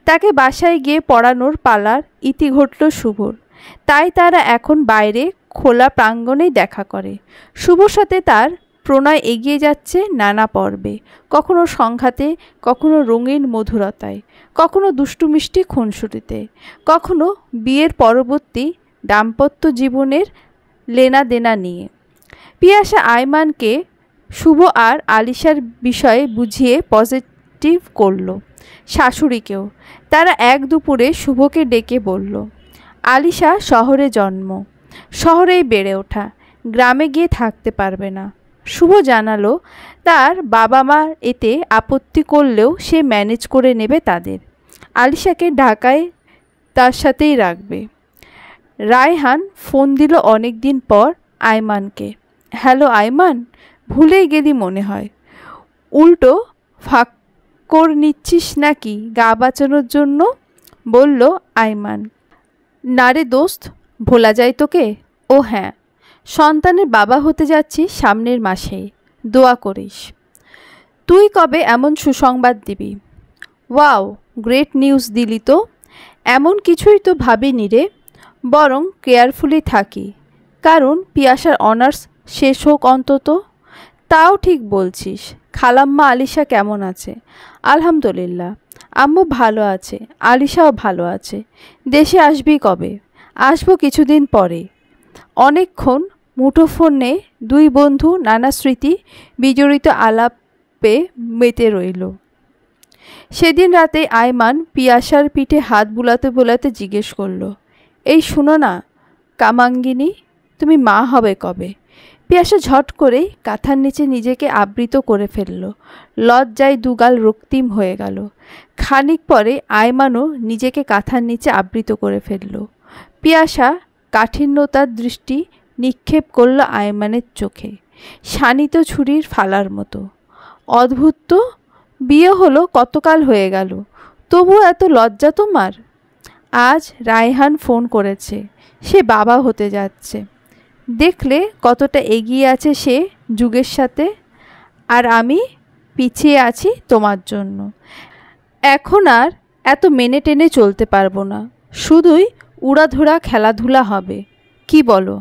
তাকে বাসায় গিয়ে পড়ানোর পালার ইতি ঘটল শুভর। তাই তারা এখন বাইরে খোলা প্রাঙ্গণেই দেখা করে। শুভর সাথে তার প্রণয় এগিয়ে যাচ্ছে নানা পর্বে, কখনো সংঘাতে, কখনো রঙিন মধুরতায়, কখনো দুষ্টু মিষ্টি খুনসুটিতে, কখনো বিয়ের পরবর্তী দাম্পত্য জীবনের লেনা দেনা নিয়ে। পিয়াসা আয়মানকে শুভ আর আলিশার বিষয়ে বুঝিয়ে পজিটিভ করল, শাশুড়িকেও। তারা এক দুপুরে শুভকে ডেকে বলল, আলিশা শহরে জন্ম, শহরেই বেড়ে ওঠা, গ্রামে গিয়ে থাকতে পারবে না। শুভ জানালো তার বাবা মা এতে আপত্তি করলেও সে ম্যানেজ করে নেবে তাদের। আলিশাকে ঢাকায় তার সাথেই রাখবে। রায়হান ফোন দিল অনেক দিন পর আয়মানকে। হ্যালো আয়মান, ভুলেই গেলি মনে হয়। উল্টো ফাক্কর নিচ্ছিস নাকি গা বাঁচানোর জন্য, বলল আয়মান। না রে দোস্ত, ভোলা যায় তোকে? ও হ্যাঁ, সন্তানের বাবা হতে যাচ্ছি সামনের মাসেই, দোয়া করিস। তুই কবে এমন সুসংবাদ দিবি? ওয়াও, গ্রেট নিউজ দিলি তো। এমন কিছুই তো ভাবিনি রে, বরং কেয়ারফুলি থাকি, কারণ পিয়াসার অনার্স শেষ হোক অন্তত। তাও ঠিক বলছিস। খালাম্মা আলিশা কেমন আছে? আলহামদুলিল্লাহ, আম্মু ভালো আছে, আলিশাও ভালো আছে। দেশে আসবি কবে? আসবো কিছুদিন পরে। অনেকক্ষণ মুঠোফোনে দুই বন্ধু নানা স্মৃতি বিজড়িত আলাপে মেতে রইল। সেদিন রাতে আয়মান পিয়াসার পিঠে হাত বুলাতে বুলাতে জিজ্ঞেস করল, এই শুনো না কামাঙ্গিনী, তুমি মা হবে কবে? পিয়াসা ঝট করেই কাঁথার নিচে নিজেকে আবৃত করে ফেলল। লজ্জায় দুগাল রক্তিম হয়ে গেল। খানিক পরে আয়মানও নিজেকে কাঁথার নিচে আবৃত করে ফেলল। পিয়াসা কাঠিন্যতার দৃষ্টি নিক্ষেপ করল আয়মানের চোখে, শানিত ছুরির ফালার মতো। অদ্ভুত তো, বিয়ে হলো কতকাল হয়ে গেল, তবু এত লজ্জা তোমার? আজ রায়হান ফোন করেছে, সে বাবা হতে যাচ্ছে। দেখলে কতটা এগিয়ে আছে সে যুগের সাথে, আর আমি পিছিয়ে আছি তোমার জন্য। এখন আর এত মেনে টেনে চলতে পারবো না, শুধুই উড়াধুরা খেলাধুলা হবে। কি বলো?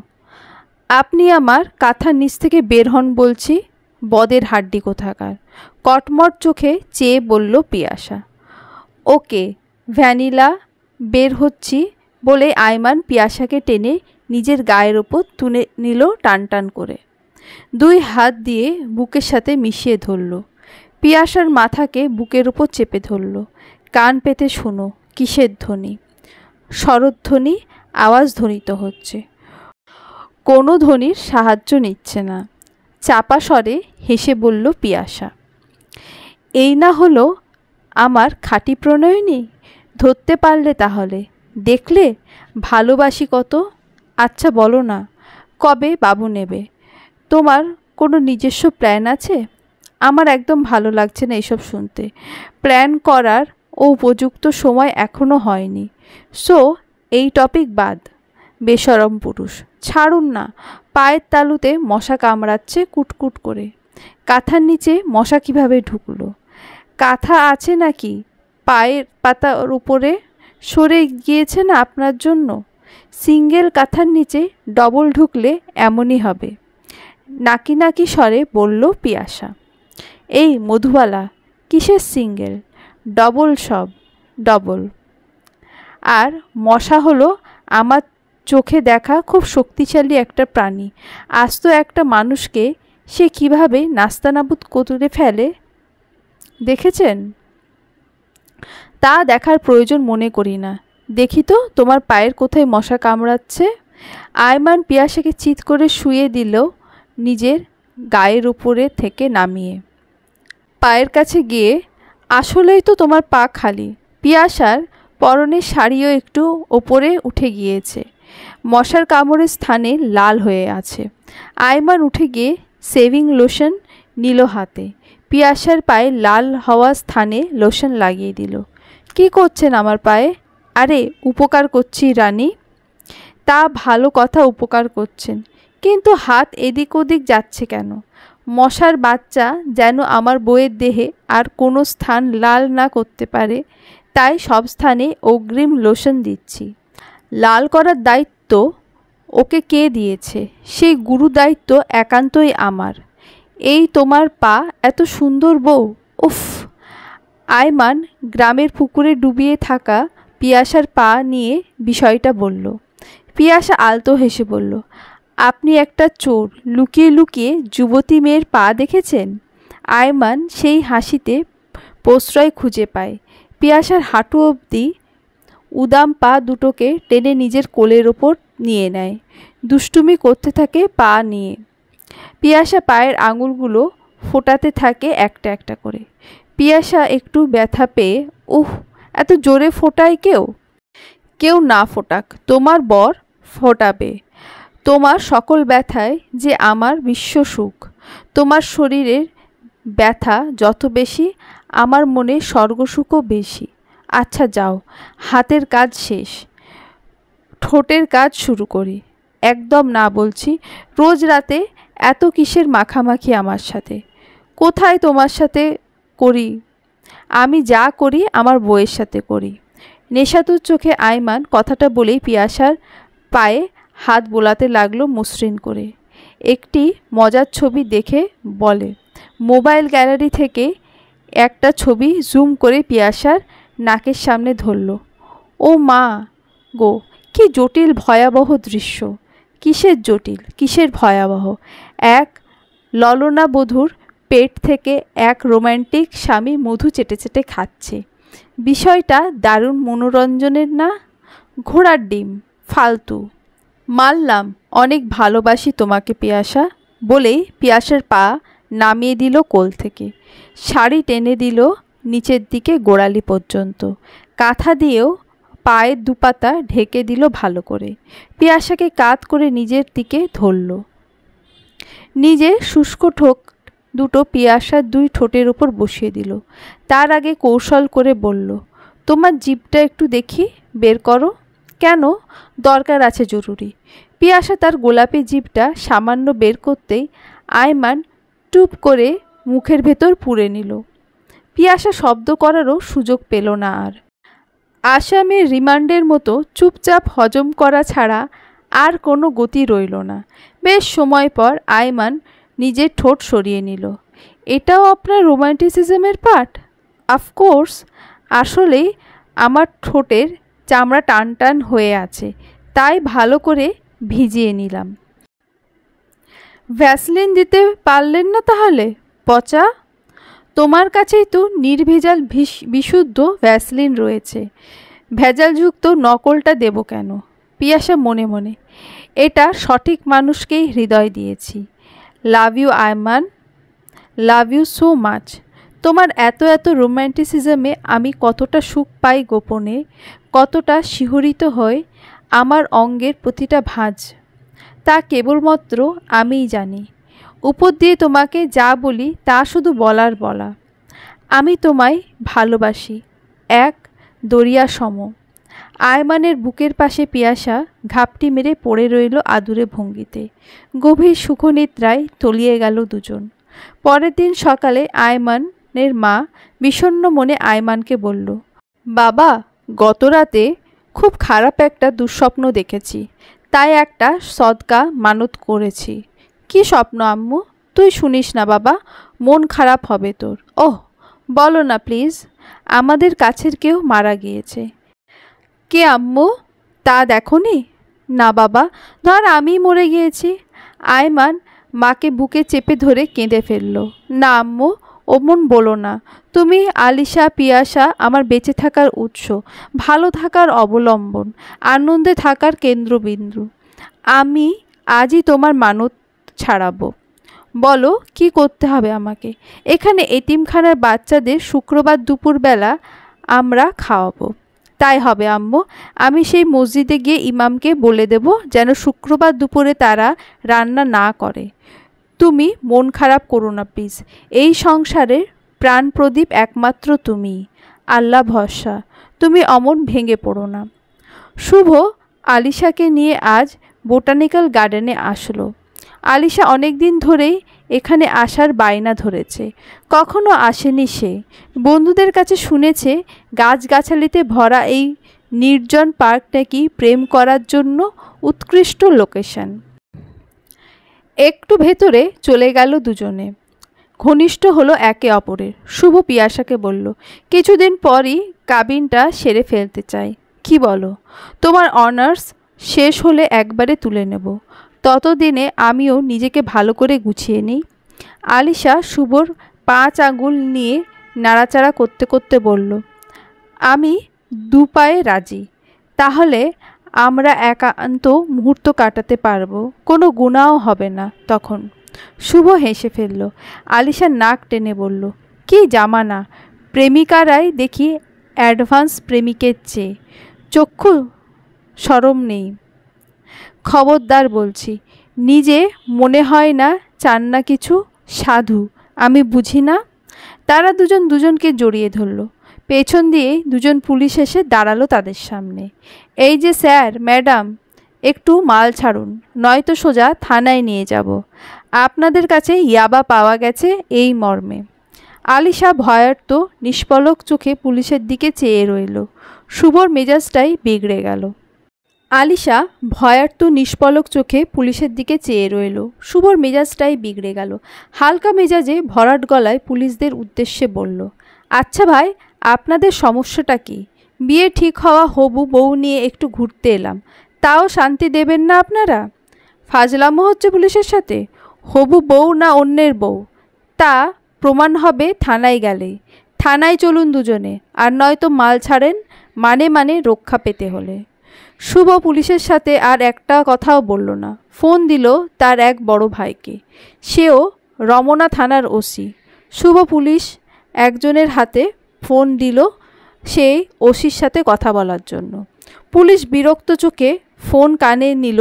আপনি আমার কাঁথার নিচ থেকে বের হন বলছি, বদের হাড্ডি কোথাকার। কটমট চোখে চেয়ে বলল পিয়াসা। ওকে ভ্যানিলা, বের হচ্ছি বলে আয়মান পিয়াসাকে টেনে নিজের গায়ের ওপর তুলে নিল টান টান করে। দুই হাত দিয়ে বুকের সাথে মিশিয়ে ধরল। পিয়াসার মাথাকে বুকের ওপর চেপে ধরল। কান পেতে শোনো কিসের ধ্বনি? শরৎধ্বনি আওয়াজ ধ্বনিত হচ্ছে। কোনো ধ্বনির সাহায্য নিচ্ছে না। চাপা স্বরে হেসে বলল পিয়াসা। এই না হলো আমার খাঁটি প্রণয়িনী? ধরতে পারলে তাহলে? দেখলে ভালোবাসি কত। আচ্ছা বলো না, কবে বাবু নেবে? তোমার কোনো নিজস্ব প্ল্যান আছে? আমার একদম ভালো লাগছে না এসব শুনতে। প্ল্যান করার উপযুক্ত সময় এখনও হয়নি। সো এই টপিক বাদ। বেশরম পুরুষ, ছাড়ুন না। পায়ের তালুতে মশা কামড়াচ্ছে কুটকুট করে। কাঁথার নিচে মশা কিভাবে ঢুকলো? কাঁথা আছে নাকি পায়ের পাতার উপরে? সরে গিয়েছে না আপনার জন্য? সিঙ্গেল কাঁথার নিচে ডবল ঢুকলে এমনই হবে। নাকি নাকি স্বরে বলল পিয়াসা। এই মধুবালা, কিসের সিঙ্গেল? ডবল, সব ডবল। আর মশা হলো আমার চোখে দেখা খুব শক্তিশালী একটা প্রাণী। আস্ত একটা মানুষকে সে কিভাবে নাস্তানাবুদ করে ফেলে দেখেছেন? তা দেখার প্রয়োজন মনে করি না। দেখি তো তোমার পায়ের কোথায় মশা কামড়াচ্ছে। আয়মান পিয়াসাকে চিৎ করে শুয়ে দিল নিজের গায়ের উপরে থেকে নামিয়ে। পায়ের কাছে গিয়ে, আসলেই তো তোমার পা খালি। পিয়াসার পরনের শাড়িও একটু ওপরে উঠে গিয়েছে, মশার কামড়ের স্থানে লাল হয়ে আছে। আয়মান উঠে গিয়ে সেভিং লোশন নিল হাতে, পিয়াসার পায়ে লাল হওয়া স্থানে লোশন লাগিয়ে দিল। কি করছেন আমার পায়ে? আরে উপকার করছি রানী। তা ভালো কথা, উপকার করছেন, কিন্তু হাত এদিক ওদিক যাচ্ছে কেন? মশার বাচ্চা যেন আমার বউয়ের দেহে আর কোনো স্থান লাল না করতে পারে, তাই সব স্থানে অগ্রিম লোশন দিচ্ছি। লাল করার দায়িত্ব ওকে কে দিয়েছে? সেই গুরু দায়িত্ব একান্তই আমার। এই তোমার পা, এত সুন্দর বউ, উফ। আয়মান গ্রামের পুকুরে ডুবিয়ে থাকা পিয়াসার পা নিয়ে বিষয়টা বলল। পিয়াসা আলতো হেসে বলল, আপনি একটা চোর, লুকিয়ে লুকিয়ে যুবতী মেয়ের পা দেখেছেন? আয়মান সেই হাসিতে প্রশ্রয় খুঁজে পায়। পিয়াসার হাঁটু অবধি উদাম পা দুটোকে টেনে নিজের কোলের ওপর নিয়ে নেয়, দুষ্টুমি করতে থাকে পা নিয়ে। পিয়াসা পায়ের আঙুলগুলো ফোটাতে থাকে একটা একটা করে। পিয়াসা একটু ব্যথা পেয়ে, উহ, এত জোরে ফোটায় কেউ? কেউ না ফোটাক, তোমার বর ফোটাবে। তোমার সকল ব্যথায় যে আমার বিশ্ব সুখ। তোমার শরীরের ব্যথা যত বেশি, আমার মনে স্বর্গসুখও বেশি। আচ্ছা যাও, হাতের কাজ শেষ, ঠোঁটের কাজ শুরু করি। একদম না বলছি। রোজ রাতে এত কিসের মাখামাখি আমার সাথে? কোথায় তোমার সাথে করি? আমি যা করি আমার বউয়ের সাথে করি। নেশাতুর চোখে আয়মান কথাটা বলেই পিয়াসার পায়ে হাত বোলাতে লাগলো মসৃণ করে। একটি মজার ছবি দেখে বলে, মোবাইল গ্যালারি থেকে একটা ছবি জুম করে পিয়াসার নাকের সামনে ধরল। ও মা গো, কি জটিল ভয়াবহ দৃশ্য! কিসের জটিল, কিসের ভয়াবহ? এক ললনাবধূর পেট থেকে এক রোম্যান্টিক স্বামী মধু চেটে চেটে খাচ্ছে। বিষয়টা দারুণ মনোরঞ্জনের না? ঘোড়ার ডিম, ফালতু। মানলাম, অনেক ভালোবাসি তোমাকে পিয়াসা, বলেই পিয়াসার পা নামিয়ে দিল কোল থেকে। শাড়ি টেনে দিল নিচের দিকে গোড়ালি পর্যন্ত। কাঁথা দিয়েও পায়ের দুপাতা ঢেকে দিল ভালো করে। পিয়াসাকে কাত করে নিজের দিকে ধরল। নিজের শুষ্ক ঠোঁট দুটো পিয়াসার দুই ঠোঁটের উপর বসিয়ে দিল। তার আগে কৌশল করে বলল, তোমার জিভটা একটু দেখি, বের করো। কেন? দরকার আছে জরুরি। পিয়াসা তার গোলাপি জিভটা সামান্য বের করতেই আয়মান টুপ করে মুখের ভেতর পুরে নিল। পিয়াসা শব্দ করারও সুযোগ পেল না আর। আসামির রিমান্ডের মতো চুপচাপ হজম করা ছাড়া আর কোনো গতি রইল না। বেশ সময় পর আয়মান নিজের ঠোঁট সরিয়ে নিল। এটাও আপনার রোম্যান্টিসিজমের পার্ট? অফকোর্স। আসলেই আমার ঠোঁটের চামড়া টান টান হয়ে আছে, তাই ভালো করে ভিজিয়ে নিলাম। ভ্যাসলিন দিতে পারলেন না তাহলে, পচা? তোমার কাছেই তো নির্ভেজাল বিশুদ্ধ ভ্যাসলিন রয়েছে, ভেজালযুক্ত নকলটা দেব কেন? পিয়াসা মনে মনে, এটা সঠিক মানুষকেই হৃদয় দিয়েছি। Love you Ayman, love you so much. তোমার এত এত রোম্যান্টিসিজমে আমি কতটা সুখ পাই গোপনে, কতটা শিহরিত হই আমার অঙ্গের প্রতিটা ভাঁজ, তা কেবলমাত্র আমিই জানি। উপর দিয়ে তোমাকে যা বলি তা শুধু বলার বলা। আমি তোমায় ভালোবাসি, এক দরিয়া সম। আয়মানের বুকের পাশে পিয়াসা ঘাপটি মেরে পড়ে রইল আদুরে ভঙ্গিতে। গভীর সুখনিদ্রায় তলিয়ে গেল দুজন। পরের দিন সকালে আয়মানের মা বিষণ্ণ মনে আয়মানকে বলল, বাবা, গত রাতে খুব খারাপ একটা দুঃস্বপ্ন দেখেছি, তাই একটা সদকা মানত করেছি। কি স্বপ্ন আম্মু? তুই শুনিস না বাবা, মন খারাপ হবে তোর। ওহ, বলো না প্লিজ। আমাদের কাছের কেউ মারা গিয়েছে। কে আম্মু? তা দেখোনি? না বাবা, ধর আমি মরে গিয়েছি। আয়মান মাকে বুকে চেপে ধরে কেঁদে ফেলল। না আম্মু, ওমন বলো না। তুমি আলিশা, পিয়াসা আমার বেঁচে থাকার উৎস, ভালো থাকার অবলম্বন, আনন্দে থাকার কেন্দ্রবিন্দু। আমি আজই তোমার মানত ছাড়াবো। বলো কি করতে হবে আমাকে? এখানে এতিমখানার বাচ্চাদের শুক্রবার দুপুরবেলা আমরা খাওয়াবো। তাই হবে আম্মু। আমি সেই মসজিদে গিয়ে ইমামকে বলে দেব যেন শুক্রবার দুপুরে তারা রান্না না করে। তুমি মন খারাপ করো না প্লিজ। এই সংসারের প্রাণ প্রদীপ একমাত্র তুমি। আল্লাহ ভরসা, তুমি অমন ভেঙে পড়ো না। শুভ আলিশাকে নিয়ে আজ বোটানিক্যাল গার্ডেনে আসলো। আলিশা অনেক দিন ধরেই এখানে আসার বায়না ধরেছে, কখনো আসেনি সে। বন্ধুদের কাছে শুনেছে গাছগাছালিতে ভরা এই নির্জন পার্ক নাকি প্রেম করার জন্য উৎকৃষ্ট লোকেশন। একটু ভেতরে চলে গেল দুজনে। ঘনিষ্ঠ হলো একে অপরের। শুভ পিয়াসাকে বলল, কিছুদিন পরই কাবিনটা সেরে ফেলতে চাই, কি বলো? তোমার অনার্স শেষ হলে একবারে তুলে নেব, ততদিনে আমিও নিজেকে ভালো করে গুছিয়ে নিই। আলিশা শুভর 5 আঙুল নিয়ে নাড়াচাড়া করতে করতে বলল, আমি 2 পায়ে রাজি। তাহলে আমরা একান্ত মুহূর্ত কাটাতে পারবো, কোনো গুনাহও হবে না তখন। শুভ হেসে ফেলল। আলিশা নাক টেনে বলল, কি জামানা, প্রেমিকারাই দেখি অ্যাডভান্স প্রেমিকের চেয়ে। চক্ষু শরম নেই। খবরদার বলছি, নিজে মনে হয় না চান না কিছু, সাধু আমি বুঝি না। তারা দুজন দুজনকে জড়িয়ে ধরল। পেছন দিয়ে দুজন পুলিশ এসে দাঁড়ালো তাদের সামনে। এই যে স্যার, ম্যাডাম, একটু মাল ছাড়ুন, নয়তো সোজা থানায় নিয়ে যাব। আপনাদের কাছে ইয়াবা পাওয়া গেছে এই মর্মে। আলিশা ভয়ার্ত নিষ্পলক চোখে পুলিশের দিকে চেয়ে রইল। শুভর মেজাজটাই বিগড়ে গেল। আলিশা ভয়ার্ত নিষ্পলক চোখে পুলিশের দিকে চেয়ে রইল। শুভর মেজাজটাই বিগড়ে গেল। হালকা মেজাজে ভরাট গলায় পুলিশদের উদ্দেশ্যে বলল, আচ্ছা ভাই, আপনাদের সমস্যাটা কি? বিয়ে ঠিক হওয়া হবু বউ নিয়ে একটু ঘুরতে এলাম, তাও শান্তি দেবেন না আপনারা? ফাজলামো হচ্ছে পুলিশের সাথে। হবু বউ না অন্যের বউ, তা প্রমাণ হবে থানায় গেলেই। থানায় চলুন দুজনে, আর নয়তো মাল ছাড়েন, মানে রক্ষা পেতে হলে। শুভ পুলিশের সাথে আর একটা কথাও বলল না। ফোন দিল তার এক বড় ভাইকে, সেও রমনা থানার ওসি। শুভ পুলিশ একজনের হাতে ফোন দিল সেই ওসির সাথে কথা বলার জন্য। পুলিশ বিরক্ত চোখে ফোন কানে নিল,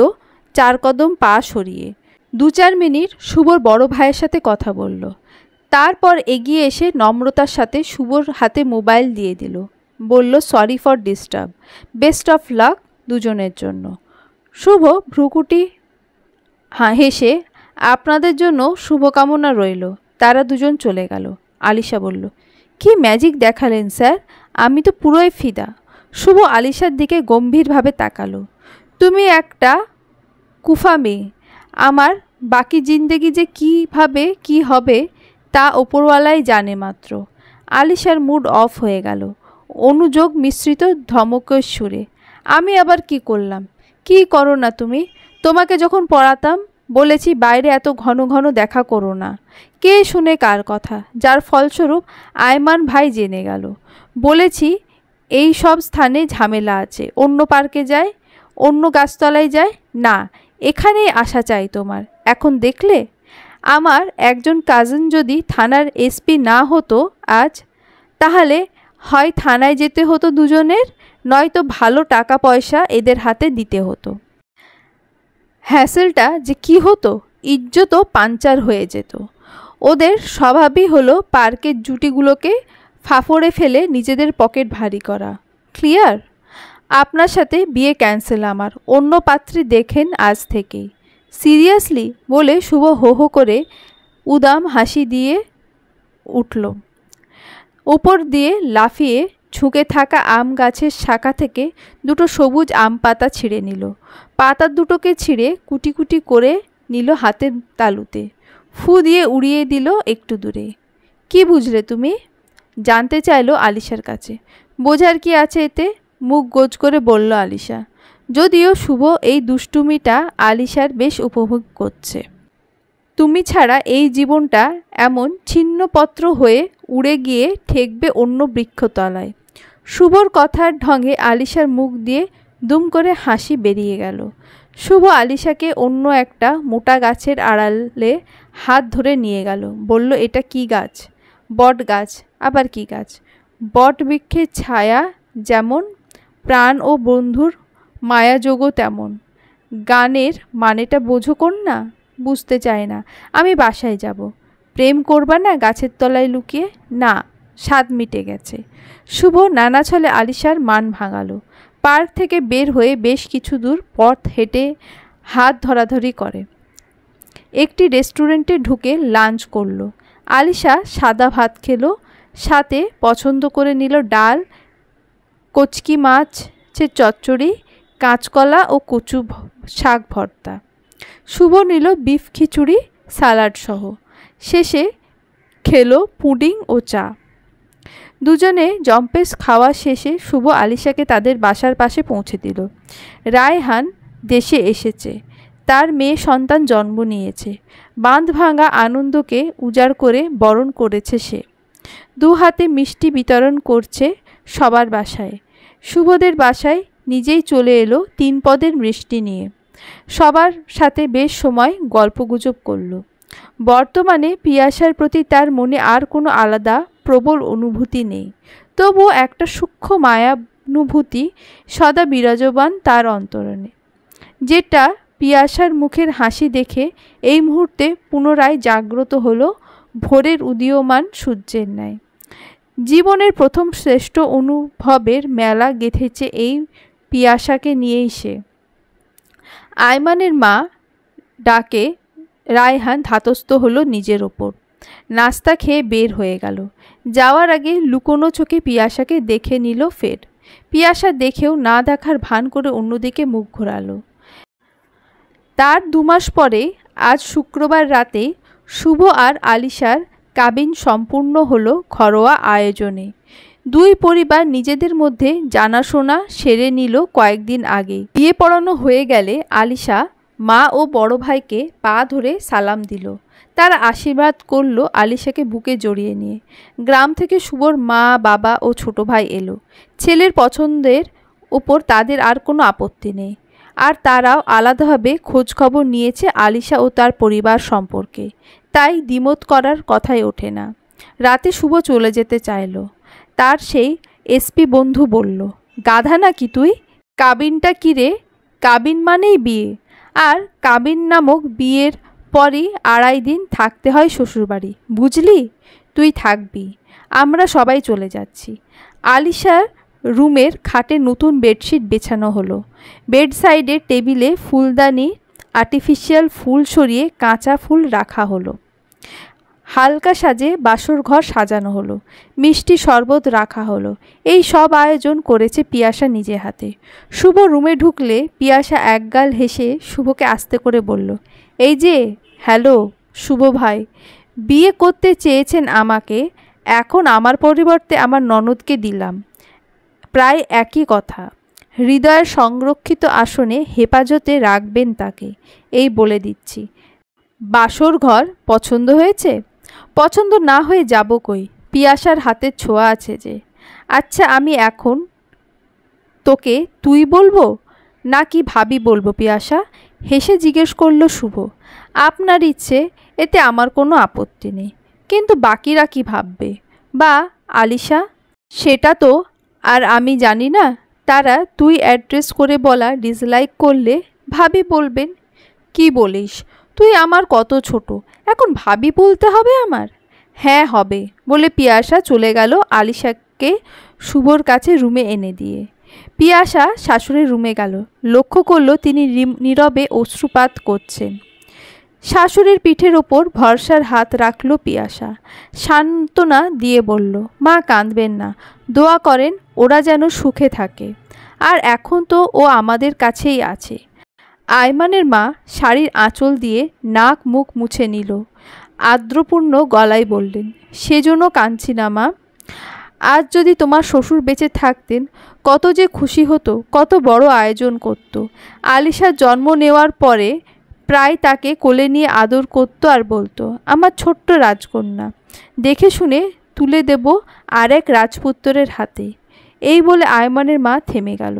4 কদম পা সরিয়ে। 2-4 মিনিট শুভর বড় ভাইয়ের সাথে কথা বলল। তারপর এগিয়ে এসে নম্রতার সাথে শুভর হাতে মোবাইল দিয়ে দিল। বলল, sorry for disturb, best of luck দুজনের জন্য। শুভ ভ্রুকুটি হেসে, আপনাদের জন্য শুভকামনা রইল। তারা দুজন চলে গেল। আলিশা বলল, কি ম্যাজিক দেখালেন স্যার, আমি তো পুরোই ফিদা। শুভ আলিশার দিকে গম্ভীরভাবে তাকালো। তুমি একটা কুফা মেয়ে, আমার বাকি জিন্দেগি যে কীভাবে কি হবে তা ওপরওয়ালাই জানে মাত্র। আলিশার মুড অফ হয়ে গেল। অনুযোগ মিশ্রিত ধমকের সুরে, আমি আবার কি করলাম? কি করো না তুমি? তোমাকে যখন পড়াতাম বলেছি বাইরে এত ঘন ঘন দেখা করো না। কে শুনে কার কথা, যার ফলস্বরূপ আয়মান ভাই জেনে গেল। বলেছি এই সব স্থানে ঝামেলা আছে, অন্য পার্কে যায়, অন্য গাছতলায় যায় না, এখানেই আসা চাই তোমার। এখন দেখলে, আমার একজন কাজিন যদি থানার এসপি না হতো আজ, তাহলে হয় থানায় যেতে হতো দুজনের, নয়তো ভালো টাকা পয়সা এদের হাতে দিতে হতো। হ্যাসেলটা যে কি হতো, ইজ্জতও পাঞ্চার হয়ে যেত। ওদের স্বভাবই হলো পার্কের জুটিগুলোকে ফাফড়ে ফেলে নিজেদের পকেট ভারী করা। ক্লিয়ার? আপনার সাথে বিয়ে ক্যান্সেল আমার, অন্য পাত্রী দেখেন আজ থেকেই। সিরিয়াসলি? বলে শুভ হো হো করে উদাম হাসি দিয়ে উঠল। উপর দিয়ে লাফিয়ে ঝুঁকে থাকা আম গাছের শাখা থেকে 2টো সবুজ আম পাতা ছিঁড়ে নিল। পাতা দুটোকে ছিঁড়ে কুটি কুটি করে নিল হাতের তালুতে, ফু দিয়ে উড়িয়ে দিল একটু দূরে। কি বুঝলে তুমি? জানতে চাইলো আলিশার কাছে। বোঝার কি আছে এতে? মুখ গোজ করে বলল আলিশা। যদিও শুভ এই দুষ্টুমিটা আলিশার বেশ উপভোগ করছে। তুমি ছাড়া এই জীবনটা এমন ছিন্নপত্র হয়ে উড়ে গিয়ে ঠেকবে অন্য বৃক্ষতলায়। শুভর কথার ঢঙে আলিশার মুখ দিয়ে দুম করে হাসি বেরিয়ে গেল। শুভ আলিশাকে অন্য একটা মোটা গাছের আড়ালে হাত ধরে নিয়ে গেল। বলল, এটা কি গাছ? বট গাছ। আবার কি গাছ? বট বৃক্ষের ছায়া যেমন, প্রাণ ও বন্ধুর মায়াযোগও তেমন। গানের মানেটা বোঝো কন্যা? বুঝতে চায় না। আমি বাসায় যাব। প্রেম করবা না গাছের তলায় লুকিয়ে? না, স্বাদ মিটে গেছে। শুভ নানা ছলে আলিশার মান ভাঙালো। পার্ক থেকে বের হয়ে বেশ কিছু দূর পথ হেঁটে হাত ধরাধরি করে একটি রেস্টুরেন্টে ঢুকে লাঞ্চ করলো। আলিশা সাদা ভাত খেলো, সাথে পছন্দ করে নিল ডাল, কচকি মাছের চচ্চড়ি, কাঁচকলা ও কচু শাক ভর্তা। শুভ নিল বিফ খিচুড়ি সালাড সহ। শেষে খেলো পুডিং ও চা। দুজনে জম্পেস খাওয়া শেষে শুভ আলিশাকে তাদের বাসার পাশে পৌঁছে দিল। রায়হান দেশে এসেছে, তার মেয়ে সন্তান জন্ম নিয়েছে। বাঁধ ভাঙা আনন্দকে উজাড় করে বরণ করেছে সে। দু হাতে মিষ্টি বিতরণ করছে সবার বাসায়। শুভদের বাসায় নিজেই চলে এলো 3 পদের মিষ্টি নিয়ে। সবার সাথে বেশ সময় গল্পগুজব করল। বর্তমানে পিয়াসার প্রতি তার মনে আর কোনো আলাদা প্রবল অনুভূতি নেই, তবুও একটা সূক্ষ্ম মায়ানুভূতি সদা বিরাজমান তার অন্তরণে, যেটা পিয়াসার মুখের হাসি দেখে এই মুহূর্তে পুনরায় জাগ্রত হলো ভোরের উদীয়মান সূর্যের ন্যায়। জীবনের প্রথম শ্রেষ্ঠ অনুভবের মেলা গেঁথেছে এই পিয়াসাকে নিয়েই সে। আয়মানের মা ডাকে রায়হান ধাতস্থ হলো নিজের ওপর। নাস্তা খেয়ে বের হয়ে গেল। যাওয়ার আগে লুকোনো চোখে পিয়াসাকে দেখে নিল ফের। পিয়াসা দেখেও না দেখার ভান করে অন্যদিকে মুখ ঘোরালো। তার 2 মাস পরে আজ শুক্রবার রাতে শুভ আর আলিশার কাবিন সম্পূর্ণ হলো ঘরোয়া আয়োজনে। 2 পরিবার নিজেদের মধ্যে জানাশোনা সেরে নিল কয়েকদিন আগে। বিয়ে পড়ানো হয়ে গেলে আলিশা মা ও বড় ভাইকে পা ধরে সালাম দিল। তারা আশীর্বাদ করল আলিশাকে বুকে জড়িয়ে নিয়ে। গ্রাম থেকে শুভর মা, বাবা ও ছোট ভাই এলো। ছেলের পছন্দের উপর তাদের আর কোনো আপত্তি নেই, আর তারাও আলাদাভাবে খোঁজখবর নিয়েছে আলিশা ও তার পরিবার সম্পর্কে, তাই দ্বিমত করার কথাই ওঠে না। রাতে শুভ চলে যেতে চাইল। তার সেই এসপি বন্ধু বলল, গাধা নাকি তুই? কাবিনটা কি রে? কাবিন মানেই বিয়ে, আর কাবিন নামক বিয়ের পরই 2.5 দিন থাকতে হয় শ্বশুরবাড়ি, বুঝলি? তুই থাকবি, আমরা সবাই চলে যাচ্ছি। আলিশার রুমের খাটে নতুন বেডশিট বেছানো হলো। বেড সাইডের টেবিলে ফুলদানি, আর্টিফিশিয়াল ফুল সরিয়ে কাঁচা ফুল রাখা হলো। হালকা সাজে বাসর ঘর সাজানো হলো। মিষ্টি শরবত রাখা হলো। এই সব আয়োজন করেছে পিয়াসা নিজে হাতে। শুভ রুমে ঢুকলে পিয়াসা একগাল হেসে শুভকে আস্তে করে বলল, এই যে, হ্যালো শুভ ভাই, বিয়ে করতে চেয়েছেন আমাকে, এখন আমার পরিবর্তে আমার ননদকে দিলাম। প্রায় একই কথা। হৃদয়ের সংরক্ষিত আসনে হেফাজতে রাখবেন তাকে, এই বলে দিচ্ছি। বাসর ঘর পছন্দ হয়েছে? পছন্দ না হয়ে যাব কই, পিয়াসার হাতের ছোঁয়া আছে যে। আচ্ছা, আমি এখন তোকে তুই বলবো নাকি ভাবি বলবো পিয়াসা? হেসে জিজ্ঞেস করলো শুভ। আপনার ইচ্ছে, এতে আমার কোনো আপত্তি নেই, কিন্তু বাকিরা কি ভাববে? বা আলিশা? সেটা তো আর আমি জানি না। তারা তুই অ্যাড্রেস করে বলা ডিসলাইক করলে ভাবি বলবেন। কি বলিস? তুই আমার কত ছোট, এখন ভাবি বলতে হবে আমার? হ্যাঁ হবে, বলে পিয়াসা চলে গেল আলিশাকে শুভর কাছে রুমে এনে দিয়ে। পিয়াসা শাশুড়ির রুমে গেল। লক্ষ্য করল তিনি নীরবে অশ্রুপাত করছেন। শাশুড়ির পিঠের ওপর ভরসার হাত রাখল পিয়াসা। সান্ত্বনা দিয়ে বলল, মা কাঁদবেন না, দোয়া করেন ওরা যেন সুখে থাকে। আর এখন তো ও আমাদের কাছেই আছে। আয়মানের মা শাড়ির আঁচল দিয়ে নাক মুখ মুছে নিল। আর্দ্রপূর্ণ গলায় বললেন, সেজন্য কাঁদছি না মা। আজ যদি তোমার শ্বশুর বেঁচে থাকতেন কত যে খুশি হতো, কত বড় আয়োজন করত। আলিশার জন্ম নেওয়ার পরে প্রায় তাকে কোলে নিয়ে আদর করত আর বলতো, আমার ছোট্ট রাজকন্যা, দেখে শুনে তুলে দেব আরেক রাজপুত্রের হাতে। এই বলে আয়মানের মা থেমে গেল।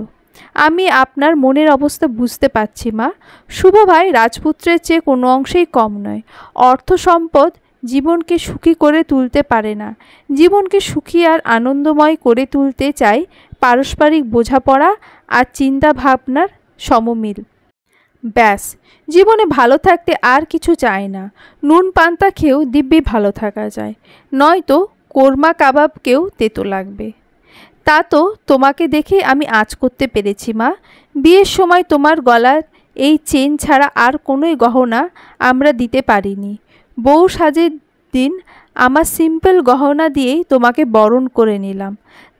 আমি আপনার মনের অবস্থা বুঝতে পারছি মা। শুভ ভাই রাজপুত্রের চেয়ে কোনো অংশেই কম নয়। অর্থ সম্পদ জীবনকে সুখী করে তুলতে পারে না। জীবনকে সুখী আর আনন্দময় করে তুলতে চাই পারস্পরিক বোঝাপড়া আর চিন্তা ভাবনার সমমিল। ব্যাস, জীবনে ভালো থাকতে আর কিছু চাই না। নুন পান্তা খেয়েও দিব্যি ভালো থাকা যায়, নয়তো কোরমা কাবাবকেও তেতো লাগবে। তা তো তোমাকে দেখে আমি আঁচ করতে পেরেছি মা। বিয়ের সময় তোমার গলার এই চেন ছাড়া আর কোনোই গহনা আমরা দিতে পারিনি। বউ সাজের দিন আমার সিম্পল গহনা দিয়েই তোমাকে বরণ করে নিলাম।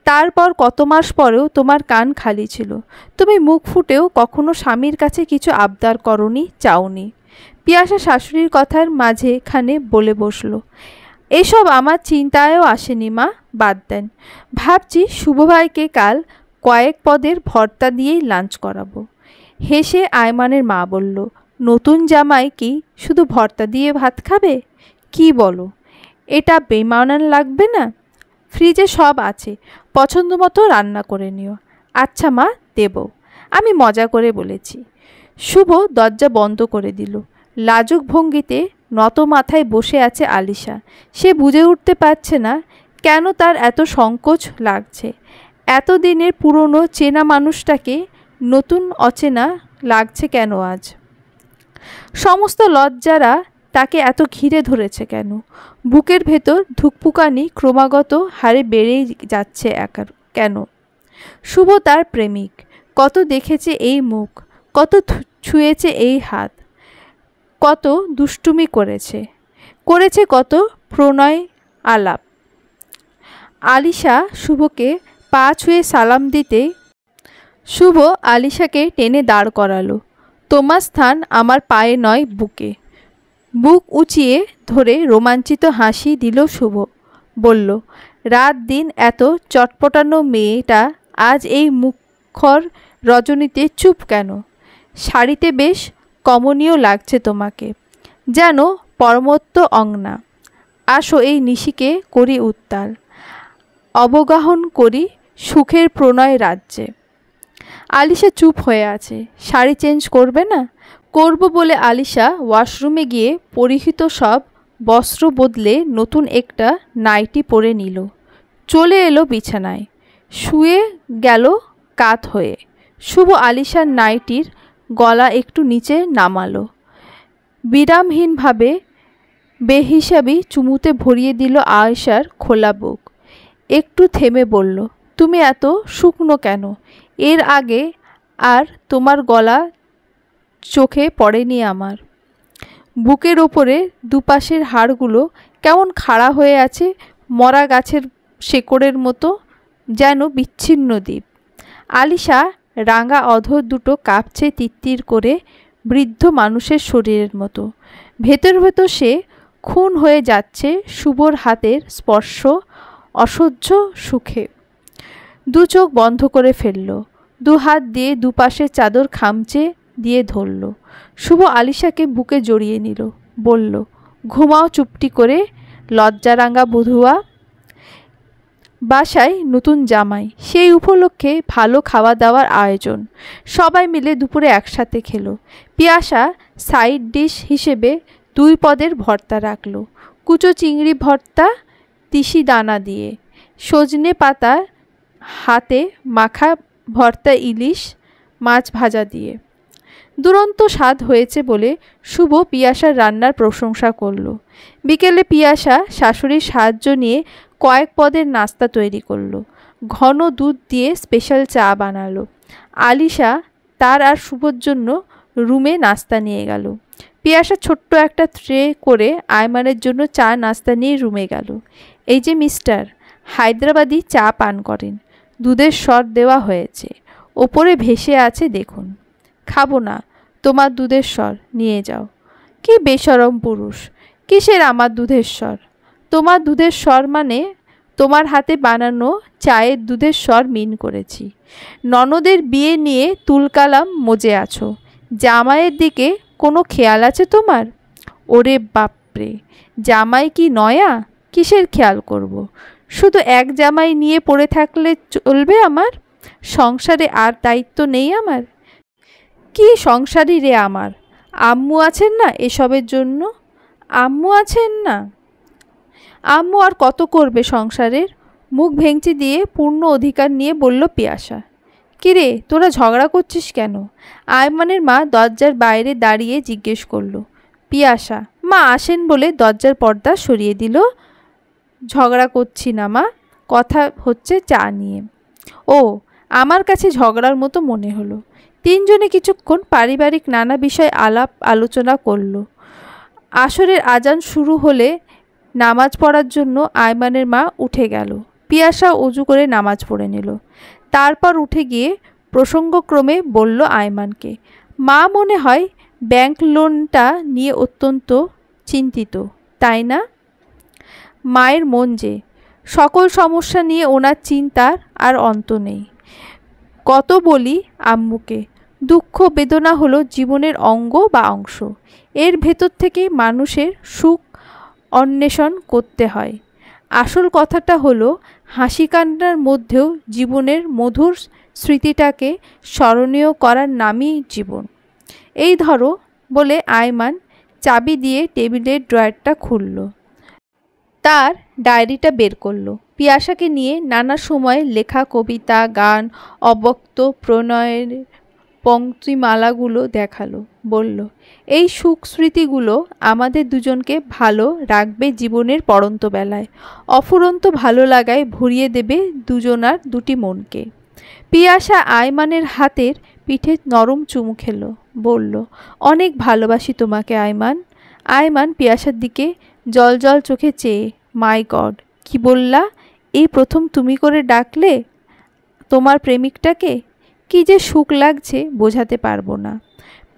তারপর কত মাস পরেও তোমার কান খালি ছিল। তুমি মুখ ফুটেও কখনো স্বামীর কাছে কিছু আবদার করনি, চাওনি। পিয়াসা শাশুড়ির কথার মাঝেখানে বলে বসল, এসব আমার চিন্তায়ও আসেনি মা, বাদ দেন। ভাবছি শুভ ভাইকে কাল কয়েক পদের ভর্তা দিয়েই লাঞ্চ করাবো। হেসে আয়মানের মা বলল, নতুন জামাই কি শুধু ভর্তা দিয়ে ভাত খাবে? কি বলো, এটা বেমানান লাগবে না? ফ্রিজে সব আছে, পছন্দ মতো রান্না করে নিও। আচ্ছা মা, দেব, আমি মজা করে বলেছি। শুভ দরজা বন্ধ করে দিল। লাজুক ভঙ্গিতে নত মাথায় বসে আছে আলিশা। সে বুঝে উঠতে পারছে না কেন তার এত সংকোচ লাগছে। এতদিনের পুরনো চেনা মানুষটাকে নতুন অচেনা লাগছে কেন আজ? সমস্ত লজ্জারা তাকে এত ঘিরে ধরেছে কেন? বুকের ভেতর ধুকপুকানি ক্রমাগত হারে বেড়েই যাচ্ছে কেন? শুভ তার প্রেমিক, কত দেখেছে এই মুখ, কত ছুঁয়েছে এই হাত, কত দুষ্টুমি করেছে কত প্রণয় আলাপ। আলিশা শুভকে পা ছুঁয়ে সালাম দিতে শুভ আলিশাকে টেনে দাঁড় করালো। তোমার স্থান আমার পায়ে নয়, বুকে। বুক উঁচিয়ে ধরে রোমাঞ্চিত হাসি দিল শুভ। বলল, রাত দিন এত চটপটানো মেয়েটা আজ এই মুখর রজনীতে চুপ কেন? শাড়িতে বেশ কমনীয় লাগছে তোমাকে, যেন পরমত্ত অঙ্গনা। আসো এই নিশিকে করি উত্তাল, অবগাহন করি সুখের প্রণয় রাজ্যে। আলিশা চুপ হয়ে আছে। শাড়ি চেঞ্জ করবে না? করব বলে আলিশা ওয়াশরুমে গিয়ে পরিহিত সব বস্ত্র বদলে নতুন একটা নাইটি পরে নিল। চলে এলো বিছানায়, শুয়ে গেল কাত হয়ে। শুভ আলিশার নাইটির গলা একটু নিচে নামালো। বিরামহীনভাবে বেহিসাবি চুমুতে ভরিয়ে দিল আয়েশার খোলা বুক। একটু থেমে বলল, তুমি এত শুকনো কেন? এর আগে আর তোমার গলা চোখে পড়েনি আমার। বুকের ওপরে দুপাশের হাড়গুলো কেমন খাড়া হয়ে আছে, মরা গাছের শেকড়ের মতো, যেন বিচ্ছিন্ন দ্বীপ। আলিশা রাঙা অধর দুটো কাঁপছে তিত্তির করে, বৃদ্ধ মানুষের শরীরের মতো। ভেতর ভেতর সে খুন হয়ে যাচ্ছে শুভর হাতের স্পর্শ অসহ্য সুখে। দু চোখ বন্ধ করে ফেলল, দু হাত দিয়ে দুপাশের চাদর খামচে দিয়ে ধরল। শুভ আলিশাকে বুকে জড়িয়ে নিল, বলল, ঘুমাও চুপটি করে লজ্জারাঙা বধুয়া। বাসায় নতুন জামাই, সেই উপলক্ষে ভালো খাওয়া দাওয়ার আয়োজন। সবাই মিলে দুপুরে একসাথে খেলো। পিয়াসা সাইড ডিশ হিসেবে 2 পদের ভর্তা রাখলো। কুচো চিংড়ি ভর্তা তিসি দানা দিয়ে, সজনে পাতা হাতে মাখা ভর্তা, ইলিশ মাছ ভাজা দিয়ে। দুরন্ত স্বাদ হয়েছে বলে শুভ পিয়াসার রান্নার প্রশংসা করল। বিকেলে পিয়াসা শাশুড়ির সাহায্য নিয়ে কয়েক পদের নাস্তা তৈরি করলো। ঘন দুধ দিয়ে স্পেশাল চা বানালো। আলিশা তার আর শুভর জন্য রুমে নাস্তা নিয়ে গেল। পিয়াসা ছোট্ট একটা ট্রে করে আয়মানের জন্য চা নাস্তা নিয়ে রুমে গেল। এই যে মিস্টার, হায়দ্রাবাদি চা পান করেন, দুধের স্বর দেওয়া হয়েছে, ওপরে ভেসে আছে দেখুন। খাবো না, তোমার দুধের স্বর নিয়ে যাও। কি বেশরম পুরুষ! কিসের আমার দুধের স্বর? তোমার দুধের স্বর মানে তোমার হাতে বানানো চায়ের দুধের স্বর মিন করেছি। ননদের বিয়ে নিয়ে তুলকালাম মজে আছো, জামাইয়ের দিকে কোনো খেয়াল আছে তোমার? ওরে বাপরে, জামাই কি নয়া? কিসের খেয়াল করব? শুধু এক জামাই নিয়ে পড়ে থাকলে চলবে আমার? সংসারে আর দায়িত্ব নেই আমার? কি সংসারী রে আমার! আম্মু আছেন না এসবের জন্য? আম্মু আছেন না? আম্মু আর কত করবে সংসারের? মুখ ভেঙচি দিয়ে পূর্ণ অধিকার নিয়ে বলল পিয়াসা। কিরে, তোরা ঝগড়া করছিস কেন? আয়মানের মা দরজার বাইরে দাঁড়িয়ে জিজ্ঞেস করলো। পিয়াসা মা আসেন বলে দরজার পর্দা সরিয়ে দিল। ঝগড়া করছি না মা, কথা হচ্ছে চা নিয়ে। ও, আমার কাছে ঝগড়ার মতো মনে হলো। তিনজনে কিছুক্ষণ পারিবারিক নানা বিষয় আলাপ আলোচনা করল। আসরের আজান শুরু হলে নামাজ পড়ার জন্য আয়মানের মা উঠে গেল। পিয়াসা অজু করে নামাজ পড়ে নিল। তারপর উঠে গিয়ে প্রসঙ্গক্রমে বলল আয়মানকে, মা মনে হয় ব্যাংক লোনটা নিয়ে অত্যন্ত চিন্তিত, তাই না? মায়ের মন যে, সকল সমস্যা নিয়ে ওনার চিন্তার আর অন্ত নেই। কত বলি আম্মুকে, দুঃখ বেদনা হলো জীবনের অঙ্গ বা অংশ, এর ভেতর থেকে মানুষের সুখ অন্বেষণ করতে হয়। আসল কথাটা হলো হাসি কান্নার মধ্যেও জীবনের মধুর স্মৃতিটাকে স্মরণীয় করার নামই জীবন। এই ধরো বলে আয়মান চাবি দিয়ে টেবিলের ড্রয়ারটা খুলল, তার ডায়েরিটা বের করলো, পিয়াসাকে নিয়ে নানা সময়ে লেখা কবিতা, গান, অব্যক্ত প্রণয়ের পংক্তিমালাগুলো দেখালো, বলল, এই সুখ স্মৃতিগুলো আমাদের দুজনকে ভালো রাখবে জীবনের পড়ন্ত বেলায়, অফুরন্ত ভালো লাগায় ভরিয়ে দেবে দুজনার দুটি মনকে। পিয়াসা আয়মানের হাতের পিঠে নরম চুমু খেলো, বলল, অনেক ভালোবাসি তোমাকে আয়মান। আয়মান পিয়াসার দিকে জল চোখে চেয়ে, মাই গড, কি বললা? এই প্রথম তুমি করে ডাকলে তোমার প্রেমিকটাকে? কি যে সুখ লাগছে বোঝাতে পারবো না।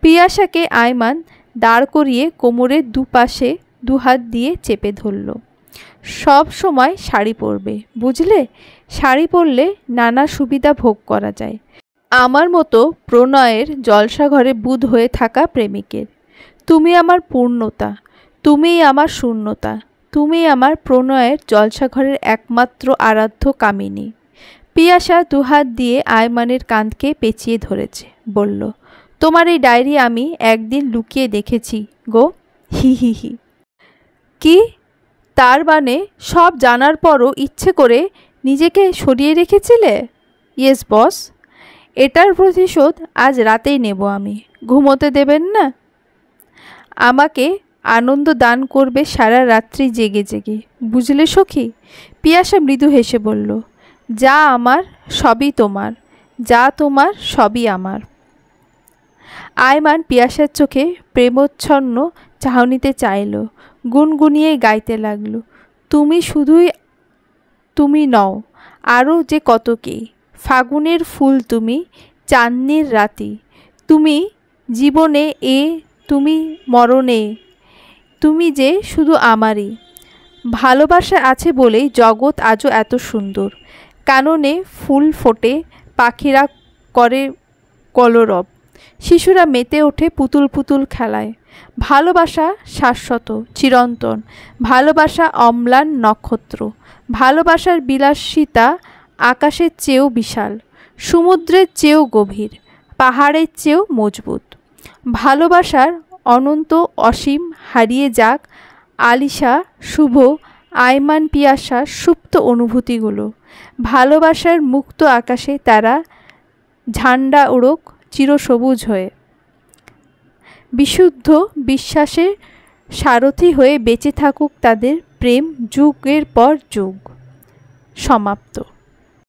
পিয়াসাকে আয়মান দাঁড় করিয়ে কোমরের দুপাশে দুহাত দিয়ে চেপে ধরল। সব সময় শাড়ি পরবে, বুঝলে? শাড়ি পরলে নানা সুবিধা ভোগ করা যায়, আমার মতো প্রণয়ের জলসাঘরে বুঁদ হয়ে থাকা প্রেমিকের। তুমি আমার পূর্ণতা, তুমিই আমার শূন্যতা, তুমি আমার প্রণয়ের জলসাঘরের একমাত্র আরাধ্য কামিনী। পিয়াসা দুহাত দিয়ে আয়মানের কাঁধকে পেঁচিয়ে ধরেছে, বলল, তোমার এই ডায়েরি আমি একদিন লুকিয়ে দেখেছি গো, হি হি হি। কি? তার মানে সব জানার পরও ইচ্ছে করে নিজেকে সরিয়ে রেখেছিলে? ইয়েস বস, এটার প্রতিশোধ আজ রাতেই নেব আমি। ঘুমোতে দেবেন না? আমাকে আনন্দ দান করবে সারা রাত্রি জেগে জেগে, বুঝলে সখী? পিয়াসা মৃদু হেসে বলল, যা আমার সবই তোমার, যা তোমার সবই আমার। আয়মান পিয়াসার চোখে প্রেমোচ্ছন্ন চাহনিতে চাইল, গুনগুনিয়ে গাইতে লাগল, তুমি শুধুই তুমি নও, আরও যে কত কি, ফাগুনের ফুল তুমি, চাঁদনির রাতি তুমি, জীবনে এ তুমি, মরণে তুমি যে শুধু আমারই। ভালোবাসা আছে বলেই জগৎ আজও এত সুন্দর, কাননে ফুল ফোটে, পাখিরা করে কলরব, শিশুরা মেতে ওঠে পুতুল পুতুল খেলায়। ভালোবাসা শাশ্বত, চিরন্তন, ভালোবাসা অম্লান নক্ষত্র, ভালোবাসার বিলাসিতা আকাশের চেয়েও বিশাল, সমুদ্রের চেয়েও গভীর, পাহাড়ের চেয়েও মজবুত। ভালোবাসার অনন্ত অসীম হারিয়ে যাক আলিশা, শুভ, আয়মান, পিয়াসার সুপ্ত অনুভূতিগুলো। ভালোবাসার মুক্ত আকাশে তারা ঝান্ডা উড়ুক চিরসবুজ হয়ে, বিশুদ্ধ বিশ্বাসের সারথি হয়ে বেঁচে থাকুক তাদের প্রেম যুগের পর যুগ। সমাপ্ত।